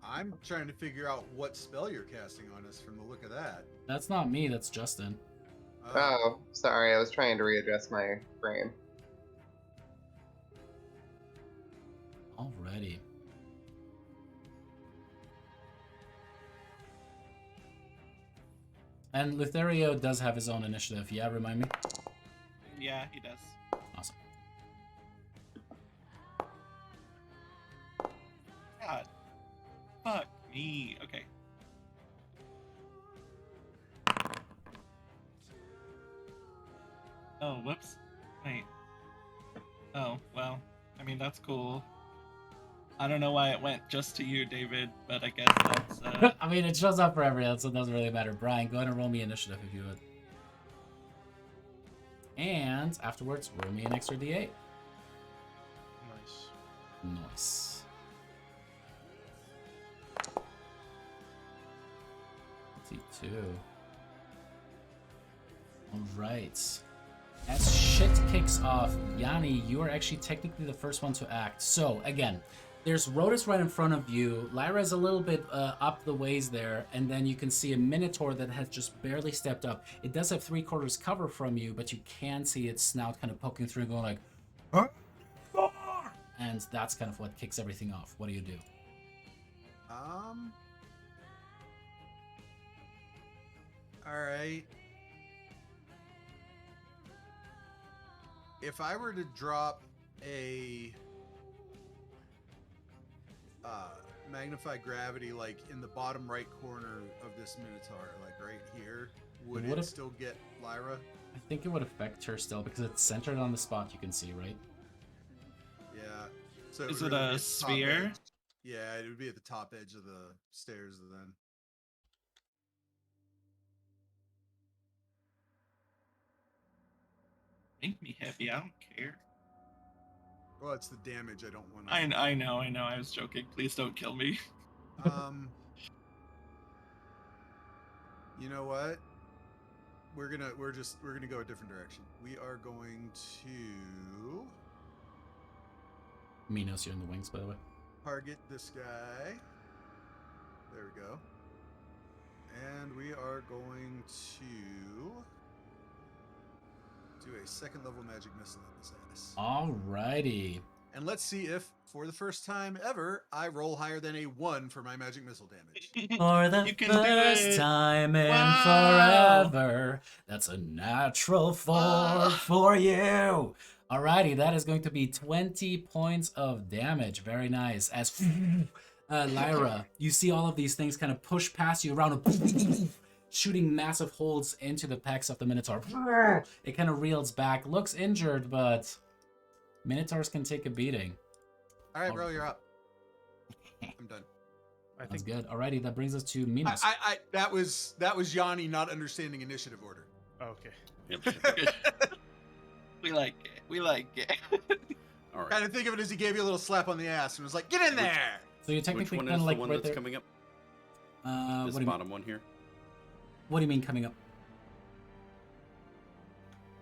I'm trying to figure out what spell you're casting on us from the look of that. That's not me, that's Justin. Oh, sorry. I was trying to readjust my brain. Alrighty. And Lothario does have his own initiative. Yeah, remind me? Yeah, he does. Awesome. God. Fuck me. Okay. Oh, whoops. Wait. Oh, well. I mean, that's cool. I don't know why it went just to you, David, but I guess that's... I mean, it shows up for everyone, so it doesn't really matter. Brian, go ahead and roll me initiative if you would. And afterwards, roll me an extra d8. Nice. Nice. 22. Alright. As shit kicks off, Yanni, you are actually technically the first one to act. So, again, there's Rhodus right in front of you. Lyra is a little bit up the ways there, and then you can see a Minotaur that has just barely stepped up. It does have 3/4 cover from you, but you can see its snout kind of poking through and going like, huh? and that's kind of what kicks everything off. What do you do? All right. If I were to drop a magnify gravity like in the bottom right corner of this Minotaur, like right here, would What it if- still get Lyra? I think it would affect her still because it's centered on the spot you can see, right? Yeah. So Is would it really a be at the top sphere? edge. Yeah, it would be at the top edge of the stairs then. Make me happy. I don't care. Well, it's the damage I don't want to. I know. I was joking. Please don't kill me. You know what? We're gonna go a different direction. We are going to Minos, you're in the wings, by the way. target this guy. There we go. And we are going to do a second level magic missile on this ass. Alrighty. And let's see if, for the first time ever, I roll higher than a 1 for my magic missile damage. For the You can do first it. time in Wow. forever, that's a natural 4 for you. Alrighty, that is going to be 20 points of damage. Very nice. As Lyra, you see all of these things kind of push past you around, shooting massive holes into the pecs of the Minotaur. It kind of reels back, looks injured, but Minotaurs can take a beating. All right, bro, you're up. I'm done. I That's think. good. Alrighty, that brings us to Minos. That was Yanni not understanding initiative order. Okay. We like it. We like it. All right. Kind of think of it as he gave you a little slap on the ass and was like, "Get in there." So you're Which technically one kind is of the like one right that's there. coming up? What This do you bottom one here? What do you mean coming up?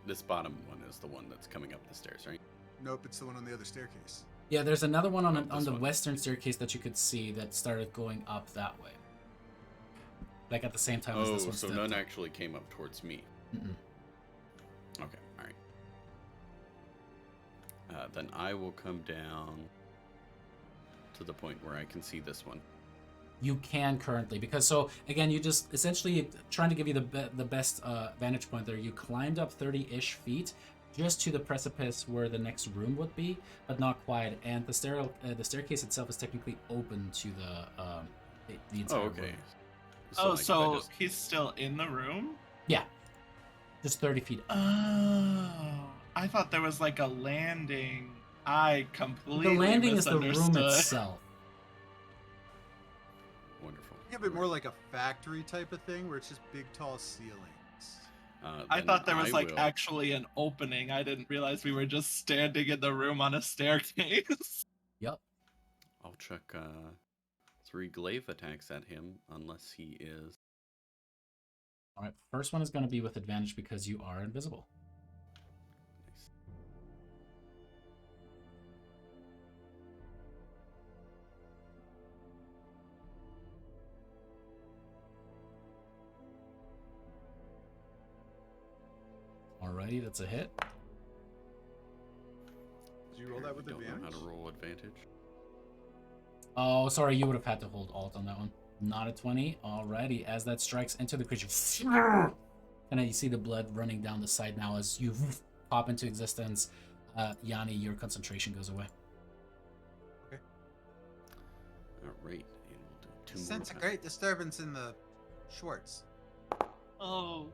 This bottom one is the one that's coming up the stairs, right? Nope, it's the one on the other staircase. Yeah, there's another one on This the one. western staircase that you could see that started going up that way. Like at the same time as Oh, this one. so stepped none up. actually came up towards me. Mm-mm. Okay, all right. Then I will come down to the point where I can see this one. You can currently, because so again, you just essentially trying to give you the best vantage point there. You climbed up 30-ish feet just to the precipice where the next room would be, but not quite. And the staircase itself is technically open to the entire Oh, okay. room. Oh, like, if I so just- he's still in the room? Yeah, just 30 feet. Oh, I thought there was like a landing. I completely The landing is the room misunderstood. itself. Wonderful. Think of it more like a factory type of thing where it's just big, tall ceilings. I Then thought there was like will- actually an opening. I didn't realize we were just standing in the room on a staircase. Yep. I'll check 3 glaive attacks at him unless he is. All right. First one is going to be with advantage because you are invisible. Nice. Alrighty, that's a hit. Did you roll that with Don't know how advantage? to roll advantage. Oh, sorry, you would have had to hold Alt on that one. Not a 20. Alrighty, as that strikes into the creature. And you see the blood running down the side now as you pop into existence. Yanni, your concentration goes away. All right, and we'll do 2 more. Sense a attacks. great disturbance in the Schwartz. Oh.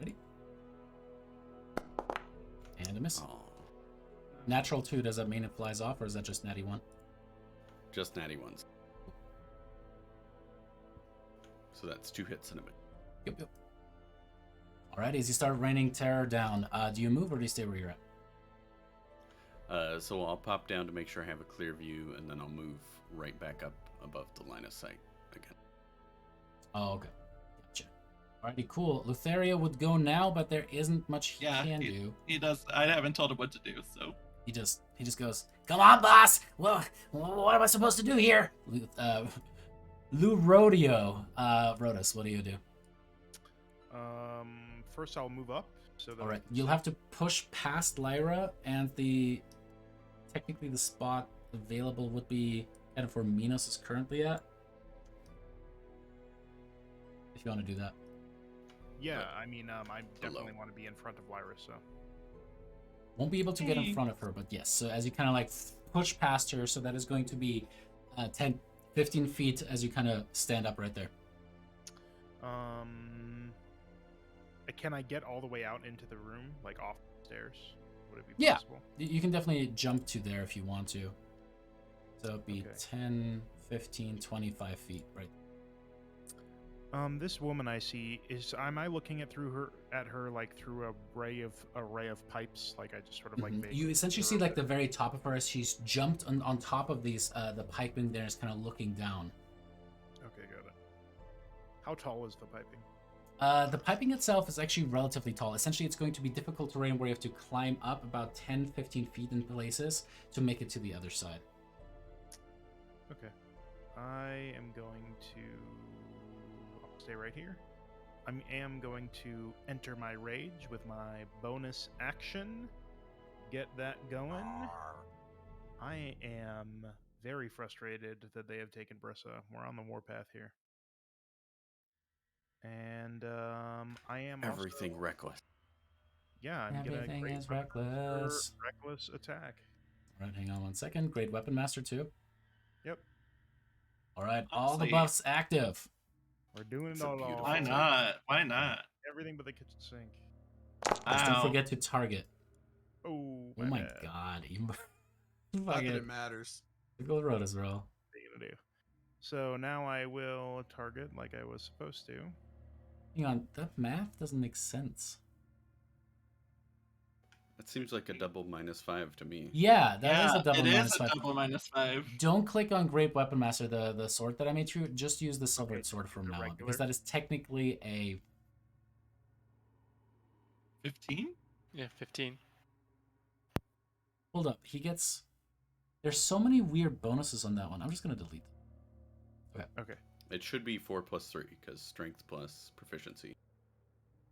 Ready? And a miss. Aw, Natural 2, does that mean it flies off, or is that just natty 1? just natty ones. So that's 2 hits and a miss. Yep. Alrighty, as you start raining terror down, do you move or do you stay where you're at? So I'll pop down to make sure I have a clear view, and then I'll move right back up above the line of sight again. Oh, okay. Gotcha. Alrighty, cool. Lutheria would go now, but there isn't much he Yeah, can do. He does. I haven't told him what to do, so. He just goes, "Come on, boss! Well, what am I supposed to do here?" Lou Rodeo. Rodus, what do you do? First, I'll move up So that All right, you'll have to push past Lyra, and technically the spot available would be kind of where Minos is currently at. If you want to do that. Yeah, I mean, I definitely want to be in front of Lyra, so. Won't be able to get in front of her, but yes. So as you kind of like push past her, so that is going to be 10, 15 feet as you kind of stand up right there. Can I get all the way out into the room, like off the stairs? Would it be Yeah. possible? You can definitely jump to there if you want to. So it'd be Okay. 10, 15, 25 feet right. This woman I see am I looking at her like through a array of pipes? Like I just sort of like Mhm. vaguely You essentially see see her, like but- the very top of her as she's jumped on top of these the piping there, is kind of looking down. Okay, got it. How tall is the piping? The piping itself is actually relatively tall. Essentially, it's going to be difficult terrain where you have to climb up about 10, 15 feet in places to make it to the other side. Okay. I am going to stay right here. I am going to enter my rage with my bonus action. Get that going. I am very frustrated that they have taken Brissa. We're on the warpath here. And I am Everything also, reckless. yeah, I'm Everything gonna is reckless. reckless attack. All right, hang on 1 second. Great Weapon Master 2. Yep, All right, all the Honestly, buffs active. we're doing It's it a all. beautiful Why not? Why not? Everything but the kitchen sink. Just don't Ow. forget to target. Oh Oh my bad. god. Not that Fucking it matters. go Rotas roll. What are you gonna do? So now I will target like I was supposed to. Hang on, that math doesn't make sense. That seems like a double -5 to me. Yeah, that is a double it minus is a 5. double -5. Don't click on Great Weapon Master, the sword that I made through. Just use the silvered Okay, sword from the now on, regular? because that is technically a 15? Yeah, 15. hold up. He gets. There's so many weird bonuses on that one. I'm just gonna delete them. Okay. It should be 4 + 3 because strength plus proficiency.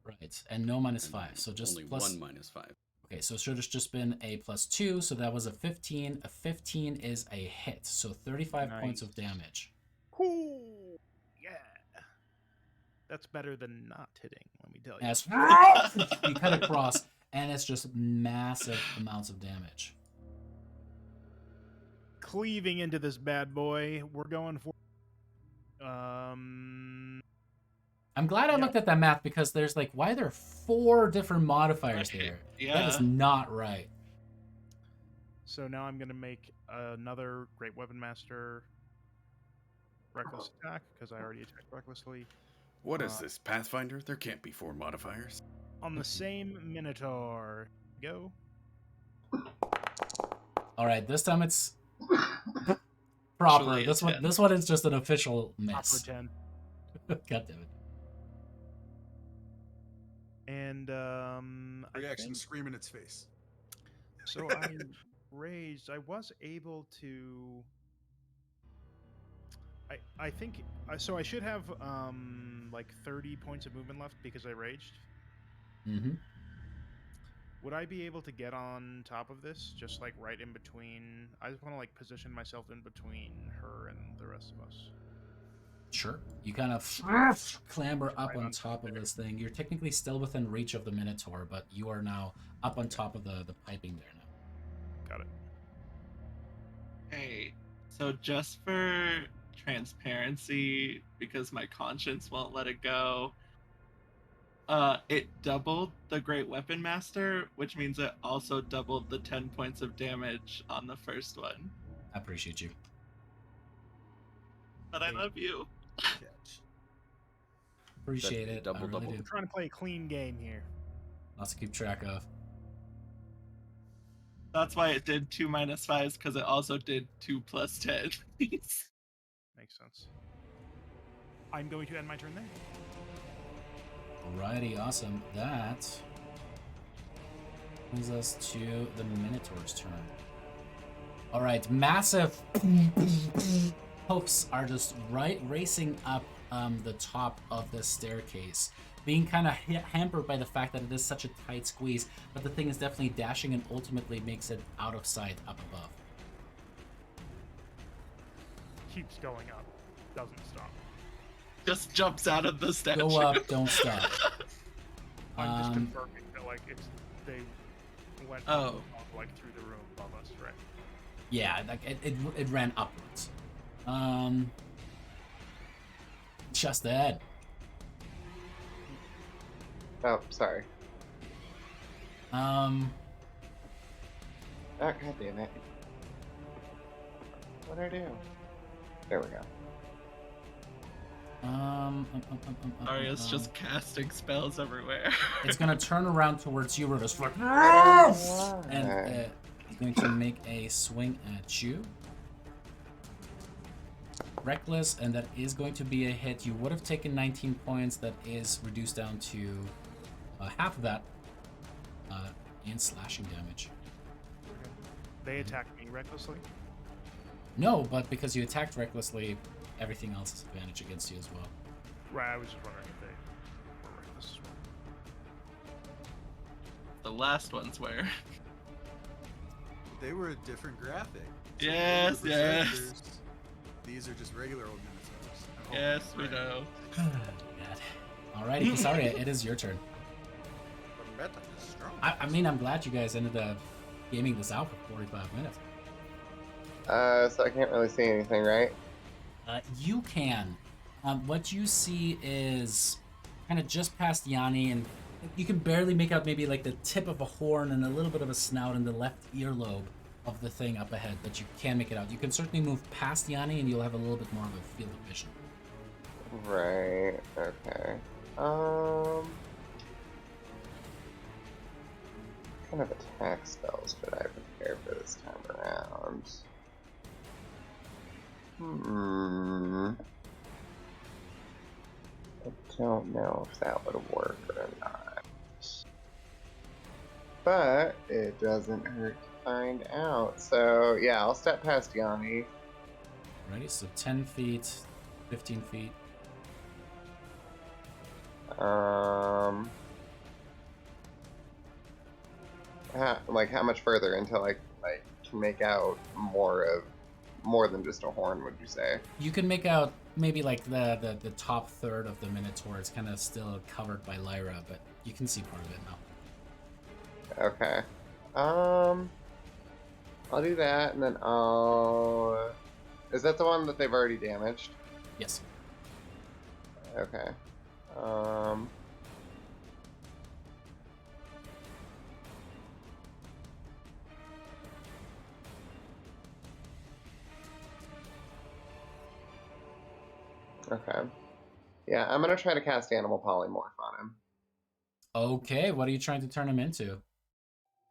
Right, and no And -5. So just only plus. 1 -5. Okay, so it should have just been a +2. So that was a 15. A 15 is a hit. So 35 points of Nice. damage. Cool. Yeah. That's better than not hitting, let me tell you. As you cut across, and it's just massive amounts of damage. Cleaving into this bad boy. We're going for I'm glad I Yeah. looked at that math, because there's like, why are there 4 different modifiers Right, there? yeah. That is not right. so now I'm gonna make another Great Weapon Master reckless attack, because I already attacked recklessly. What is Uh, this, Pathfinder? There can't be 4 modifiers. On the same Minotaur. Go. All right, this time it's proper. Actually, This a one, 10. this one is just an official Proper miss. 10. God damn it. And I Reaction think, scream in its face. so I raised. I was able to. I think so. I should have like 30 points of movement left because I raged. Mm-hmm. Would I be able to get on top of this, just like right in between? I just want to like position myself in between her and the rest of us. Sure. You kind of clamber up Right on on top of there. this thing. You're technically still within reach of the Minotaur, but you are now up on top of the piping there now. Got it. Hey, so just for transparency, because my conscience won't let it go, it doubled the Great Weapon Master, which means it also doubled the 10 points of damage on the first one. I appreciate you. But I love you. Catch. Appreciate That'd it. be double, I really double. do. I'm trying to play a clean game here. Lots to keep track of. That's why it did 2 -5s, because it also did 2 + 10. Makes sense. I'm going to end my turn there. Alrighty, awesome. That brings us to the Minotaur's turn. Alright, massive hoofs are just racing up the top of the staircase. being kind of hampered by the fact that it is such a tight squeeze, but the thing is definitely dashing and ultimately makes it out of sight up above. Keeps going up, doesn't stop. Just jumps out of the statue. Go up, don't stop. I'm just confirming that like they went up, like through the room above us, right? Yeah, like it ran upwards. Just ahead. Oh, sorry. Oh, god damn it. What'd I do? There we go. Arya's just casting spells everywhere. It's gonna turn around towards you, Rotos, like, and it's going to make a swing at you. Reckless, and that is going to be a hit. You would have taken 19 points. That is reduced down to half of that in slashing damage. They attacked me recklessly? No, but because you attacked recklessly, everything else is advantage against you as well. Right, I was just wondering if they were reckless as well. The last ones were. They were a different graphic. So Yes, the yes. Berserkers, these are just regular old Minotaurs. Yes, we know. Alrighty, Kasaria, it is your turn. But Meta is strong. I mean, I'm glad you guys ended up gaming this out for 45 minutes. So I can't really see anything, right? You can. What you see is kind of just past Yanni, and you can barely make out maybe like the tip of a horn and a little bit of a snout in the left earlobe of the thing up ahead, but you can make it out. You can certainly move past Yanni, and you'll have a little bit more of a field of vision. Right, okay. What kind of attack spells should I prepare for this time around? I don't know if that would work or not. But it doesn't hurt to find out. So yeah, I'll step past Yanni. Ready? So 10 feet, 15 feet. How much further until I can make out more than just a horn, would you say? You can make out maybe like the top third of the Minotaur. It's kind of still covered by Lyra, but you can see part of it now. Okay. I'll do that, and then I'll... Is that the one that they've already damaged? Yes. Okay. Okay. Yeah, I'm gonna try to cast Animal Polymorph on him. Okay, what are you trying to turn him into?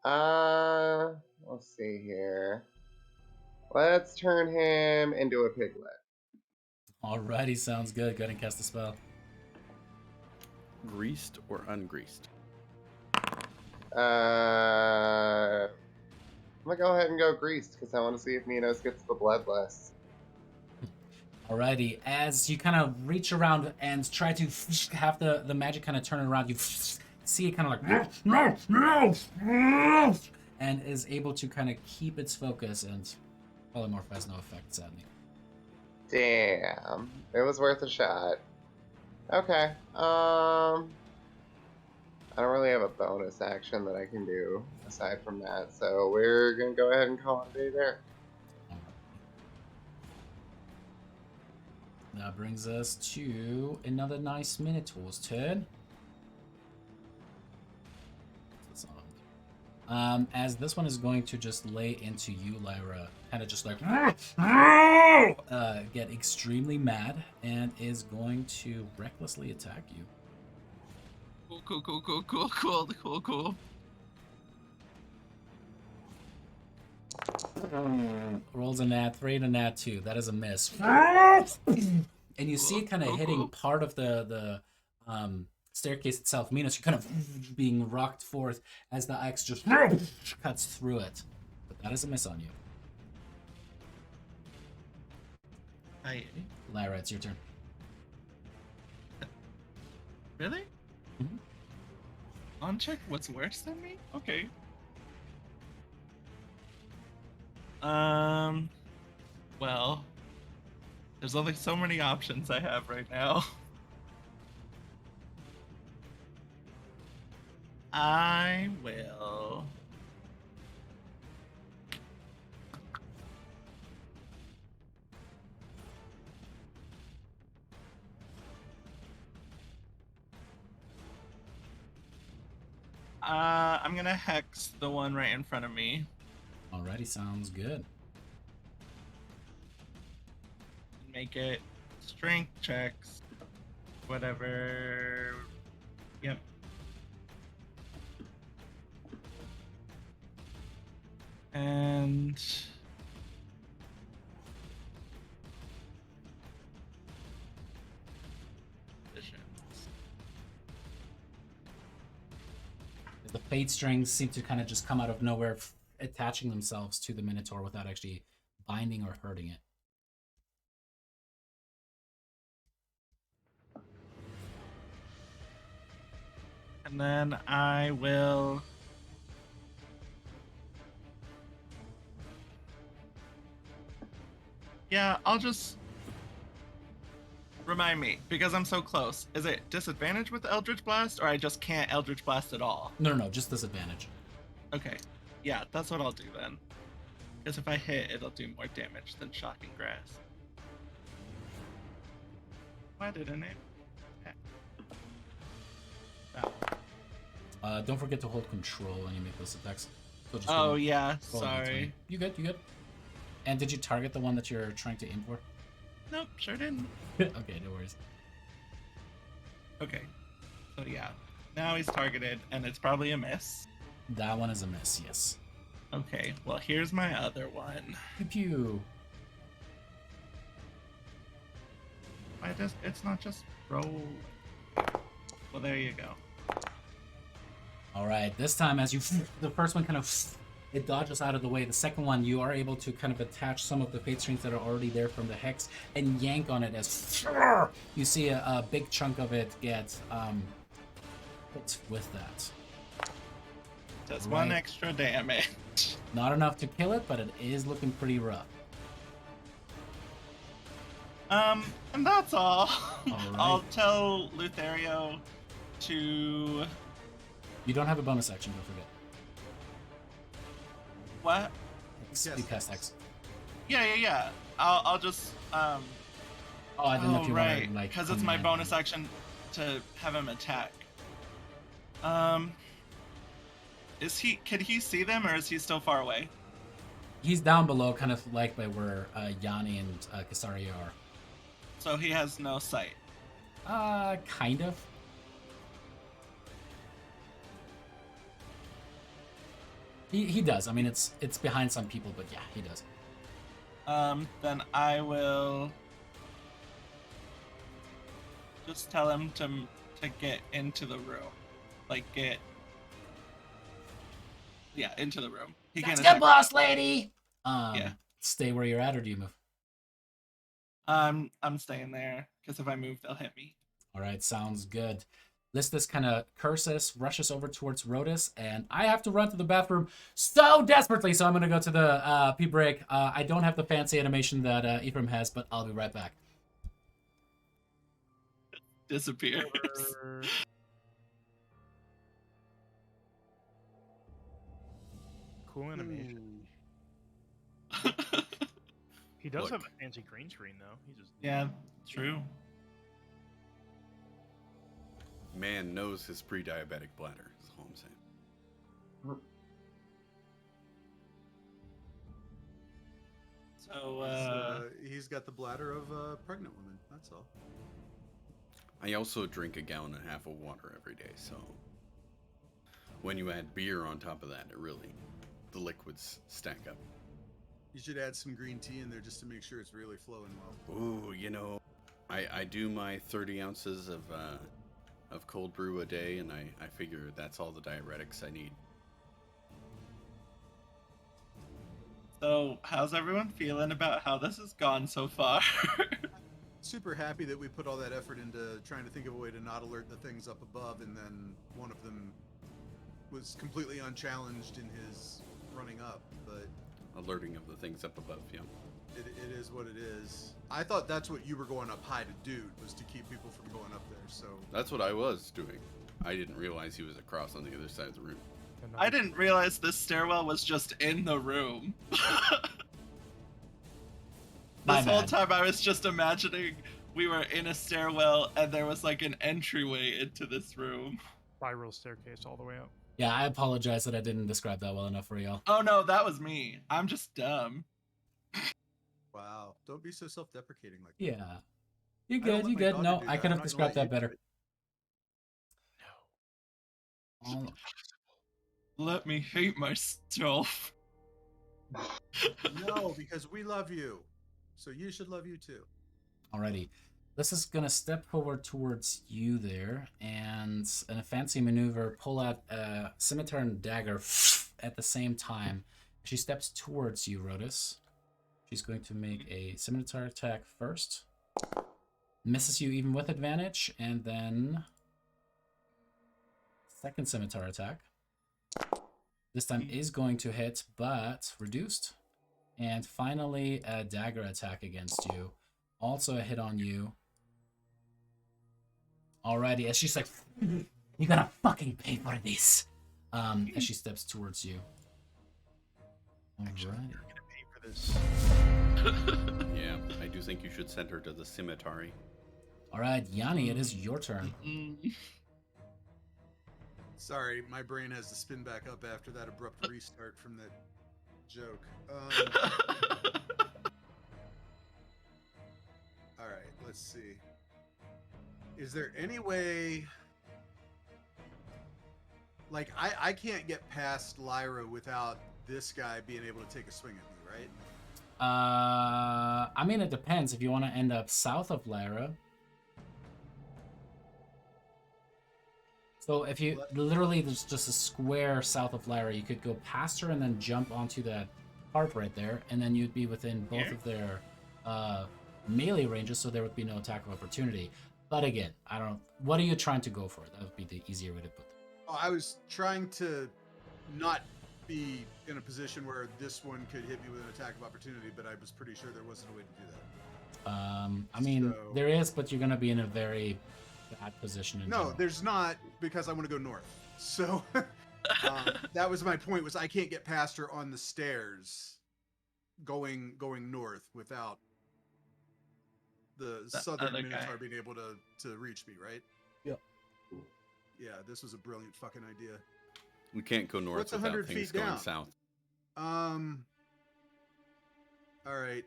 Let's see here. Let's turn him into a piglet. Alrighty, sounds good. Go ahead and cast the spell. Greased or ungreased? I'm gonna go ahead and go greased because I want to see if Minos gets the bloodless. Alrighty, as you kind of reach around and try to have the magic kind of turn around, you see it kind of like and is able to kind of keep its focus, and polymorph has no effect, sadly. Damn, it was worth a shot. Okay, I don't really have a bonus action that I can do aside from that, so we're gonna go ahead and call it a day there. That brings us to another nice Minotaur's turn. As this one is going to just lay into you, Lyra, kind of just like get extremely mad, and is going to recklessly attack you. Cool. Rolls a nat 3 and a nat 2. That is a miss. And you see it kind of hitting part of the staircase itself. Minos, you're kind of being rocked forth as the axe just cuts through it. But that is a miss on you. Hi. Lyra, it's your turn. Really? Uncheck what's worse than me? Okay. Well, there's only so many options I have right now. I will. I'm gonna hex the one right in front of me. Alrighty, sounds good. Make it strength checks. Whatever. Yep. And The fate strings seem to kind of just come out of nowhere, attaching themselves to the Minotaur without actually binding or hurting it. And then I will. Yeah, I'll just. Remind me, because I'm so close. Is it disadvantage with Eldritch Blast, or I just can't Eldritch Blast at all? No, just disadvantage. Okay. Yeah, that's what I'll do then. Because if I hit, it'll do more damage than Shocking Grasp. Why didn't it? Oh. Don't forget to hold control when you make those attacks. So just Oh, roll- yeah, roll a sorry. D20. You good. And did you target the one that you're trying to aim for? Nope, sure didn't. Okay, no worries. Okay. So yeah. Now he's targeted, and it's probably a miss. That one is a miss, yes. Okay, well here's my other one. Pew pew. It's not just roll. Well, there you go. Alright, this time as you... The first one kind of... It dodges out of the way. The second one, you are able to kind of attach some of the fate strings that are already there from the hex and yank on it as you see a big chunk of it get hit with that. Does Right. one extra damage. Not enough to kill it, but it is looking pretty rough. And that's all. Alright. I'll tell Lothario to... You don't have a bonus action, don't forget. What? Hex. Yes. You cast Hex. Yeah. I'll just Oh, I didn't know if you right, wanted, like... because it's my command bonus him. action to have him attack. Can he see them, or is he still far away? He's down below, kind of like by where Yanni and Kasaria are. So he has no sight. Kind of. He does. I mean, it's behind some people, but yeah, he does. Then I will just tell him to get into the room, into the room. He That's can good, attack. boss lady. Yeah. Stay where you're at, or do you move? I'm staying there because if I move, they'll hit me. All right, sounds good. Listus kind of curses, rushes over towards Rodus, and I have to run to the bathroom so desperately, so I'm going to go to the pee break. I don't have the fancy animation that Ephraim has, but I'll be right back. Disappears. Cool animation. He does Look. have a fancy green screen, though. He just Yeah, true. Man knows his pre-diabetic bladder. Is all I'm saying. So, He's got the bladder of a pregnant woman. That's all. I also drink a gallon and a half of water every day, so when you add beer on top of that, the liquids stack up. You should add some green tea in there just to make sure it's really flowing well. Ooh, I do my 30 ounces of cold brew a day, and I figure that's all the diuretics I need. so how's everyone feeling about how this has gone so far? Super happy that we put all that effort into trying to think of a way to not alert the things up above, and then one of them was completely unchallenged in his running up, but Alerting of the things up above, yeah. it is what it is. I thought that's what you were going up high to do, was to keep people from going up there. So That's what I was doing. I didn't realize he was across on the other side of the room. I didn't realize this stairwell was just in the room. My This whole bad. time I was just imagining we were in a stairwell and there was like an entryway into this room. Spiral staircase all the way up. Yeah, I apologize that I didn't describe that well enough for y'all. Oh no, that was me. I'm just dumb. wow, don't be so self-deprecating like that. Yeah. You I don't good, want you my good. dog to No, do I that. could I'm have not gonna let described that you do better. No. Oh, Let me hate myself. No, because we love you. So you should love you too. alrighty. This is gonna step forward towards you there, and in a fancy maneuver, pull out a scimitar and dagger at the same time. She steps towards you, Rotus. She's going to make a scimitar attack first. Misses you even with advantage, and then second scimitar attack. This time is going to hit, but reduced. And finally, a dagger attack against you. Also a hit on you. Alrighty, as she's like, you're gonna fucking pay for this. As she steps towards you. Alright. Pay for this. Yeah, I do think you should send her to the cemetery. Alright, Yanni, it is your turn. Sorry, my brain has to spin back up after that abrupt restart from that joke. All right, let's see. Is there any way? Like, I can't get past Lyra without this guy being able to take a swing at me, right? I mean, it depends. If you want to end up south of Lyra. So if you literally, there's just a square south of Lyra, you could go past her and then jump onto that part right there, and then you'd be within both of their melee ranges, so there would be no attack of opportunity. But again, I don't. What are you trying to go for? That would be the easier way to put it. Oh, I was trying to not be in a position where this one could hit me with an attack of opportunity, but I was pretty sure there wasn't a way to do that. I mean, So- there is, but you're gonna be in a very bad position. In No, general. there's not, because I want to go north. So that was my point, was I can't get past her on the stairs going north without the southern other guy. Minotaur being able to reach me, right? Yep. Yeah, this was a brilliant fucking idea. We can't go north What's without 100 things feet going down? south. All right.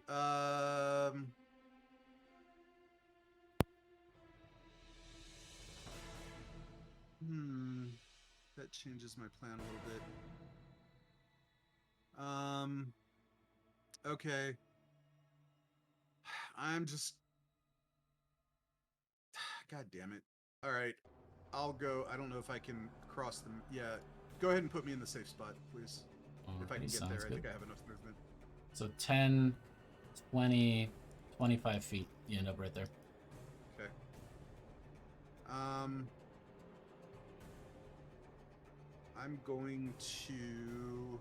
That changes my plan a little bit. Okay. I'm just. God damn it. All right. I'll go. I don't know if I can cross them. Yeah. Go ahead and put me in the safe spot, please. If I can Alrighty, get sounds there, I good. think I have enough movement. So 10, 20, 25 feet. You end up right there. Okay. I'm going to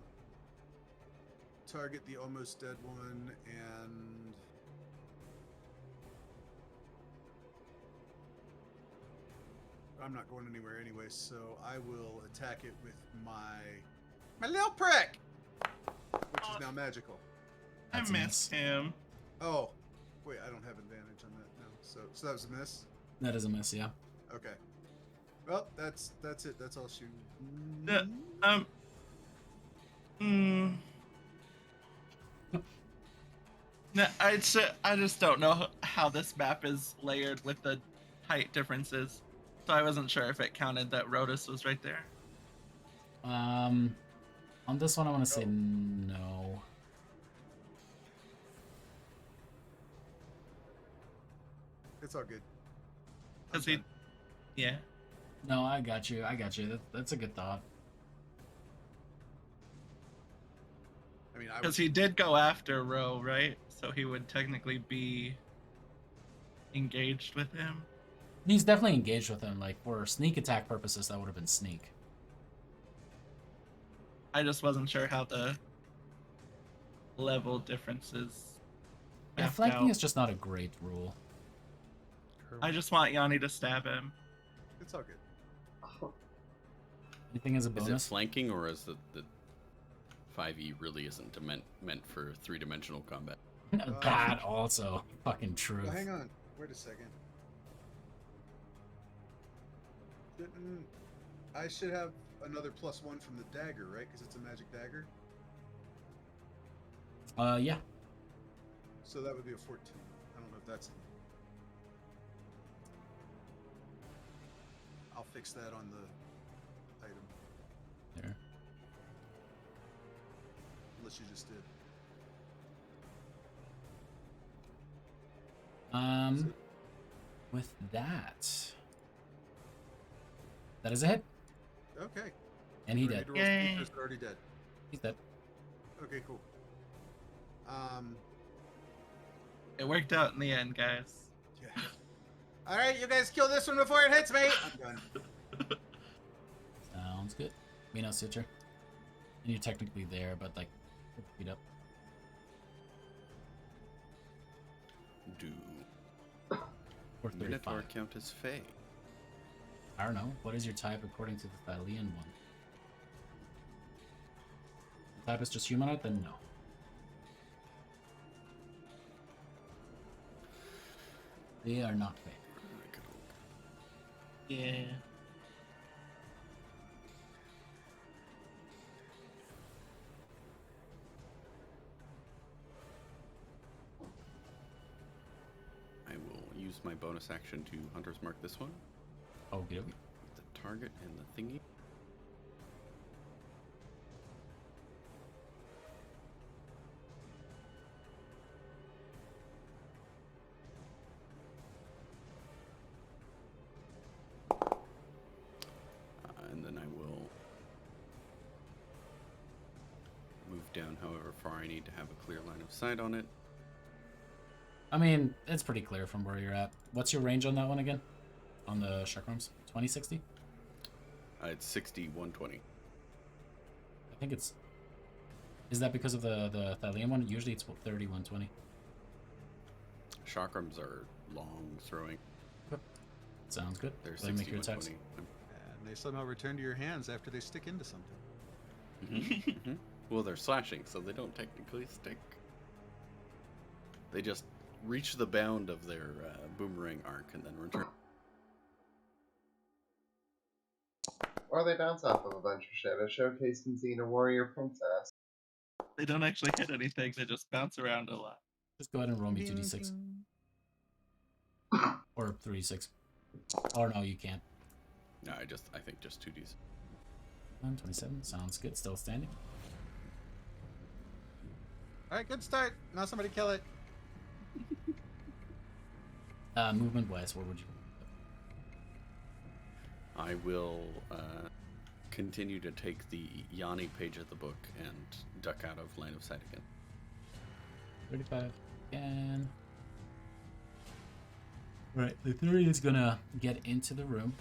target the almost dead one, and I'm not going anywhere anyway, so I will attack it with my little prick, which is now magical. I That's a missed miss. him. Oh, wait, I don't have advantage on that now. So that was a miss. That is a miss, yeah. Okay. Well, that's it. That's all she. No, I just don't know how this map is layered with the height differences, so I wasn't sure if it counted that Rotus was right there. On this one, I want to say no. It's all good. Cause he, yeah. No, I got you. I got you. That's a good thought. I mean, I Because was, he did go after Ro, right? So he would technically be engaged with him. He's definitely engaged with him. Like, for sneak attack purposes, that would have been sneak. I just wasn't sure how the level differences. Yeah, mapped flanking out. is just not a great rule. I just want Yanni to stab him. It's all good. Anything as a Is it bonus? flanking or is the 5e really isn't meant for 3-dimensional combat? That also fucking true. Well, hang on. Wait a second. I should have another +1 from the dagger, right? Because it's a magic dagger. Yeah. So that would be a 14. I don't know if that's. I'll fix that on the item. There. Unless you just did. With that is a hit, Okay. and he Do I dead. need to roll speed, or is it already dead? He's dead. Okay, cool. It worked out in the end, guys. Yeah. All right, you guys kill this one before it hits me. I'm done. Sounds good. Minos, your turn. And you're technically there, but like, feet up. Do Or Minotaur 35. count as Fey? I don't know. What is your type according to the Thylean one? If the type is just humanoid, then no. They are not Fey. Yeah. I will use my bonus action to Hunter's Mark this one. Oh, good. The target and the thingy. And then I will move down however far I need to have a clear line of sight on it. I mean, it's pretty clear from where you're at. What's your range on that one again? On the chakrams? 2060? It's 60, 120. I think it's... Is that because of the Thylean one? Usually it's 30, 120. Chakrams are long throwing. Sounds good. They're Go ahead and 60, make your attacks. 120. And they somehow return to your hands after they stick into something. Mm-hmm. Well, they're slashing, so they don't technically stick. They just reach the bound of their boomerang arc and then return. Or they bounce off of a bunch of shit. A showcase can see a warrior princess. They don't actually hit anything, they just bounce around a lot. Just go ahead and roll me 2d6. Or 3d6. Or no, you can't. No, I think just 2Ds. 27, sounds good. Still standing. All right, good start. Now somebody kill it. Movement wise, where would you? I will continue to take the Yanni page of the book and duck out of line of sight again. 35 again. Right, the theory is gonna get into the room.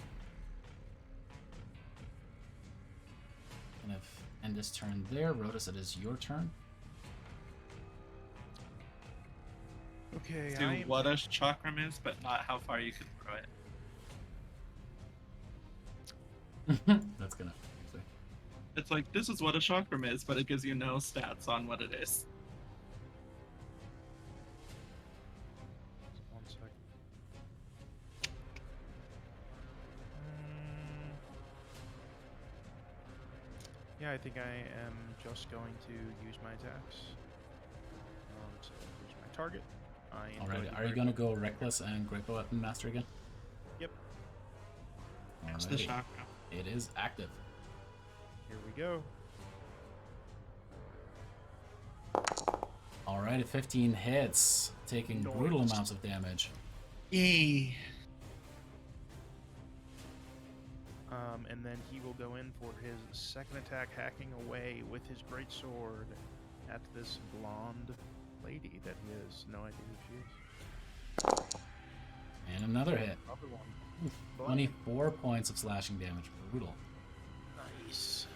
Kind of end this turn there. Rotus, it is your turn. Okay, See what a chakram is, but not how far you can throw it. That's gonna. It's like, this is what a chakram is, but it gives you no stats on what it is. 1 second. Yeah, I think I am just going to use my attacks. So here's my target. I am Alright, going are you gonna go reckless and Greco Weapon Master again? Yep. It's the Alrighty. chakram. It is active. Here we go. Alright, 15 hits, taking brutal Nice. amounts of damage. Yay. And then he will go in for his second attack, hacking away with his greatsword at this blonde lady that he has no idea who she is. And another hit. Another one. But 24 points of slashing damage. Brutal. nice.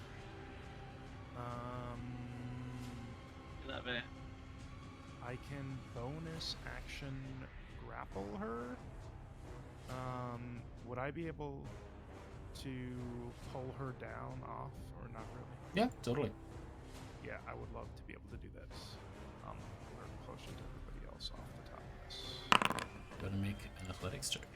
That way. I can bonus action grapple her. Would I be able to pull her down off, or not really? Yeah, totally. Yeah, I would love to be able to do that. Pull her closer to everybody else off the top of this. Go to make an athletics check.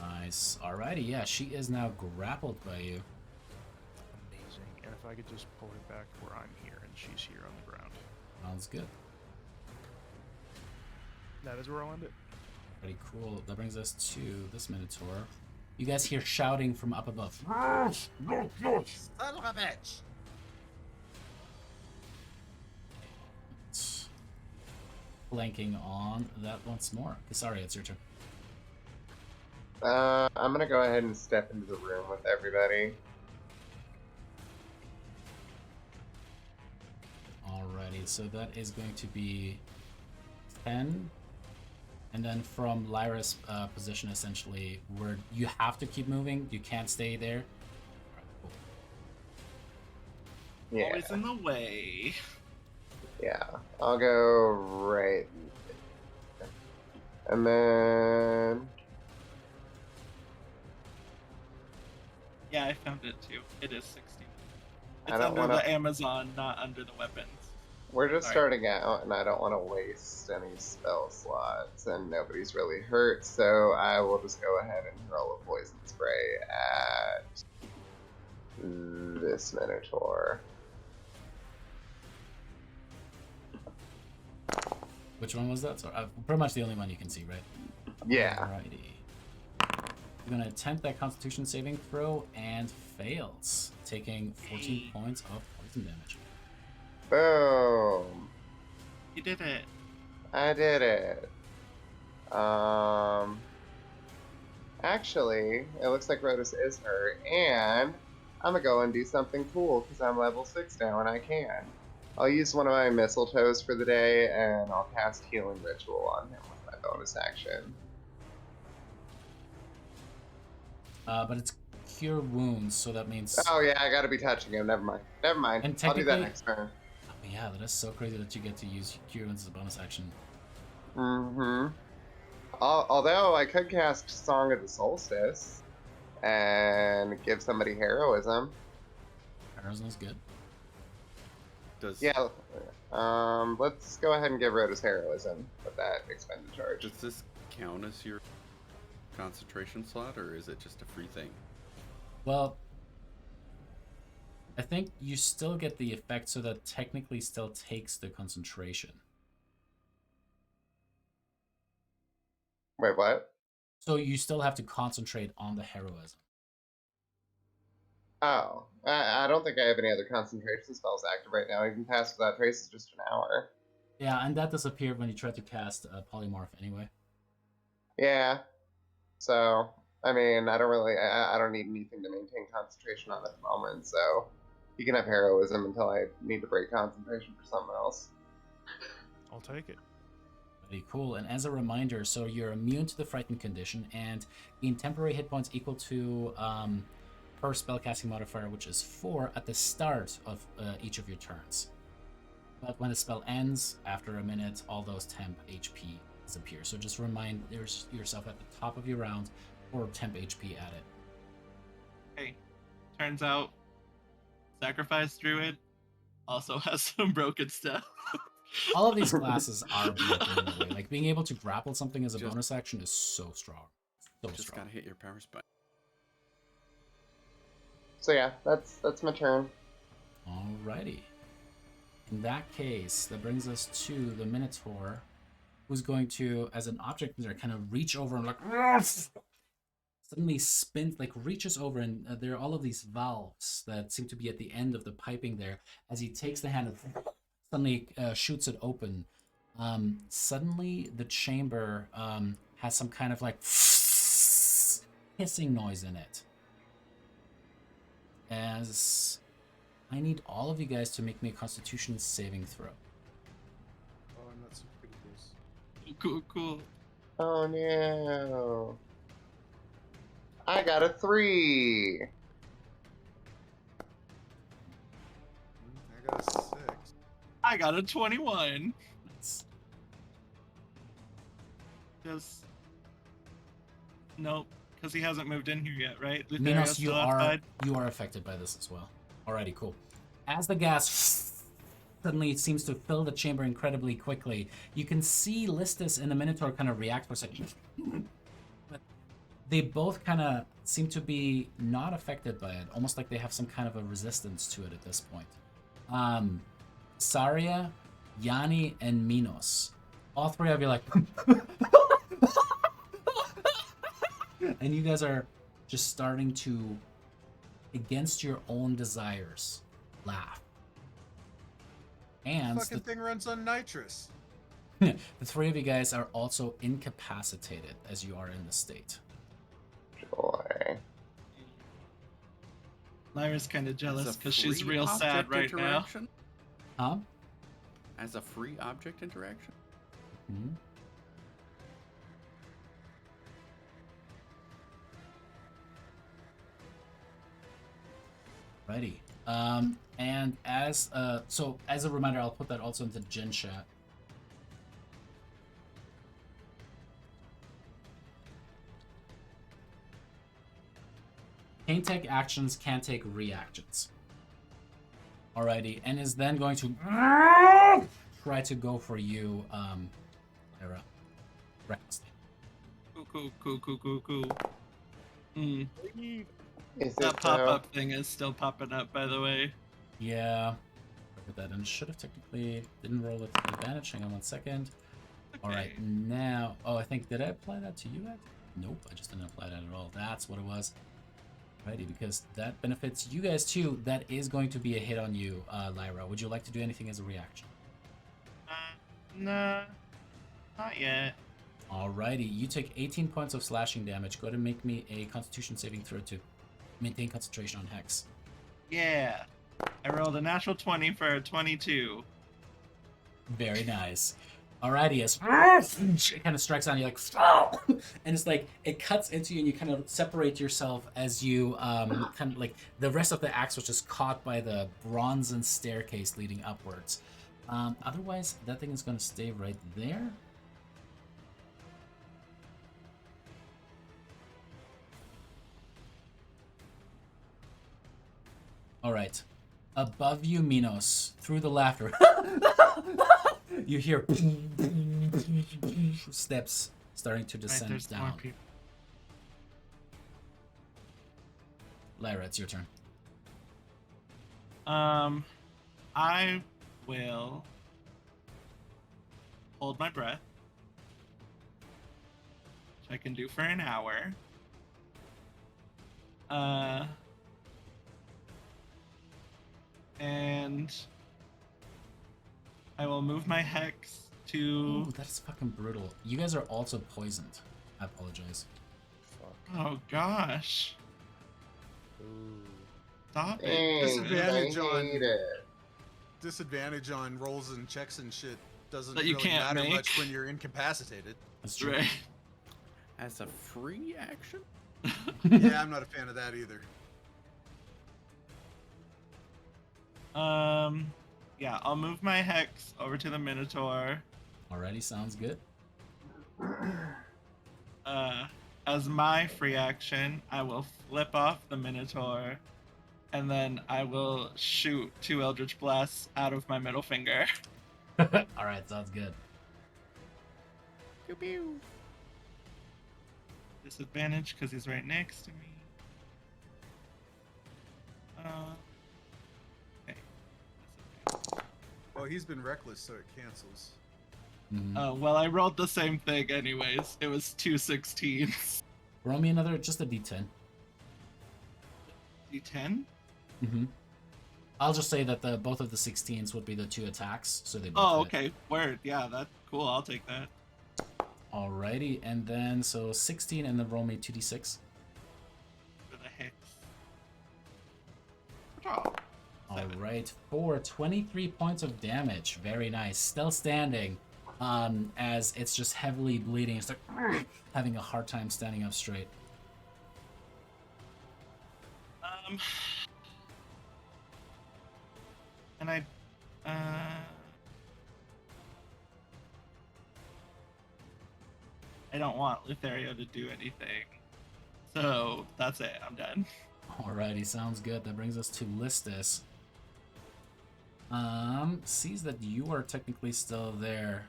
Nice. Alrighty, yeah, she is now grappled by you. Amazing. And if I could just pull her back where I'm here and she's here on the ground. Sounds good. That is where I'll end it. Pretty cool. That brings us to this Minotaur. You guys hear shouting from up above. Son of a bitch! Flanking on that once more. Sorry, it's your turn. I'm gonna go ahead and step into the room with everybody. Alrighty, so that is going to be 10. And then from Lyra's position, essentially, where you have to keep moving, you can't stay there. Yeah. Always in the way. Yeah. I'll go right. And then. Yeah, I found it too. It is 60. I It's don't under wanna- the Amazon, not under the weapons. We're just Alright. starting out, and I don't want to waste any spell slots, and nobody's really hurt, so I will just go ahead and hurl a poison spray at this Minotaur. Which one was that? So, pretty much the only one you can see, right? Yeah. Alrighty. You're gonna attempt that Constitution saving throw and fails, taking 14 points of poison damage. Boom. You did it. I did it. Actually, it looks like Rotus is hurt, and I'm gonna go and do something cool because I'm level 6 now and I can. I'll use one of my mistletoes for the day, and I'll cast Healing Ritual on him with my bonus action. But it's cure wounds, so that means. Oh yeah, I gotta be touching him. Never mind. Never mind. And I'll do that technically- next turn. Oh, yeah, that is so crazy that you get to use cure wounds as a bonus action. Mm-hmm. Although I could cast Song of the Solstice and give somebody heroism. Heroism's good. Does Yeah. Let's go ahead and give Rotus heroism with that expended charge. does this count as your concentration slot, or is it just a free thing? Well, I think you still get the effect, so that technically still takes the concentration. Wait, what? So you still have to concentrate on the heroism. Oh, I don't think I have any other concentration spells active right now. Even Pass Without Trace is just an hour. Yeah, and that disappeared when you tried to cast Polymorph anyway. Yeah. So, I mean, I don't need anything to maintain concentration on at the moment, so you can have heroism until I need to break concentration for something else. I'll take it. Pretty cool. And as a reminder, so you're immune to the frightened condition and gain temporary hit points equal to per spellcasting modifier, which is 4 at the start of each of your turns. But when the spell ends, after a minute, all those temp HP disappear. So just remind yourself at the top of your round for temp HP added. Hey, turns out Sacrifice Druid also has some broken stuff. All of these classes are broken in a way. Like being able to grapple something as a Just- bonus action is so strong. So Just strong. gotta hit your power spike. So yeah, that's my turn. Alrighty. In that case, that brings us to the Minotaur, who's going to, as an object there, kind of reach over and like suddenly spins, like reaches over, and there are all of these valves that seem to be at the end of the piping there. As he takes the hand and suddenly shoots it open. Suddenly, the chamber has some kind of like hissing noise in it. As I need all of you guys to make me a Constitution saving throw. Cool. Oh no. I got a 3. I got a 6. I got a 21. Nice. Just nope, because he hasn't moved in here yet, right? Lothario's Minos, still outside. you are affected by this as well. Alrighty, cool. As the gas suddenly seems to fill the chamber incredibly quickly, you can see Listus and the Minotaur kind of react for a second. But they both kind of seem to be not affected by it, almost like they have some kind of a resistance to it at this point. Saria, Yanni, and Minos. All three of you like... and you guys are just starting to, against your own desires, laugh. And Fucking thing runs on nitrous. the three of you guys are also incapacitated as you are in this state. Joy. Lyra's kind of As jealous a because she's free real sad object right now. interaction? Huh? As a free object interaction? Hmm? Righty. And as so as a reminder, I'll put that also into Gen chat. Can't take actions, can't take reactions. Alrighty, and is then going to try to go for you, Lyra. Recklessly. Cool. Mm. Is That it pop-up thing is still popping up, by the way. Yeah. Look at that, and should have technically didn't roll with advantage. Hang on 1 second. Okay. Alright, now I think did I apply that to you guys? Nope, I just didn't apply that at all. That's what it was. Righty, because that benefits you guys too. That is going to be a hit on you, Lyra. Would you like to do anything as a reaction? Nah, not yet. Alrighty, you take 18 points of slashing damage. Go ahead and make me a Constitution saving throw to maintain concentration on Hex. Yeah. I rolled a natural 20 for a 22. Very nice. Alrighty, as it kind of strikes on you like, and it's like it cuts into you, and you kind of separate yourself as you kind of like the rest of the axe was just caught by the bronzen staircase leading upwards. Otherwise, that thing is going to stay right there. All right, above you, Minos, through the laughter. You hear steps starting to descend There's more down. people. Lyra, it's your turn. I will hold my breath, which I can do for an hour. And I will move my hex to. Ooh, that's fucking brutal. You guys are also poisoned. I apologize. Oh gosh! Stop it! Dang, Disadvantage I on- hate it. Disadvantage on rolls and checks and shit doesn't That you really can't matter make. much when you're incapacitated. That's true. Right. As a free action? Yeah, I'm not a fan of that either. Yeah, I'll move my hex over to the Minotaur. Alrighty, sounds good. As my free action, I will flip off the Minotaur, and then I will shoot 2 Eldritch Blasts out of my middle finger. Alright, sounds good. Pew pew. Disadvantage because he's right next to me. Okay. Well, he's been reckless, so it cancels. Mhm. Well, I rolled the same thing anyways. It was 2 16s. Roll me another, just a d10. D10? Mm-hmm. I'll just say that the both of the 16s would be the 2 attacks, so they both Oh, hit. okay. Word. Yeah, that's cool. I'll take that. Alrighty, and then so 16, and then roll me 2d6. For the hex. Oh. Alright, for 23 points of damage. Very nice. Still standing. as it's just heavily bleeding. It's like having a hard time standing up straight. And I don't want Lothario to do anything. So that's it. I'm done. Alrighty, sounds good. That brings us to Listus. Sees that you are technically still there.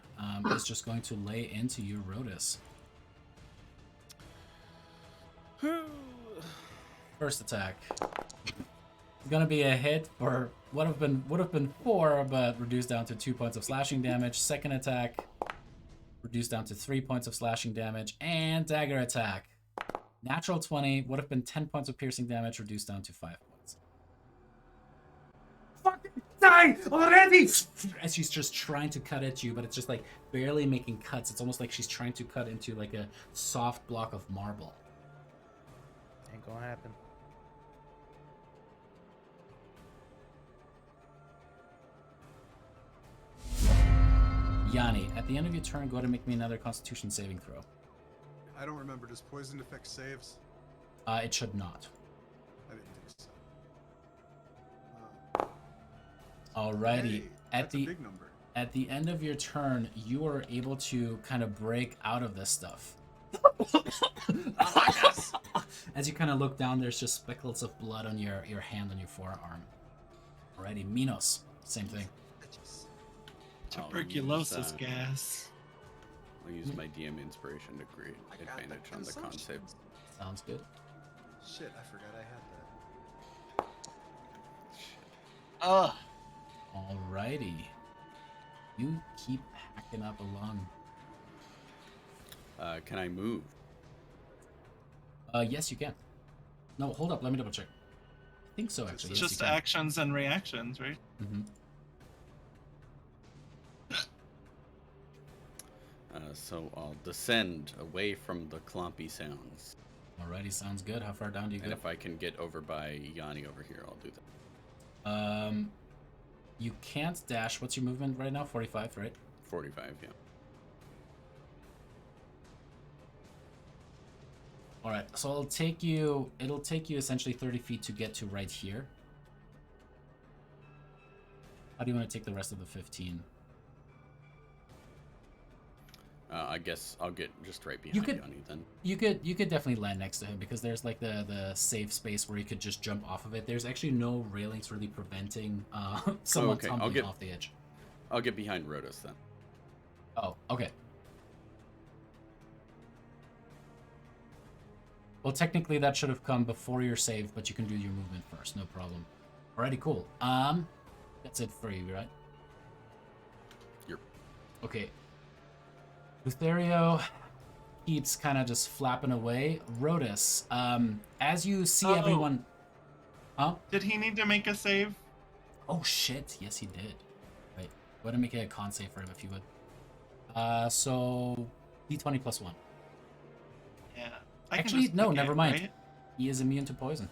Is just going to lay into you, Rodus. First attack. It's gonna be a hit for would have been 4, but reduced down to 2 points of slashing damage. Second attack, reduced down to 3 points of slashing damage, and dagger attack. Natural 20 would have been 10 points of piercing damage, reduced down to 5 points. Fucking die already! As she's just trying to cut at you, but it's just like barely making cuts. It's almost like she's trying to cut into like a soft block of marble. Ain't gonna happen. Yanni, at the end of your turn, go ahead and make me another Constitution saving throw. I don't remember. Does poison affect saves? It should not. I didn't think so. Alrighty. Hey, that's a big number. At the end of your turn, you are able to kind of break out of this stuff. Yes. As you kind of look down, there's just speckles of blood on your hand on your forearm. Alrighty, Minos, same thing. Tuberculosis gas. I'll use my DM inspiration to create I got advantage that on the con consumption. save. Sounds good. Shit, I forgot I had that. Ugh. Alrighty. You keep hacking up along. Can I move? Yes, you can. No, hold up. Let me double check. I think so, actually. It's Yes, just you can. actions and reactions, right? Mm-hmm. So I'll descend away from the clompy sounds. Alrighty, sounds good. How far down do you And go? if I can get over by Yanni over here, I'll do that. You can't dash. What's your movement right now? 45, right? 45, yeah. All right. So it'll take you essentially 30 feet to get to right here. How do you want to take the rest of the 15? I guess I'll get just right behind Yanni then. You could definitely land next to him because there's like the safe space where you could just jump off of it. There's actually no railings really preventing someone okay. tumbling off the edge. I'll get behind Rodus then. Oh, okay. Well, technically that should have come before your save, but you can do your movement first, no problem. Alrighty, cool. That's it for you, right? Yep. Okay. Lothario keeps kind of just flapping away. Rodus, as you see everyone... Huh? Did he need to make a save? Oh, shit. Yes, he did. Right. Go ahead and make a con save for him if you would. So... D20 plus 1. Yeah. I can Actually, just no, pick never it, mind. right? He is immune to poison.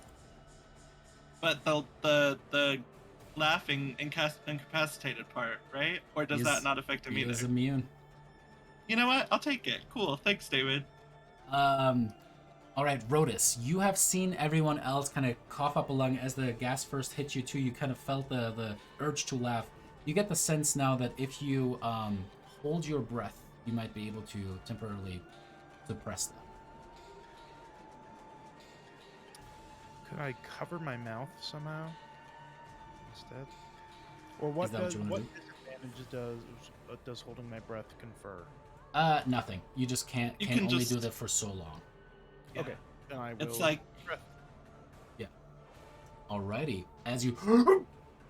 But the laughing incapacitated part, right? Or does that not affect him He either? is immune. You know what? I'll take it. Cool. Thanks, David. All right, Rodus, you have seen everyone else kind of cough up a lung as the gas first hit you too. You kind of felt the urge to laugh. You get the sense now that if you hold your breath, you might be able to temporarily suppress that. Could I cover my mouth somehow instead? Or what Is that what you wanna do? disadvantage does holding my breath confer? Nothing. You just can can only just- do that for so long. Yeah. Okay, then I will. It's like Yeah. Alrighty. As you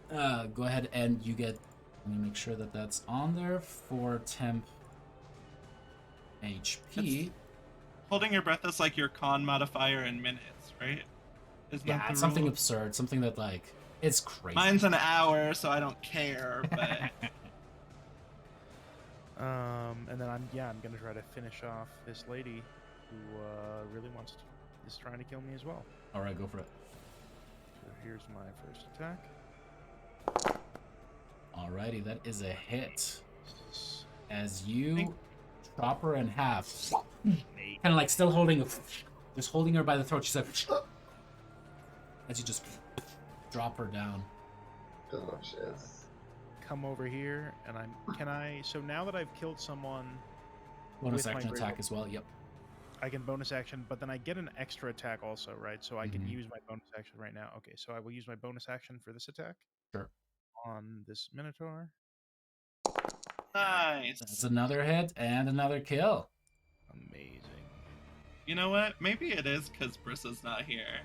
go ahead and you get. Let me make sure that that's on there for temp HP. holding your breath is like your con modifier in minutes, right? Isn't that Yeah, the it's something rule? absurd. Something that like it's crazy. Mine's an hour, so I don't care. But And then I'm gonna try to finish off this lady who really is trying to kill me as well. All right, go for it. So here's my first attack. Alrighty, that is a hit. as you chop her in half, kind of like still holding her, just holding her by the throat. She's like, as you just drop her down. Oh, shiz. Come over here, and can I? So now that I've killed someone, Bonus with my action great attack weapon, as well. Yep. I can bonus action, but then I get an extra attack also, right? So I can Mhm. use my bonus action right now. Okay, so I will use my bonus action for this attack. Sure. On this Minotaur. Nice. That's another hit and another kill. Amazing. You know what? Maybe it is because Brissa's not here.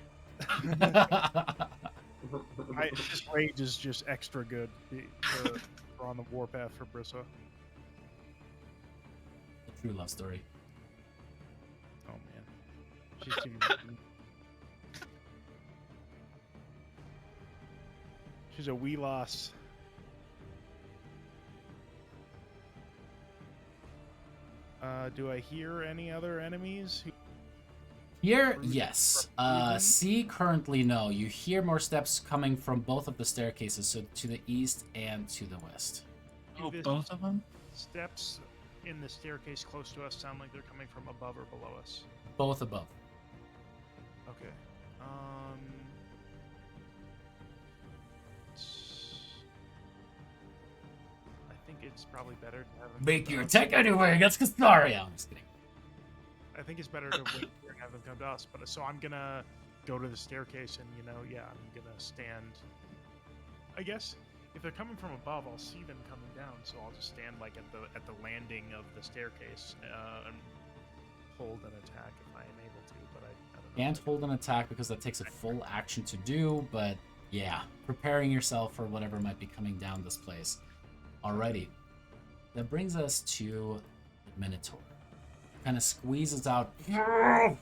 This rage is just extra good. We're on the warpath for Brissa. A true love story. Oh man, she's too. She's a wee loss. Do I hear any other enemies? Here, yes. C, currently no. You hear more steps coming from both of the staircases, so to the east and to the west. Oh, both of them? Steps in the staircase close to us sound like they're coming from above or below us. Both above. Okay. I think it's probably better to have them Make come your to us. attack anyway against Castaria. I'm just kidding. I think it's better to wait here and have them come to us. But so I'm gonna go to the staircase and I'm gonna stand. I guess if they're coming from above, I'll see them coming down. So I'll just stand like at the landing of the staircase and hold an attack if I am able to. But I don't know. Can't hold an attack because that takes a full action to do, but yeah, preparing yourself for whatever might be coming down this place. Alrighty. That brings us to the Minotaur. Kind of squeezes out. And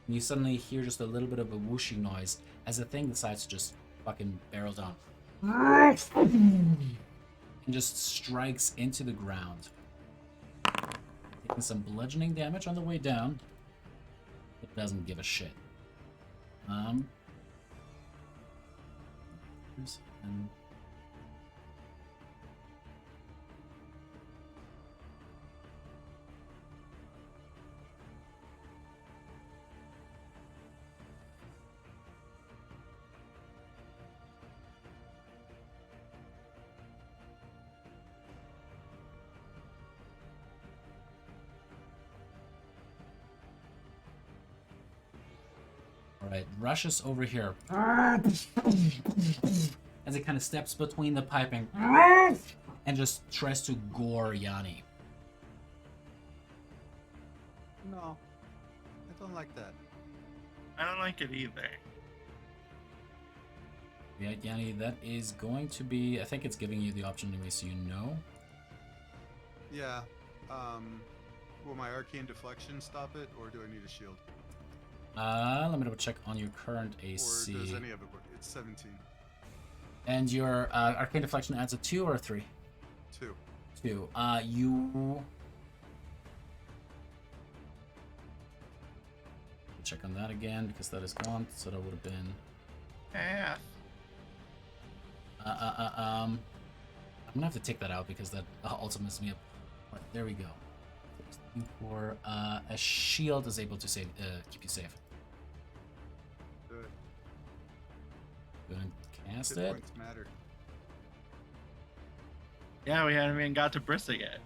you suddenly hear just a little bit of a whooshing noise as the thing decides to just fucking barrel down. And just strikes into the ground. Taking some bludgeoning damage on the way down. It doesn't give a shit. And Alright, rushes over here. As it kind of steps between the piping. And just tries to gore Yanni. No, I don't like that. I don't like it either. Yeah, Yanni, that is going to be... I think it's giving you the option anyway, so you know. Yeah. Will my arcane deflection stop it, or do I need a shield? Let me double check on your current AC. Or does any of it work? It's 17. And your arcane deflection adds a 2 or a 3? 2. 2. You... Check on that again, because that is gone, so that would have been... Yeah. I'm gonna have to take that out because that also messes me up. Right, there we go. For a shield is able to save, keep you safe. Good. Go ahead and cast Hit it. points matter. Yeah, we haven't even got to Brissa yet.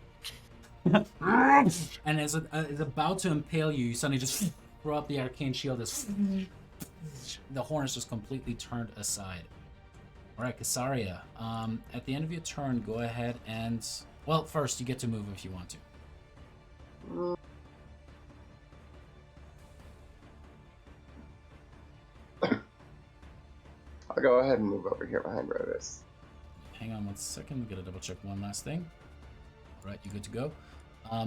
And as it is about to impale you, you suddenly just throw up the arcane shield as the horn is just completely turned aside. Alright, Casaria. At the end of your turn, go ahead and... Well, first, you get to move if you want to. I'll go ahead and move over here behind Rotus. Hang on 1 second, we gotta double check one last thing. Alright, you good to go.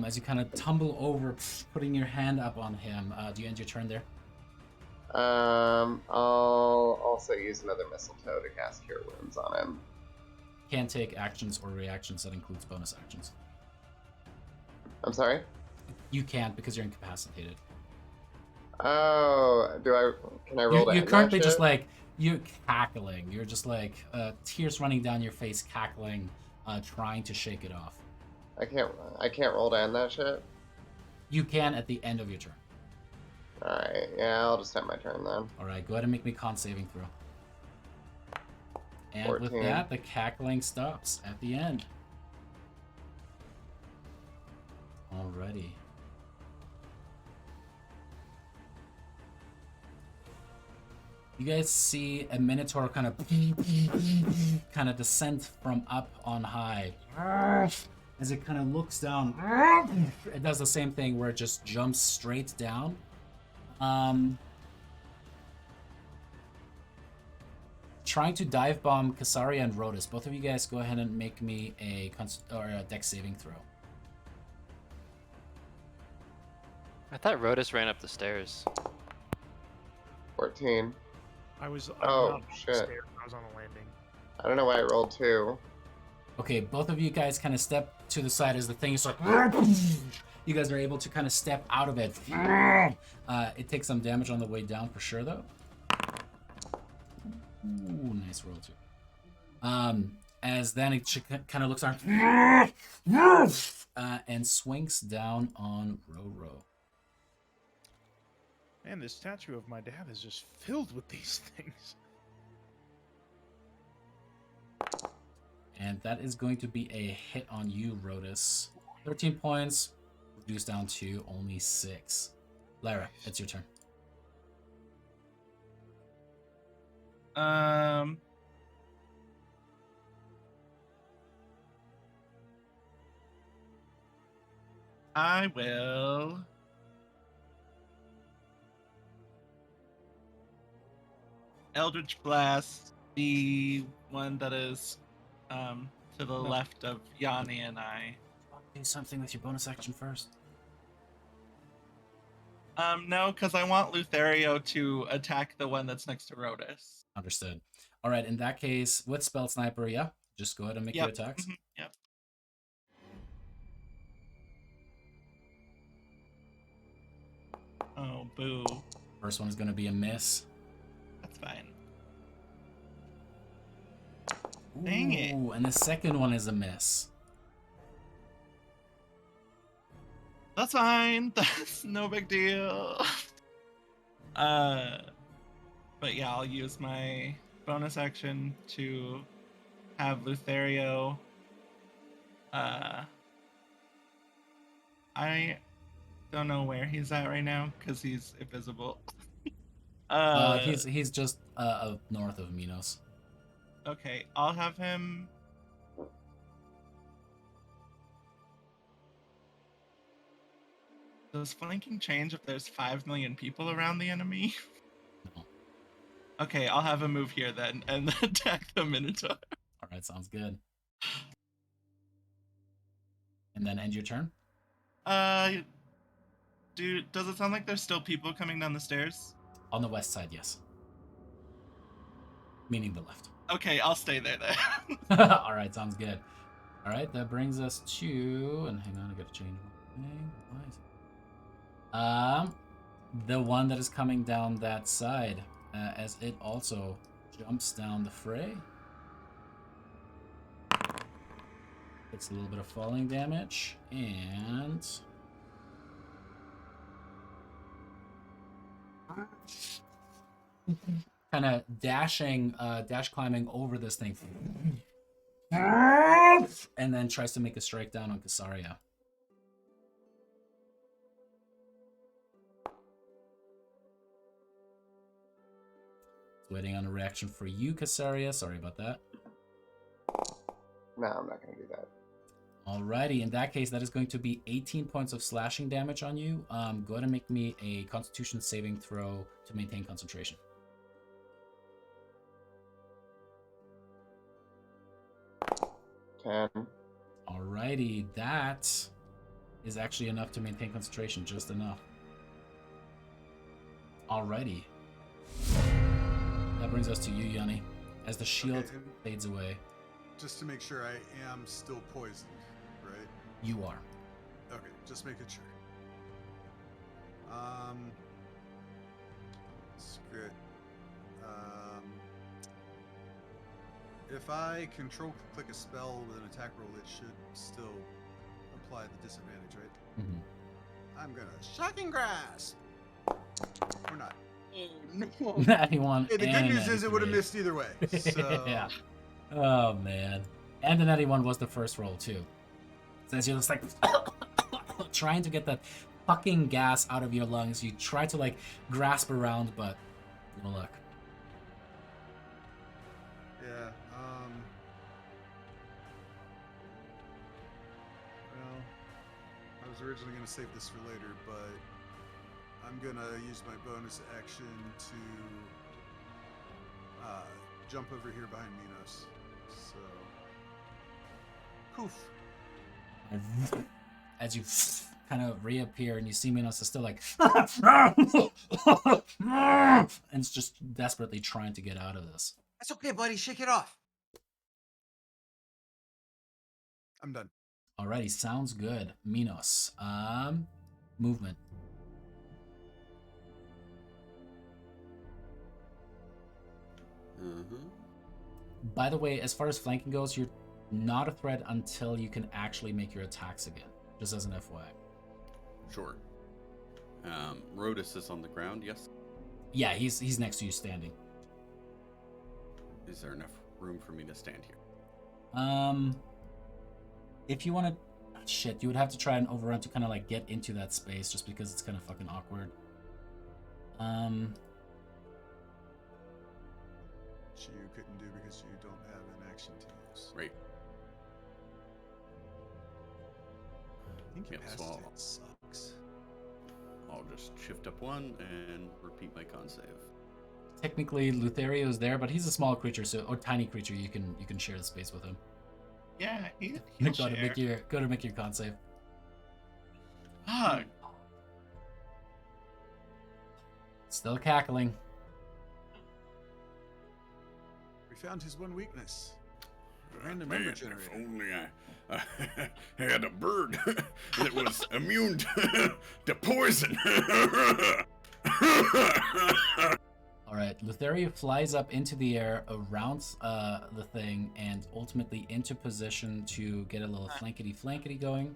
As you kind of tumble over, putting your hand up on him, do you end your turn there? I'll also use another mistletoe to cast Cure Wounds on him. Can't take actions or reactions, that includes bonus actions. I'm sorry? You can't because you're incapacitated. Oh, can I roll to You're end currently that just shit? like, you're cackling. You're just like, tears running down your face, cackling, trying to shake it off. I can't roll to end that shit. You can at the end of your turn. Alright, yeah, I'll just end my turn then. Alright, go ahead and make me con saving throw. And 14. with that, the cackling stops at the end. Alrighty. You guys see a minotaur kind of descend from up on high. As it kind of looks down, it does the same thing where it just jumps straight down. Trying to dive bomb Kasaria and Rhodas. Both of you guys go ahead and make me a dex saving throw. I thought Rhodas ran up the stairs. 14. I was. Oh, not on the shit. stairs, I was on a landing. I don't know why I rolled 2. Okay, both of you guys kind of step to the side as the thing is like. You guys are able to kind of step out of it. It takes some damage on the way down for sure, though. Ooh, nice roll too. As then it kind of looks on and swings down on Roro. Man, this statue of my dad is just filled with these things. And that is going to be a hit on you, Rhodas. 13 points, reduced down to only 6. Lara, it's your turn. I will. Eldritch Blast, the one that is to the left of Yanni and I. Do something with your bonus action first. No, because I want Lothario to attack the one that's next to Rhodas. Understood. All right, in that case, with Spell Sniper, yeah, just go ahead and make your attacks. Mhm, yep. Oh, boo. First one is going to be a miss. That's fine. Dang it. Ooh, and the second one is a miss. That's fine. That's no big deal. But yeah, I'll use my bonus action to have Lothario. I don't know where he's at right now because he's invisible. He's just north of Minos. Okay, I'll have him. Does flanking change if there's 5 million people around the enemy? No. Okay, I'll have him move here then and attack the Minotaur. All right, sounds good. And then end your turn. Dude, does it sound like there's still people coming down the stairs? On the west side, yes. Meaning the left. Okay, I'll stay there then. All right, sounds good. All right, that brings us to, and hang on, I gotta change one thing. Why is it? The one that is coming down that side, as it also jumps down the fray. Takes a little bit of falling damage, and kind of dash climbing over this thing, and then tries to make a strike down on Kasaria. Waiting on a reaction for you, Kasaria. Sorry about that. No, I'm not going to do that. Alrighty, in that case, that is going to be 18 points of slashing damage on you. Go ahead and make me a Constitution saving throw to maintain concentration. 10. Alrighty, that is actually enough to maintain concentration, just enough. Alrighty. That brings us to you, Yanni, as the shield fades away. Just to make sure I am still poisoned, right? You are. Okay, just making sure. Script. If I control click a spell with an attack roll, it should still. apply the disadvantage, right? Mhm. I'm gonna shocking grasp. Or not. Oh no. Natty one. Hey, the good and news natty is it would have three. missed either way. So Yeah. Oh man. And the natty one was the first roll too. So as you're just like trying to get that fucking gas out of your lungs, you try to like grasp around, but no luck. yeah. Well, I was originally gonna save this for later, but I'm gonna use my bonus action to jump over here behind Minos. So, poof. As you kind of reappear and you see Minos is still like and it's just desperately trying to get out of this. That's okay, buddy. Shake it off. I'm done. Alrighty, sounds good. Minos. Movement. By the way, as far as flanking goes, you're not a threat until you can actually make your attacks again. Just as an FYI. Sure. Rodus is on the ground, yes? Yeah, he's next to you standing. Is there enough room for me to stand here? If you want to... Shit, you would have to try and overrun to kind of like get into that space just because it's kind of fucking awkward. Which you couldn't do because you don't have an action to use. Right. Incapacitated so sucks. I'll just shift up one and repeat my con save. Technically, Lothario is there, but he's a small creature, so or tiny creature. You can share the space with him. Yeah, he'll Go to share. make your con save. Fuck. Still cackling. We found his one weakness. The random Man, number if generator. only I had a bird that was immune to poison. All right, Lothario flies up into the air around the thing and ultimately into position to get a little flankety going.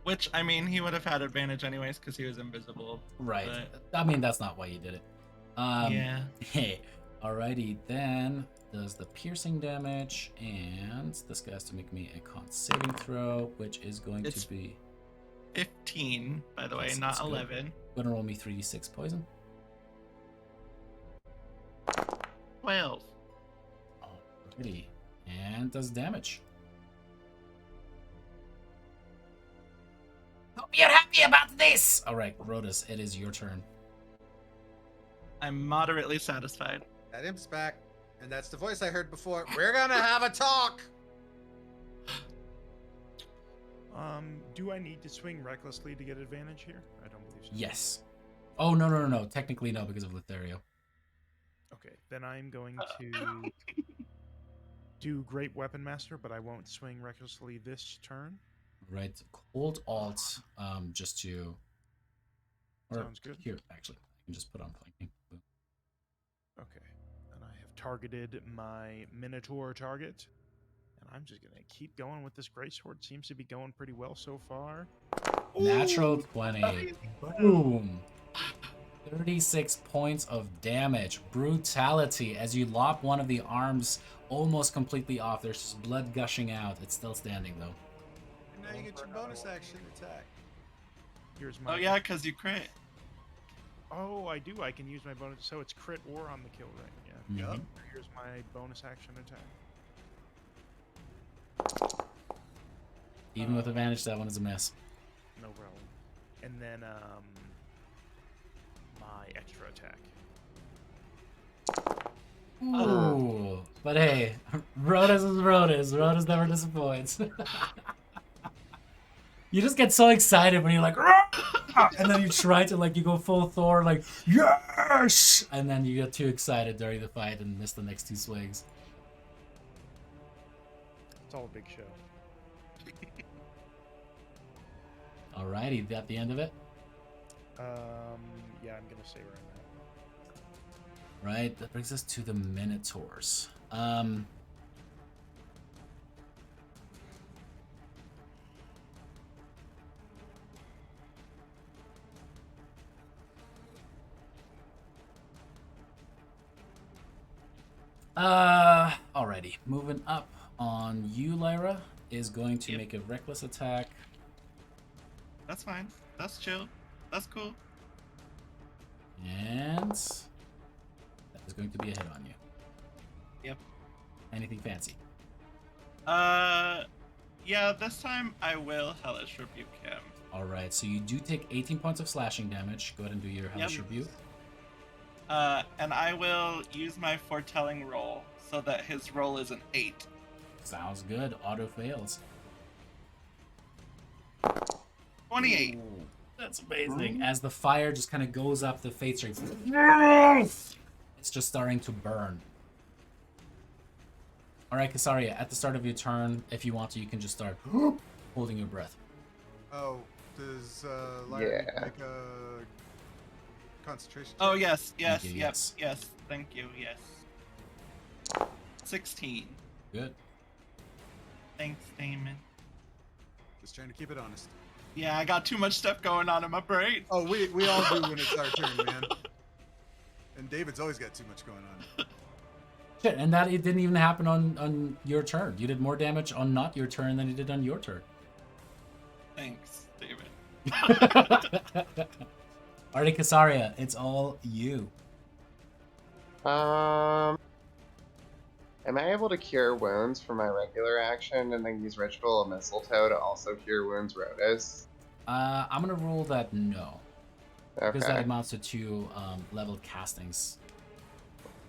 Which, I mean, he would have had advantage anyways because he was invisible. Right. But... I mean, that's not why you did it. Yeah. Hey. Alrighty, then does the piercing damage, and this guy has to make me a con saving throw, which is going It's to be 15, by the way, That's not good. 11. gonna roll me 3d6 poison. 12. Alrighty, and does damage. Hope you're happy about this. All right, Rodus, it is your turn. I'm moderately satisfied. That imp's back. And that's the voice I heard before. We're gonna have a talk! Do I need to swing recklessly to get advantage here? I don't believe so. Yes. Oh no. Technically no, because of Lothario. Okay, then I'm going to do Great Weapon Master, but I won't swing recklessly this turn. Right. Hold Alt, just to. Or Sounds good. Here, actually, I can just put on flanking. Boom. Okay, and I have targeted my Minotaur target. And I'm just going to keep going with this Greatsword. Seems to be going pretty well so far. Natural 20. Boom. 36 points of damage. Brutality. As you lop one of the arms almost completely off. There's just blood gushing out. It's still standing, though. And now you get your bonus action attack. Here's my... Oh, yeah, because you crit. Oh, I do. I can use my bonus. So it's crit or on the kill ring. Yeah. Mhm. Yup. Here's my bonus action attack. Even with advantage, that one is a miss. No problem. And then my extra attack. Ooh. But hey, Rodus is Rodus. Rodus never disappoints. You just get so excited when you're like, "Rah!" And then you try to like, you go full Thor, like, yes! And then you get too excited during the fight and miss the next two swings. It's all a big show. Alrighty, that the end of it? Yeah, I'm gonna say where I'm at. Right, that brings us to the Minotaurs. Alrighty. Moving up on you, Lyra, is going to make a reckless attack. That's fine. That's chill. That's cool. And that is going to be a hit on you. Yep. Anything fancy? Yeah, this time I will Hellish Rebuke him. Alright, so you do take 18 points of slashing damage. Go ahead and do your Hellish Rebuke. And I will use my foretelling roll so that his roll is an 8. Sounds good. Auto fails. 28. Ooh, that's amazing. As the fire just kind of goes up the fate string, it's just starting to burn. Alright, Kasaria, at the start of your turn, if you want to, you can just start holding your breath. Oh, does Lyra Yeah. make a concentration? Oh, check? yes, yes, you, yes, yes. Thank you, yes. 16. Good. Thanks, Damon. Just trying to keep it honest. Yeah, I got too much stuff going on in my brain. Oh, we all do when it's our turn, man. And David's always got too much going on. Shit, and that it didn't even happen on your turn. You did more damage on not your turn than you did on your turn. Thanks, David. Alright, Kasaria, it's all you. Am I able to cure wounds for my regular action and then use Ritual of Mistletoe to also cure wounds Rotus? I'm gonna rule that no. Because that Okay. amounts to 2 level castings.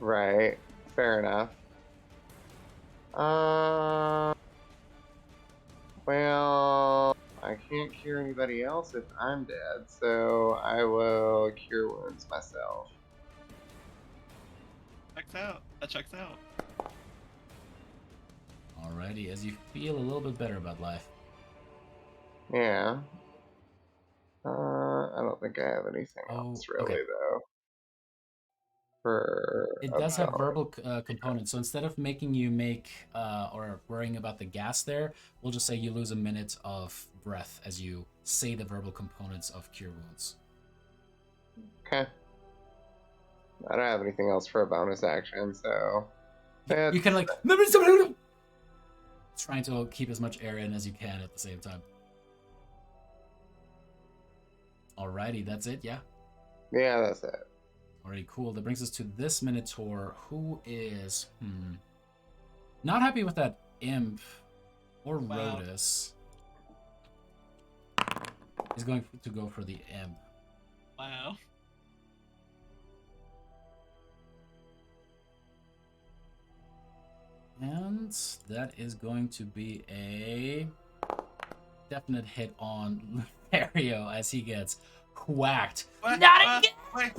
Right. Fair enough. Well, I can't cure anybody else if I'm dead, so I will cure wounds myself. Checks out. That checks out. Alrighty, as you feel a little bit better about life. Yeah. I don't think I have anything Oh, else really okay. though. For It a does have bonus. verbal components, so instead of making you make or worrying about the gas there, we'll just say you lose a minute of breath as you say the verbal components of Cure Wounds. Okay. I don't have anything else for a bonus action, so You can like trying to keep as much air in as you can at the same time. Alrighty, that's it, yeah? yeah, that's it. Alrighty, cool. That brings us to this Minotaur, who is not happy with that imp or Wow. Rotus. He's going to go for the imp. Wow. And that is going to be a definite hit on Lutherio as he gets whacked. What? Not Wait,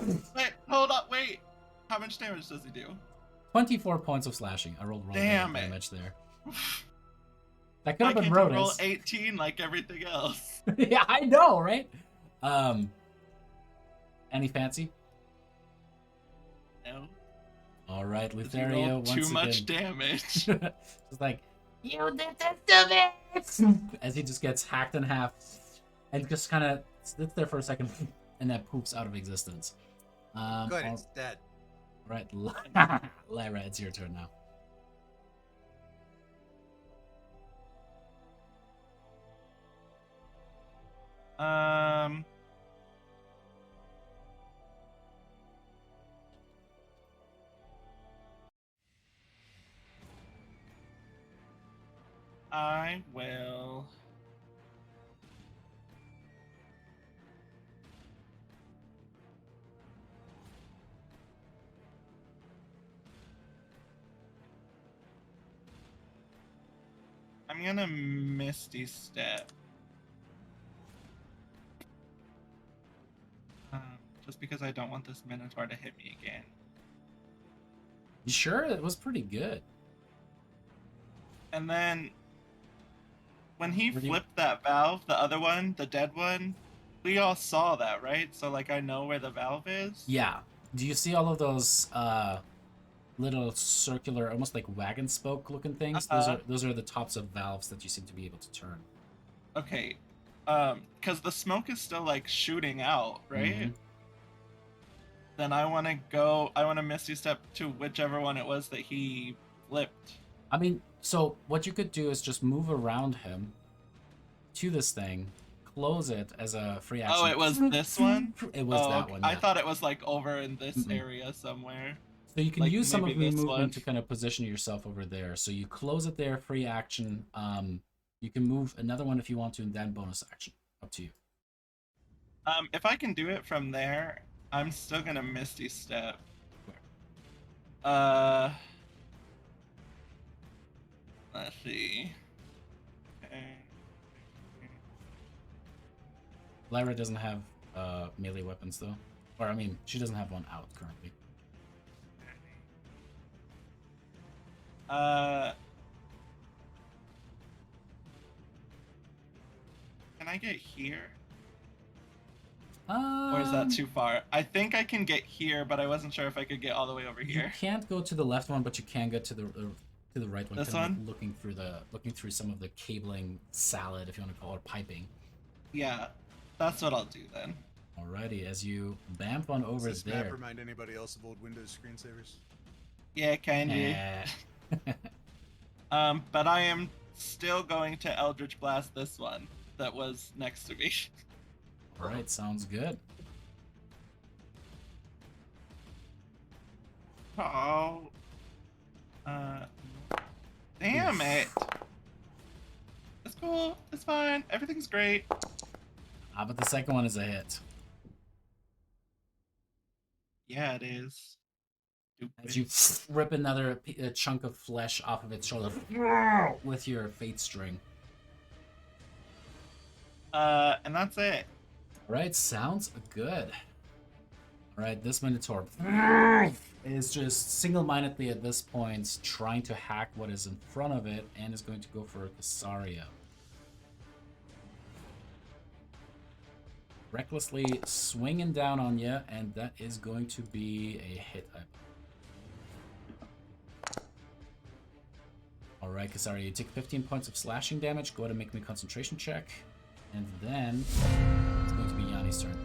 hold up, wait. How much damage does he do? 24 points of slashing. I rolled wrong Damn it. damage there. That could Why have been can't you roll Rotus. 18 like everything else? Yeah, I know, right? Any fancy? No. All right, 'Cause you Lutherio rolled once too much again. damage. It's like, you did this to me! As he just gets hacked in half and just kind of sits there for a second and then poops out of existence. Good, all it's dead. right, Lyra, it's your turn now. I will. I'm gonna Misty Step. Just because I don't want this Minotaur to hit me again. You sure? It was pretty good. And then when he Where do you- flipped that valve, the other one, the dead one, we all saw that, right? So like I know where the valve is. Yeah. Do you see all of those little circular, almost like wagon spoke looking things? Those are the tops of valves that you seem to be able to turn. Okay. Because the smoke is still like shooting out, right? Mhm. then I want to go. I want to Misty Step to whichever one it was that he flipped. I mean, so what you could do is just move around him to this thing, close it as a free action. Oh, it was this one? It was that okay. one. I Yeah. thought it was like over in this area somewhere. So you can like use some of maybe the this movement one. to kind of position yourself over there. So you close it there, free action. You can move another one if you want to, and then bonus action. Up to you. If I can do it from there, I'm still gonna Misty Step. Let's see. Okay. Lyra doesn't have melee weapons though, or I mean, she doesn't have one out currently. Can I get here? Or is that too far? I think I can get here, but I wasn't sure if I could get all the way over You here. can't go to the left one, but you can get to the right one. This kind of one? looking through some of the cabling salad, if you want to call it, piping. Yeah, that's what I'll do then. Alrighty, as you bamf on over Does this map there. remind anybody else of old Windows screensavers? Yeah, kinda. Eh. But I am still going to Eldritch Blast this one that was next to me. Alright, sounds good. Oh. Damn it. It's cool. It's fine. Everything's great. But the second one is a hit. Yeah, it is. As you rip another chunk of flesh off of its shoulder with your fate string. And that's it. Alright, sounds good. Alright, this Minotaur is just single-mindedly at this point trying to hack what is in front of it and is going to go for Casaria. Recklessly swinging down on you, and that is going to be a hit. Alright, Casaria, you take 15 points of slashing damage. Go ahead and make me a concentration check. And then it's going to be Yanni's turn.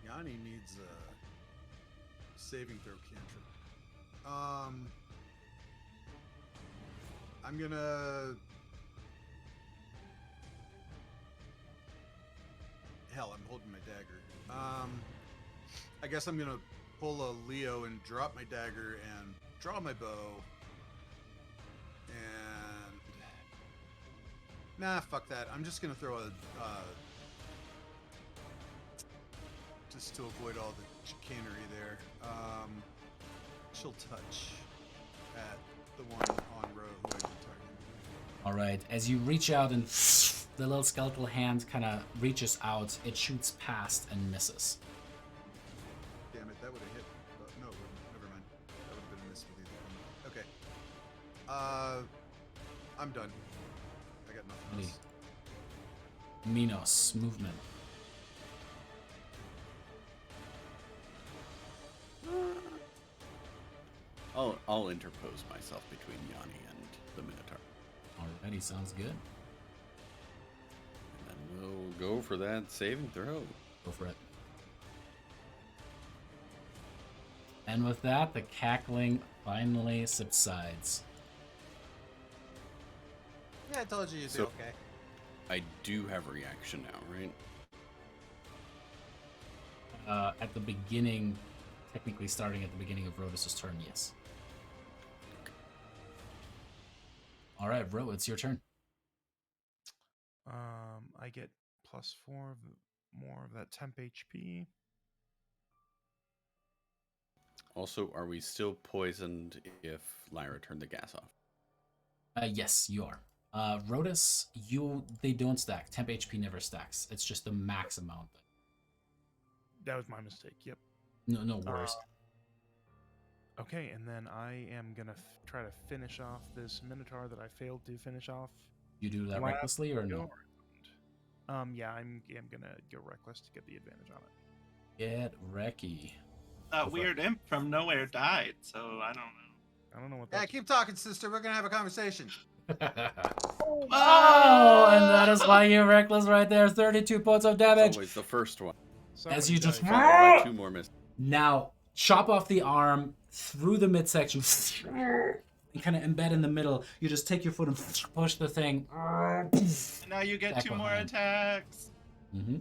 Yanni needs a saving throw cantrip. I'm gonna... Hell, I'm holding my dagger. I guess I'm gonna pull a Leo and drop my dagger and draw my bow. And... Nah, fuck that. I'm just gonna throw a... just to avoid all the chicanery there. She'll touch at the one on row who I did target. Alright, as you reach out and the little skeletal hand kind of reaches out, it shoots past and misses. Damn it, that would have hit. But no, it wouldn't. Never mind. That would have been a miss with either one. Okay. I'm done. I got nothing else. Minos, movement. I'll interpose myself between Yanni and the Minotaur. Alrighty, sounds good. And then we'll go for that saving throw. Go for it. And with that, the cackling finally subsides. Yeah, I told you you'd be So- okay. I do have a reaction now, right? At the beginning, technically starting at the beginning of Rodus' turn, yes. Alright, Ro, it's your turn. I get +4 more of that temp HP. Also, are we still poisoned if Lyra turned the gas off? Yes, you are. Rodus, they don't stack. Temp HP never stacks. It's just the max amount. That was my mistake. Yep. No worries. Okay, and then I am gonna try to finish off this Minotaur that I failed to finish off. You do that last recklessly or no? Yeah, I'm gonna go reckless to get the advantage on it. Get wrecky. That Go for weird imp from nowhere died, so I don't know. I don't know what Yeah, that. keep talking, sister. We're gonna have a conversation. Oh, and that is why you're reckless right there. 32 points of It's damage. always the first one. As you just Followed by 2 more misses. now chop off the arm through the midsection and kind of embed in the middle. You just take your foot and push the thing. Now you get Back 2 more behind. attacks. Mm-hmm.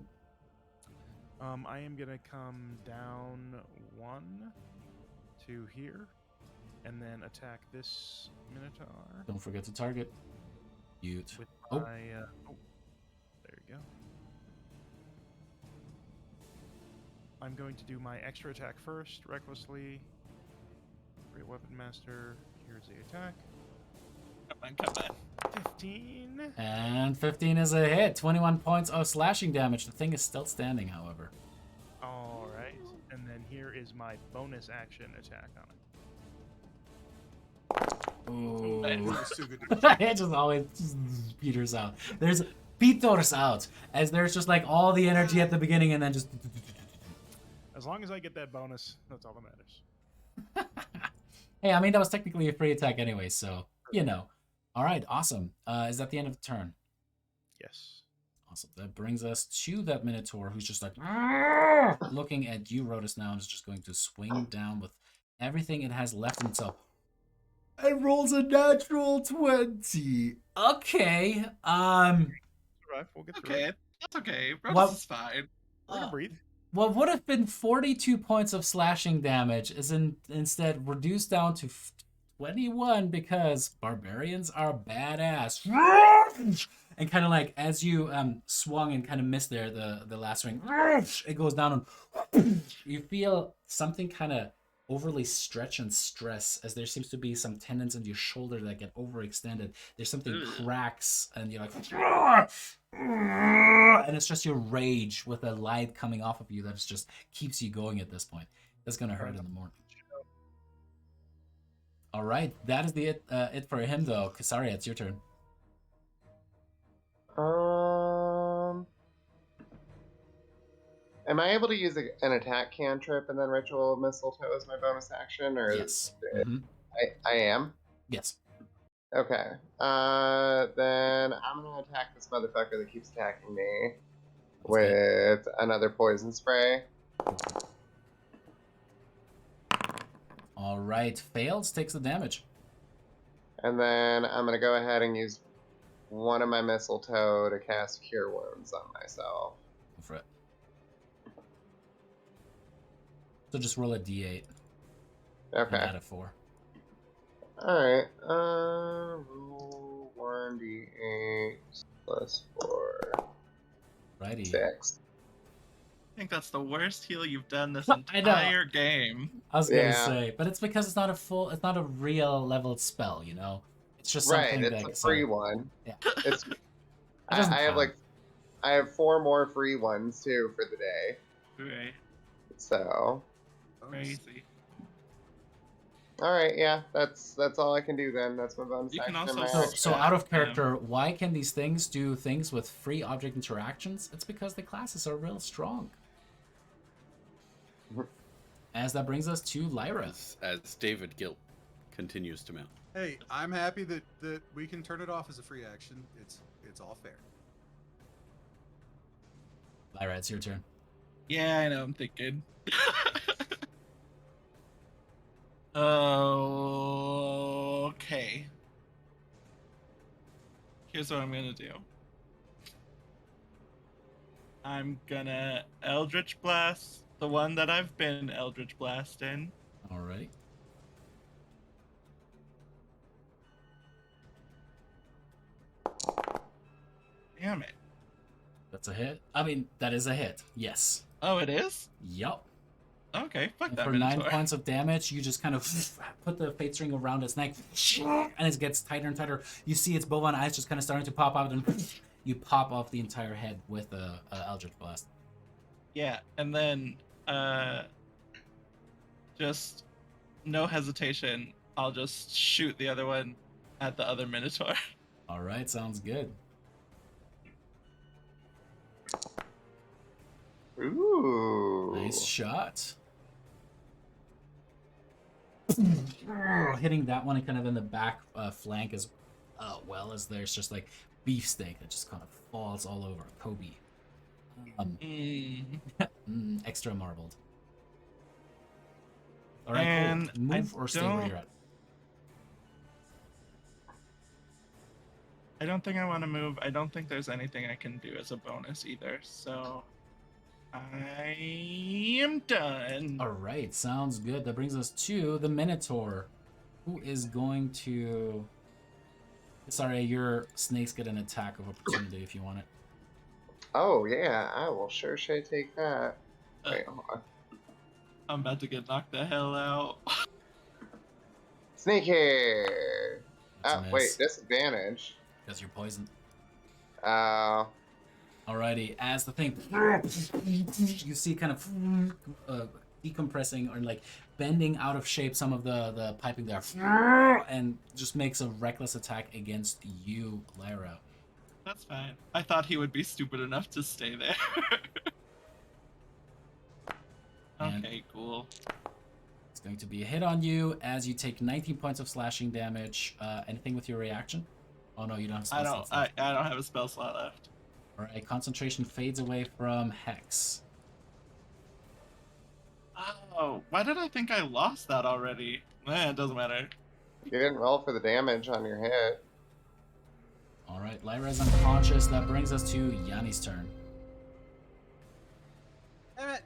I am gonna come down 1 to here, and then attack this Minotaur Don't forget to target. Ute. with Oh. my. There you go. I'm going to do my extra attack first, recklessly. Great Weapon Master. Here's the attack. Come on. 15. And 15 is a hit. 21 points of slashing damage. The thing is still standing, however. All right, and then here is my bonus action attack on it. Ooh. It was too good to It just always peters out. There's peters out as there's just like all the energy at the beginning and then just. As long as I get that bonus, that's all that matters. Hey, I mean that was technically a free attack anyway, so you know. All right, awesome. Is that the end of the turn? Yes. Awesome. That brings us to that Minotaur who's just like looking at you, Rotus, now and is just going to swing down with everything it has left in itself. It rolls a natural 20. Okay. Right, we'll get through Okay, it. that's okay. What- Rose is fine. We're gonna breathe. What would have been 42 points of slashing damage is instead reduced down to 21 because barbarians are badass. And kind of like as you swung and kind of missed there, the last swing, it goes down and you feel something kind of overly stretch and stress as there seems to be some tendons in your shoulder that get overextended. There's something cracks and you're like, and it's just your rage with the light coming off of you that just keeps you going at this point. That's gonna hurt in the morning. All right, that is it for him though. Kasaria, it's your turn. Am I able to use an attack cantrip and then Ritual of Mistletoe as my bonus action, or Yes. Mhm. I am? Yes. Okay. Then I'm gonna attack this motherfucker that keeps attacking me with another poison spray. All right, fails, takes the damage. And then I'm gonna go ahead and use one of my mistletoe to cast Cure Wounds on myself. Go for it. So just roll a d8. And Okay. add a 4. Alright. Roll 1d8 plus 4. Righty. 6. I think that's the worst heal you've done this I know. entire game. I was gonna Yeah. say, but it's because it's not a real leveled spell, you know? It's just Right, something it's that a free one. Yeah. It's doesn't I have count. I have 4 more free ones too for the day. Right. So Crazy. alright, yeah, that's all I can do then. That's my bonus You can action. also my So, so action. out of character, why can these things do things with free object interactions? It's because the classes are real strong. As that brings us to Lyra. As David Gilt continues to mount. Hey, I'm happy that we can turn it off as a free action. It's all fair. Lyra, it's your turn. Yeah, I know. I'm thinking. Okay. Here's what I'm gonna do. I'm gonna Eldritch Blast the one that I've been Eldritch Blasting. Alright. Damn it. That's a hit. I mean, that is a hit. Yes. Oh, it is? Yup. Okay, fuck And that for 9 Minotaur. points of damage, you just kind of put the fate string around its neck, and it gets tighter and tighter. You see its bovine eyes just kind of starting to pop out, and you pop off the entire head with a Eldritch Blast. Yeah, and then just no hesitation, I'll just shoot the other one at the other Minotaur. All right, sounds good. Ooh. Nice shot. Hitting that one kind of in the back flank is... Oh, well as there's just like beefsteak that just kind of falls all over Kobe. Extra marbled. All right, And cool. Move or stay where you're at. I don't think I want to move. I don't think there's anything I can do as a bonus either. So I am done. All right, sounds good. That brings us to the Minotaur, who is going to. Sorry, your snakes get an attack of opportunity if you want it. Oh yeah, I will sure take that. Uh, Wait, hold on. I'm about to get knocked the hell out. Snake hair. It's a Oh miss. wait, disadvantage. Because you're poisoned. Alrighty, as the thing, you see kind of decompressing or like bending out of shape some of the piping there, and just makes a reckless attack against you, Lyra. That's fine. I thought he would be stupid enough to stay there. And okay, cool. it's going to be a hit on you as you take 19 points of slashing damage. Anything with your reaction? Oh no, you don't have spell slots left. I don't have a spell slot left. Alright, concentration fades away from Hex. Oh, why did I think I lost that already? It doesn't matter. you didn't roll for the damage on your hit. Alright, Lyra's unconscious. That brings us to Yanni's turn. Damn it.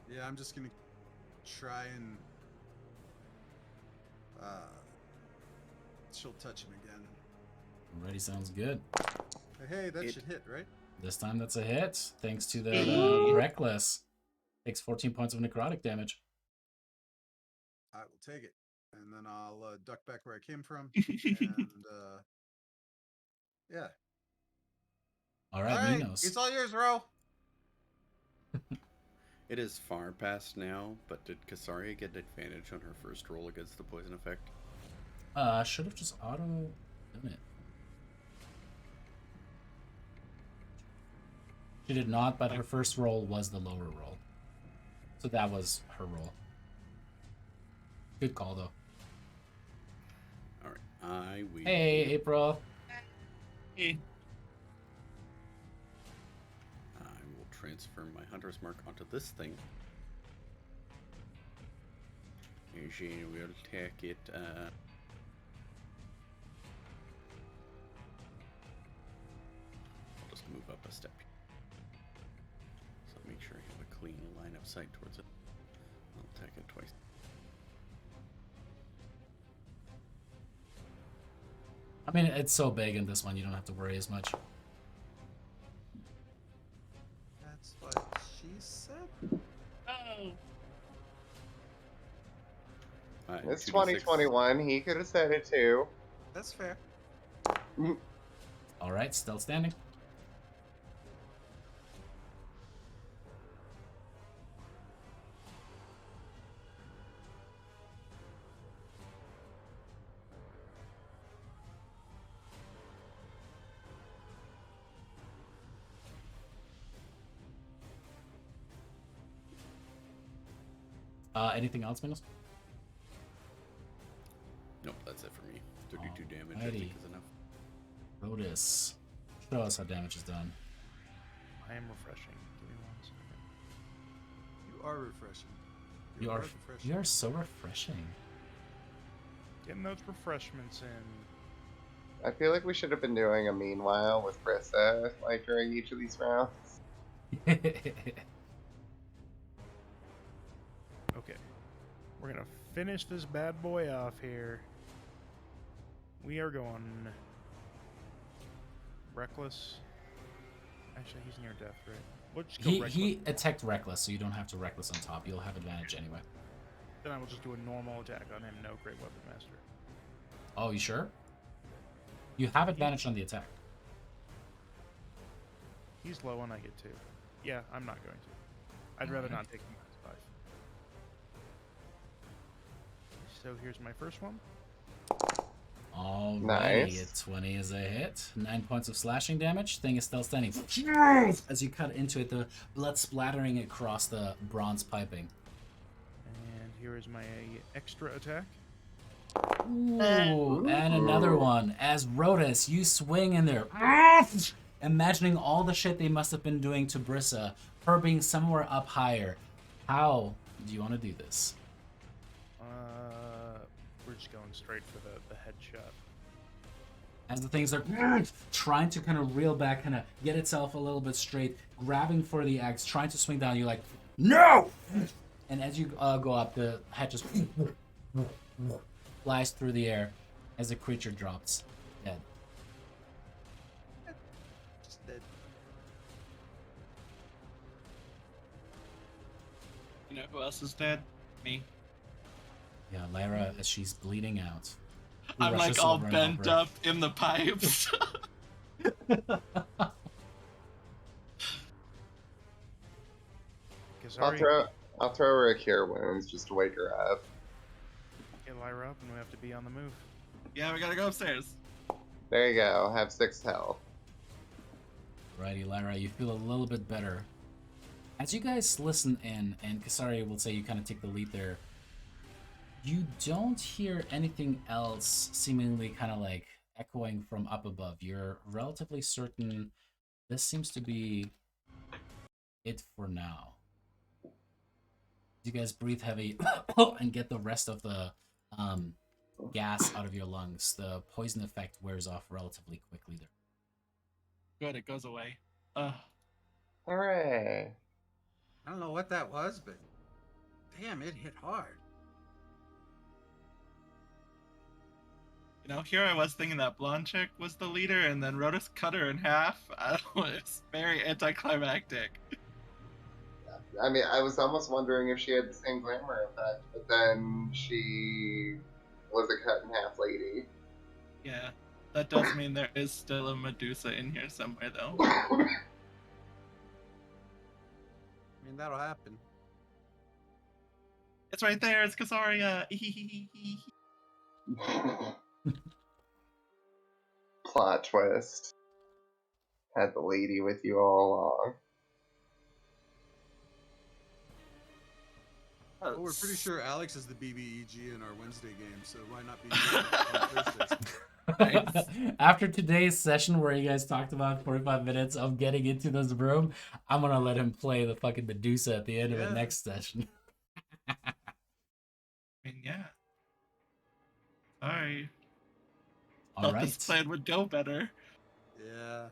Yeah, I'm just gonna try and she'll touch him again. Already sounds good. Hey, that should hit, right? This time that's a hit, thanks to the Reckless. Takes 14 points of necrotic damage. I will take it, and then I'll duck back where I came from, and yeah. All right, Minos. It's all yours, Ro. It is far past now, but did Kasaria get advantage on her first roll against the poison effect? Should have just auto done it. She did not, but her first roll was the lower roll. So that was her roll. Good call, though. Alright, I will... Hey, April. Hey. I will transfer my Hunter's Mark onto this thing. And she will take it, I'll just move up a step. So make sure I have a clean line of sight towards it. I'll attack it twice. I mean, it's so big in this one, you don't have to worry as much. That's what she said. Oh. It's 2d6. 2021. He could have said it too. That's fair. All right, still standing. Anything else, Minos? Nope, that's it for me. 32 damage, I Alrighty. think, is enough. Rotus, show us how damage is done. I am refreshing. Give me 1 second. You are refreshing. You are refreshing. you are so refreshing. Getting those refreshments in. I feel like we should have been doing a meanwhile with Krista, like during each of these rounds. Okay. We're gonna finish this bad boy off here. We are going reckless. Actually, he's near death, right? We'll just go reckless. he attacked reckless, so you don't have to reckless on top. You'll have advantage anyway. Then I will just do a normal attack on him. No great weapon master. Oh, you sure? You have advantage on the attack. He's low and I get 2. Yeah, I'm not going to. I'd rather not take him minus 5. So here's my first one. Alrighty, Nice. a 20 is a hit. 9 points of slashing damage. Thing is still standing. As you cut into it, the blood splattering across the bronze piping. And here is my extra attack. Ooh, and another one. As Rhodas, you swing in there. Imagining all the shit they must have been doing to Brissa, her being somewhere up higher. How do you want to do this? We're just going straight for the headshot. As the things are trying to kind of reel back, kind of get itself a little bit straight, grabbing for the axe, trying to swing down, you're like, no! And as you go up, the head just flies through the air as the creature drops dead. Just dead. You know who else is dead? Me. Yeah, Lyra, as she's bleeding out. I'm rushes like all over and bent over. up in the pipes. I'll throw her a cure wounds just to wake her up. Get Lyra up, and we have to be on the move. Yeah, we gotta go upstairs. There you go. Have 6 health. Righty, Lyra, you feel a little bit better. As you guys listen in, and Kasari will say you kind of take the lead there, you don't hear anything else seemingly kind of like echoing from up above. You're relatively certain this seems to be it for now. You guys breathe heavy and get the rest of the gas out of your lungs. The poison effect wears off relatively quickly there. Good, it goes away. Hooray. I don't know what that was, but damn, it hit hard. You know, here I was thinking that blonde chick was the leader, and then Rhodas cut her in half. It's very anticlimactic. I mean, I was almost wondering if she had the same glamour effect, but then she was a cut in half lady. Yeah, that does mean there is still a Medusa in here somewhere, though. I mean, that'll happen. It's right there. It's Kasaria. Plot twist. Had the lady with you all along. Well, we're pretty sure Alex is the BBEG in our Wednesday game, so why not be on Thursdays? After today's session where you guys talked about 45 minutes of getting into this room, I'm gonna let him play the fucking Medusa at the end of the next session. I mean, yeah. Sorry. All Thought this plan would go better. Yeah.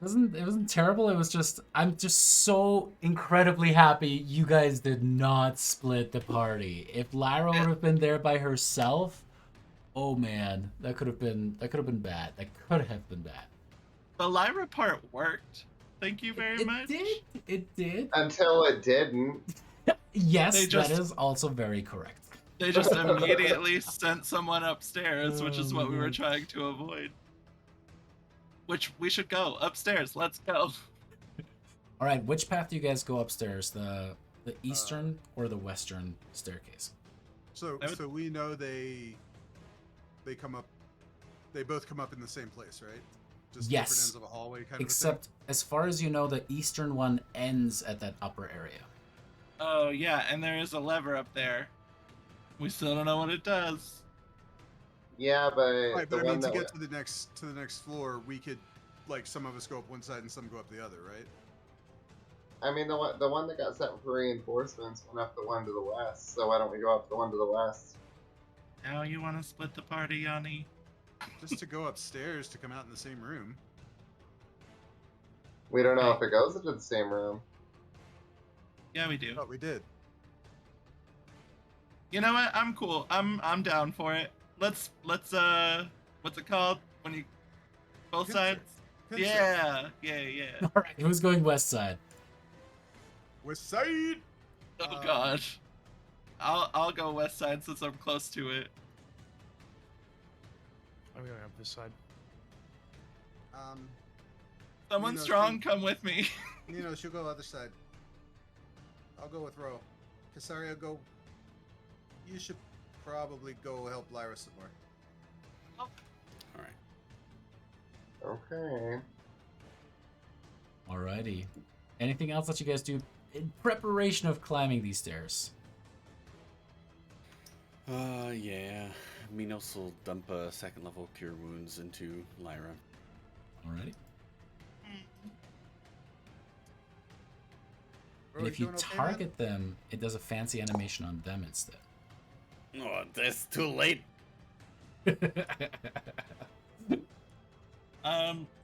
It wasn't terrible. It was just I'm just so incredibly happy you guys did not split the party. If Lyra would have been there by herself, oh man, that could have been bad. That could have been bad. The Lyra part worked. Thank you very much. It did. Until it didn't. Yes, that is also very correct. They just immediately sent someone upstairs, which is what we were trying to avoid. Which we should go upstairs. Let's go. All right, which path do you guys go upstairs? The eastern or the western staircase? So we know they come up. They both come up in the same place, right? Just yes. different ends of a hallway, kind Except, of. as far as you know, the eastern one ends at that upper area. Oh yeah, and there is a lever up there. We still don't know what it does. Yeah, but Right, but I mean, to get to the next floor, we could, like, some of us go up one side and some go up the other, right? I mean, the one that got sent for reinforcements went up the one to the west. So why don't we go up the one to the west? Now you want to split the party, Yanni? Just to go upstairs to come out in the same room. We don't know if it goes into the same room. Yeah, we do. Oh, we did. You know what? I'm cool. I'm down for it. Let's what's it called when you both sides? Yeah. All right, who's going west side? West side. Oh god. I'll go west side since I'm close to it. I'm going up this side. Someone strong, come with me. Nino, she'll go other side. I'll go with Ro. Kasaria, go. You should probably go help Lyra some more. All right. Okay. Alrighty. Anything else that you guys do in preparation of climbing these stairs? Yeah. Minos will dump a second level Cure Wounds into Lyra. Alrighty. Bro, And if you doing okay, target them, it does a fancy animation on them instead. Oh, that's too late.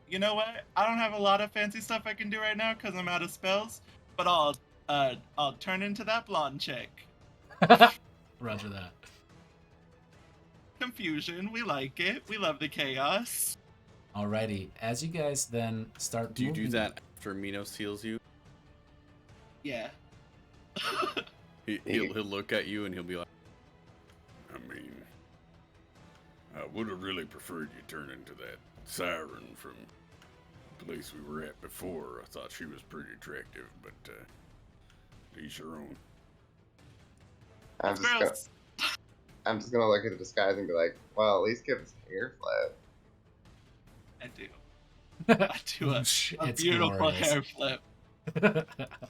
You know what? I don't have a lot of fancy stuff I can do right now because I'm out of spells, but I'll turn into that blonde chick. Roger that. Confusion, we like it. We love the chaos. Alrighty. As you guys then start Do you do moving- that after Minos heals you? Yeah. He'll look at you and he'll be like, I mean, I would have really preferred you turn into that siren from the place we were at before. I thought she was pretty attractive, but each your own. I'm Gross. just gonna look at the disguise and be like, well, at least give us a hair flip. I do. I do a It's beautiful glorious. hair flip.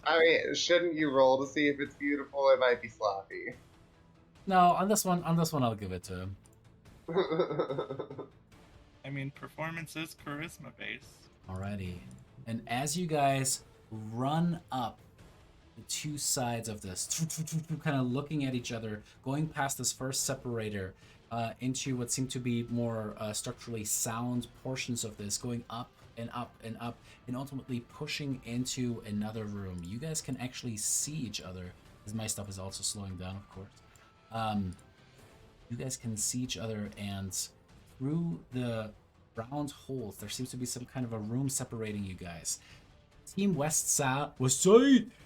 I mean, shouldn't you roll to see if it's beautiful? It might be sloppy. No, on this one, I'll give it to him. I mean, performance is charisma based. Alrighty. And as you guys run up the two sides of this, kind of looking at each other, going past this first separator into what seem to be more structurally sound portions of this, going up and up and up, and ultimately pushing into another room. You guys can actually see each other, as my stuff is also slowing down, of course. You guys can see each other, and through the round holes, there seems to be some kind of a room separating you guys. Team West Side,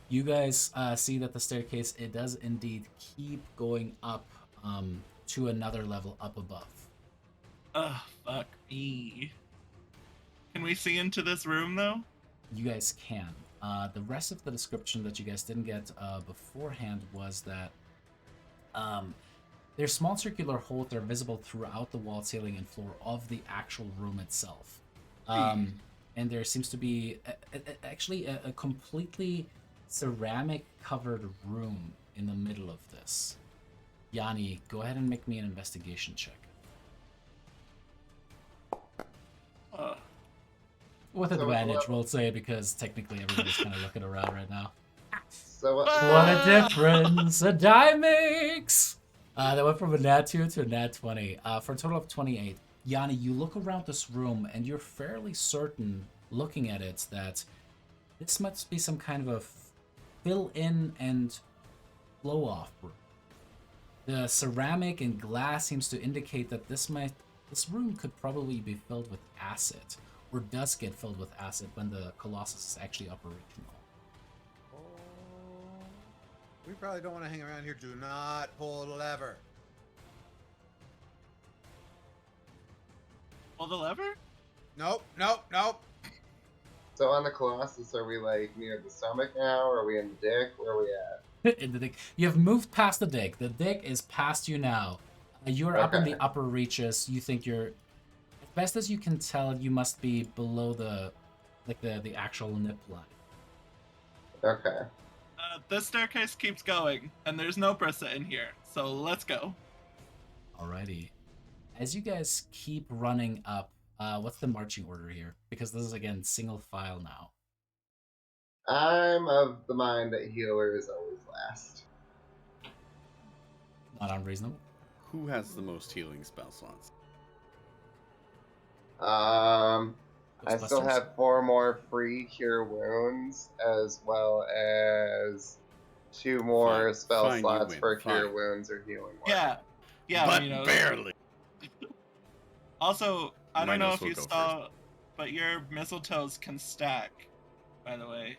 you guys see that the staircase, it does indeed keep going up to another level up above. Ugh, fuck me. Can we see into this room though? You guys can. The rest of the description that you guys didn't get beforehand was that there's small circular holes that are visible throughout the wall, ceiling, and floor of the actual room itself. And there seems to be actually a completely ceramic covered room in the middle of this. Yanni, go ahead and make me an investigation check. With So advantage, we'll say, because technically everybody's kind of looking around right now. So What a difference a die makes! That went from a nat 2 to a nat 20, for a total of 28. Yanni, you look around this room, and you're fairly certain, looking at it, that this must be some kind of a fill-in and blow-off room. The ceramic and glass seems to indicate that this room could probably be filled with acid, or does get filled with acid when the Colossus is actually operational. We probably don't want to hang around here. Do not pull the lever. Pull the lever? Nope, nope, nope. So on the Colossus, are we like near the stomach now? Or are we in the dick? Where are we at? In the dick. You have moved past the dick. The dick is past you now. You're up in Okay. the upper reaches. You think you're, as best as you can tell, you must be below the actual nip line. Okay. This staircase keeps going, and there's no Brissa in here, so let's go. Alrighty. As you guys keep running up, what's the marching order here? Because this is, again, single file now. I'm of the mind that healer is always last. Not unreasonable. who has the most healing spell slots? I still Ghostbusters? have 4 more free cure wounds, as well as 2 more Fine. spell Fine, you slots win. for cure Fine. wounds or healing work. Yeah, but you know. barely. Also, I don't Might know as if well you go saw, but your mistletoes can stack, by the way.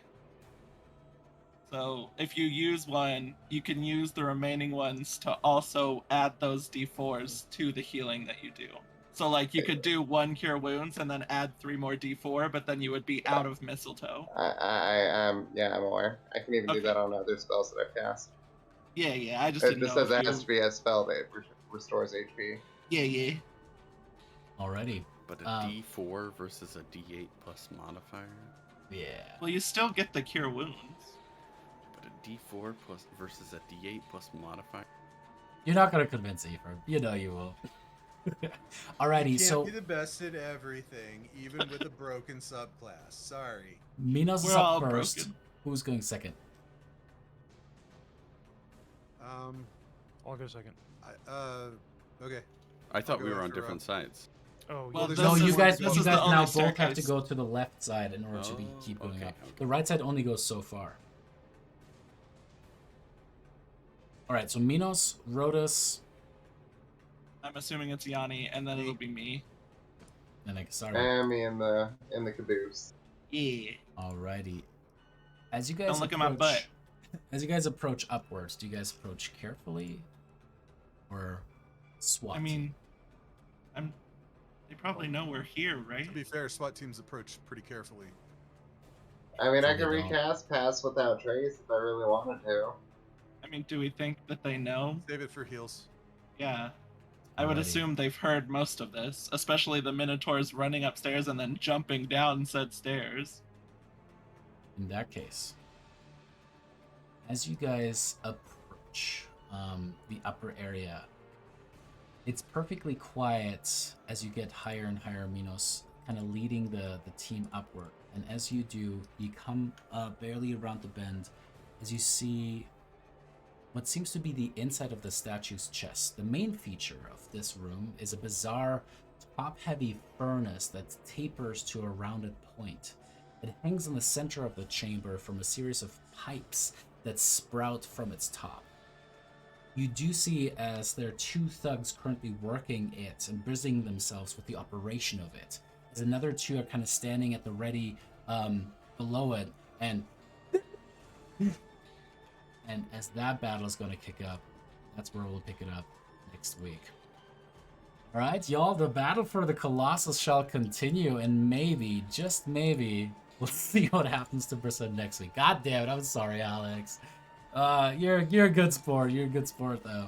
So if you use one, you can use the remaining ones to also add those D4s to the healing that you do. So like you could do 1 cure wounds and then add 3 more D4, but then you would be out of mistletoe. I'm aware. I can even do Okay. that on other spells that I've cast. Yeah, I just It didn't just know says if it you... has to be a spell that restores HP. Yeah. Alrighty. But a D4 versus a D8 plus modifier? Yeah. Well, you still get the cure wounds. But a D4 plus versus a D8 plus modifier? You're not gonna convince Ephraim. You know you will. Alrighty, Can't so be the best at everything, even with a broken subclass. Sorry. Minos is We're all up first. broken. Who's going second? I'll go second. Okay. I thought I'll we go were on after different sides. Oh, Well, yeah. this No, is- you guys this is the now only both have to staircase. go to the left side in order to keep going okay, up. okay. The right side only goes so far. Alright, so Minos, Rhodas, I'm assuming it's Yanni, and then it'll be me. and Akasari. And me in the caboose. Yeah. Alrighty. As you guys Don't look at my butt. As you guys approach upwards, do you guys approach carefully or SWAT? I mean, they probably know we're here, right? To be fair, SWAT teams approach pretty carefully. I mean, I So can they don't. recast Pass Without Trace if I really wanted to. I mean, do we think that they know? Save it for heals. Yeah. I would Alrighty. assume they've heard most of this, especially the Minotaurs running upstairs and then jumping down said stairs. In that case, as you guys approach the upper area, it's perfectly quiet as you get higher and higher, Minos, kind of leading the team upward. And as you do, you come barely around the bend as you see what seems to be the inside of the statue's chest. The main feature of this room is a bizarre top-heavy furnace that tapers to a rounded point. It hangs in the center of the chamber from a series of pipes that sprout from its top. You do see as there are two thugs currently working it and busying themselves with the operation of it. As another two are kind of standing at the ready below it, and as that battle is going to kick up, that's where we'll pick it up next week. Alright, y'all, the battle for the Colossus shall continue, and maybe, just maybe, we'll see what happens to Brissa next week. God damn it, I'm sorry, Alex. You're a good sport. You're a good sport, though.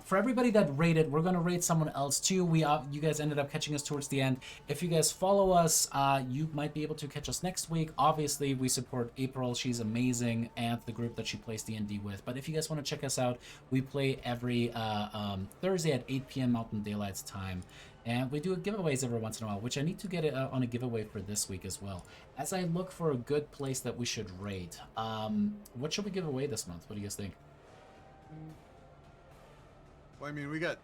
For everybody that rated, we're gonna rate someone else too. You guys ended up catching us towards the end. If you guys follow us, you might be able to catch us next week. Obviously, we support April. She's amazing, and the group that she plays D&D with. But if you guys want to check us out, we play every Thursday at 8 p.m. Mountain Daylight time. And we do giveaways every once in a while, which I need to get on a giveaway for this week as well. As I look for a good place that we should rate, what should we give away this month? What do you guys think? Well, I mean, we got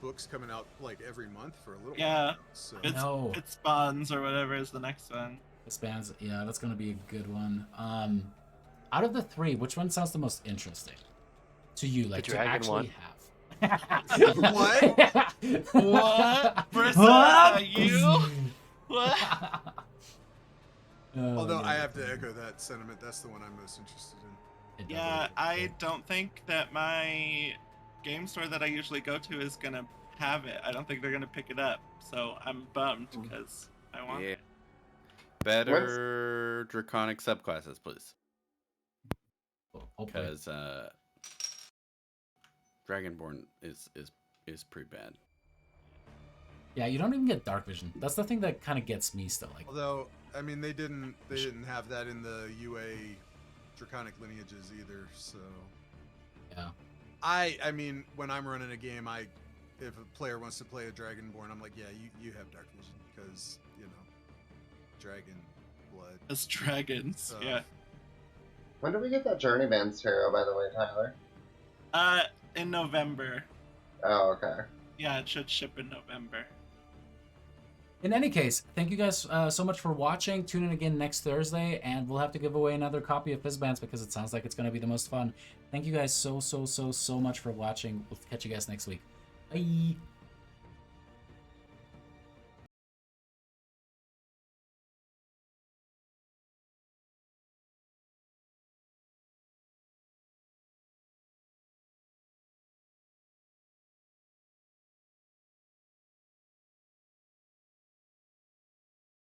books coming out like every month for a little Yeah. while. So No. It spawns or whatever is the next one. The spans, yeah, that's gonna be a good one. Out of the three, which one sounds the most interesting to you? Like to dragon actually one. have. What? What? Brissa, you? What? Oh, Although I yeah. have to echo that sentiment, that's the one I'm most interested in. It Yeah, doesn't- I don't think that my game store that I usually go to is gonna have it. I don't think they're gonna pick it up. So I'm bummed because I want Yeah. it. Better draconic subclasses, please. Hopefully. Because Dragonborn is pretty bad. Yeah, you don't even get dark vision. That's the thing that kind of gets me still. Like, Although, I mean, they didn't have that in the UA draconic lineages either. So yeah. I mean, when I'm running a game, if a player wants to play a Dragonborn, I'm like, yeah, you have dark vision because dragon blood. As dragons, So- yeah. When do we get that Journeyman's Tarot, by the way, Tyler? In November. Oh, okay. Yeah, it should ship in November. In any case, thank you guys so much for watching. Tune in again next Thursday, and we'll have to give away another copy of Fizzbands because it sounds like it's going to be the most fun. Thank you guys so much for watching. We'll catch you guys next week. Bye.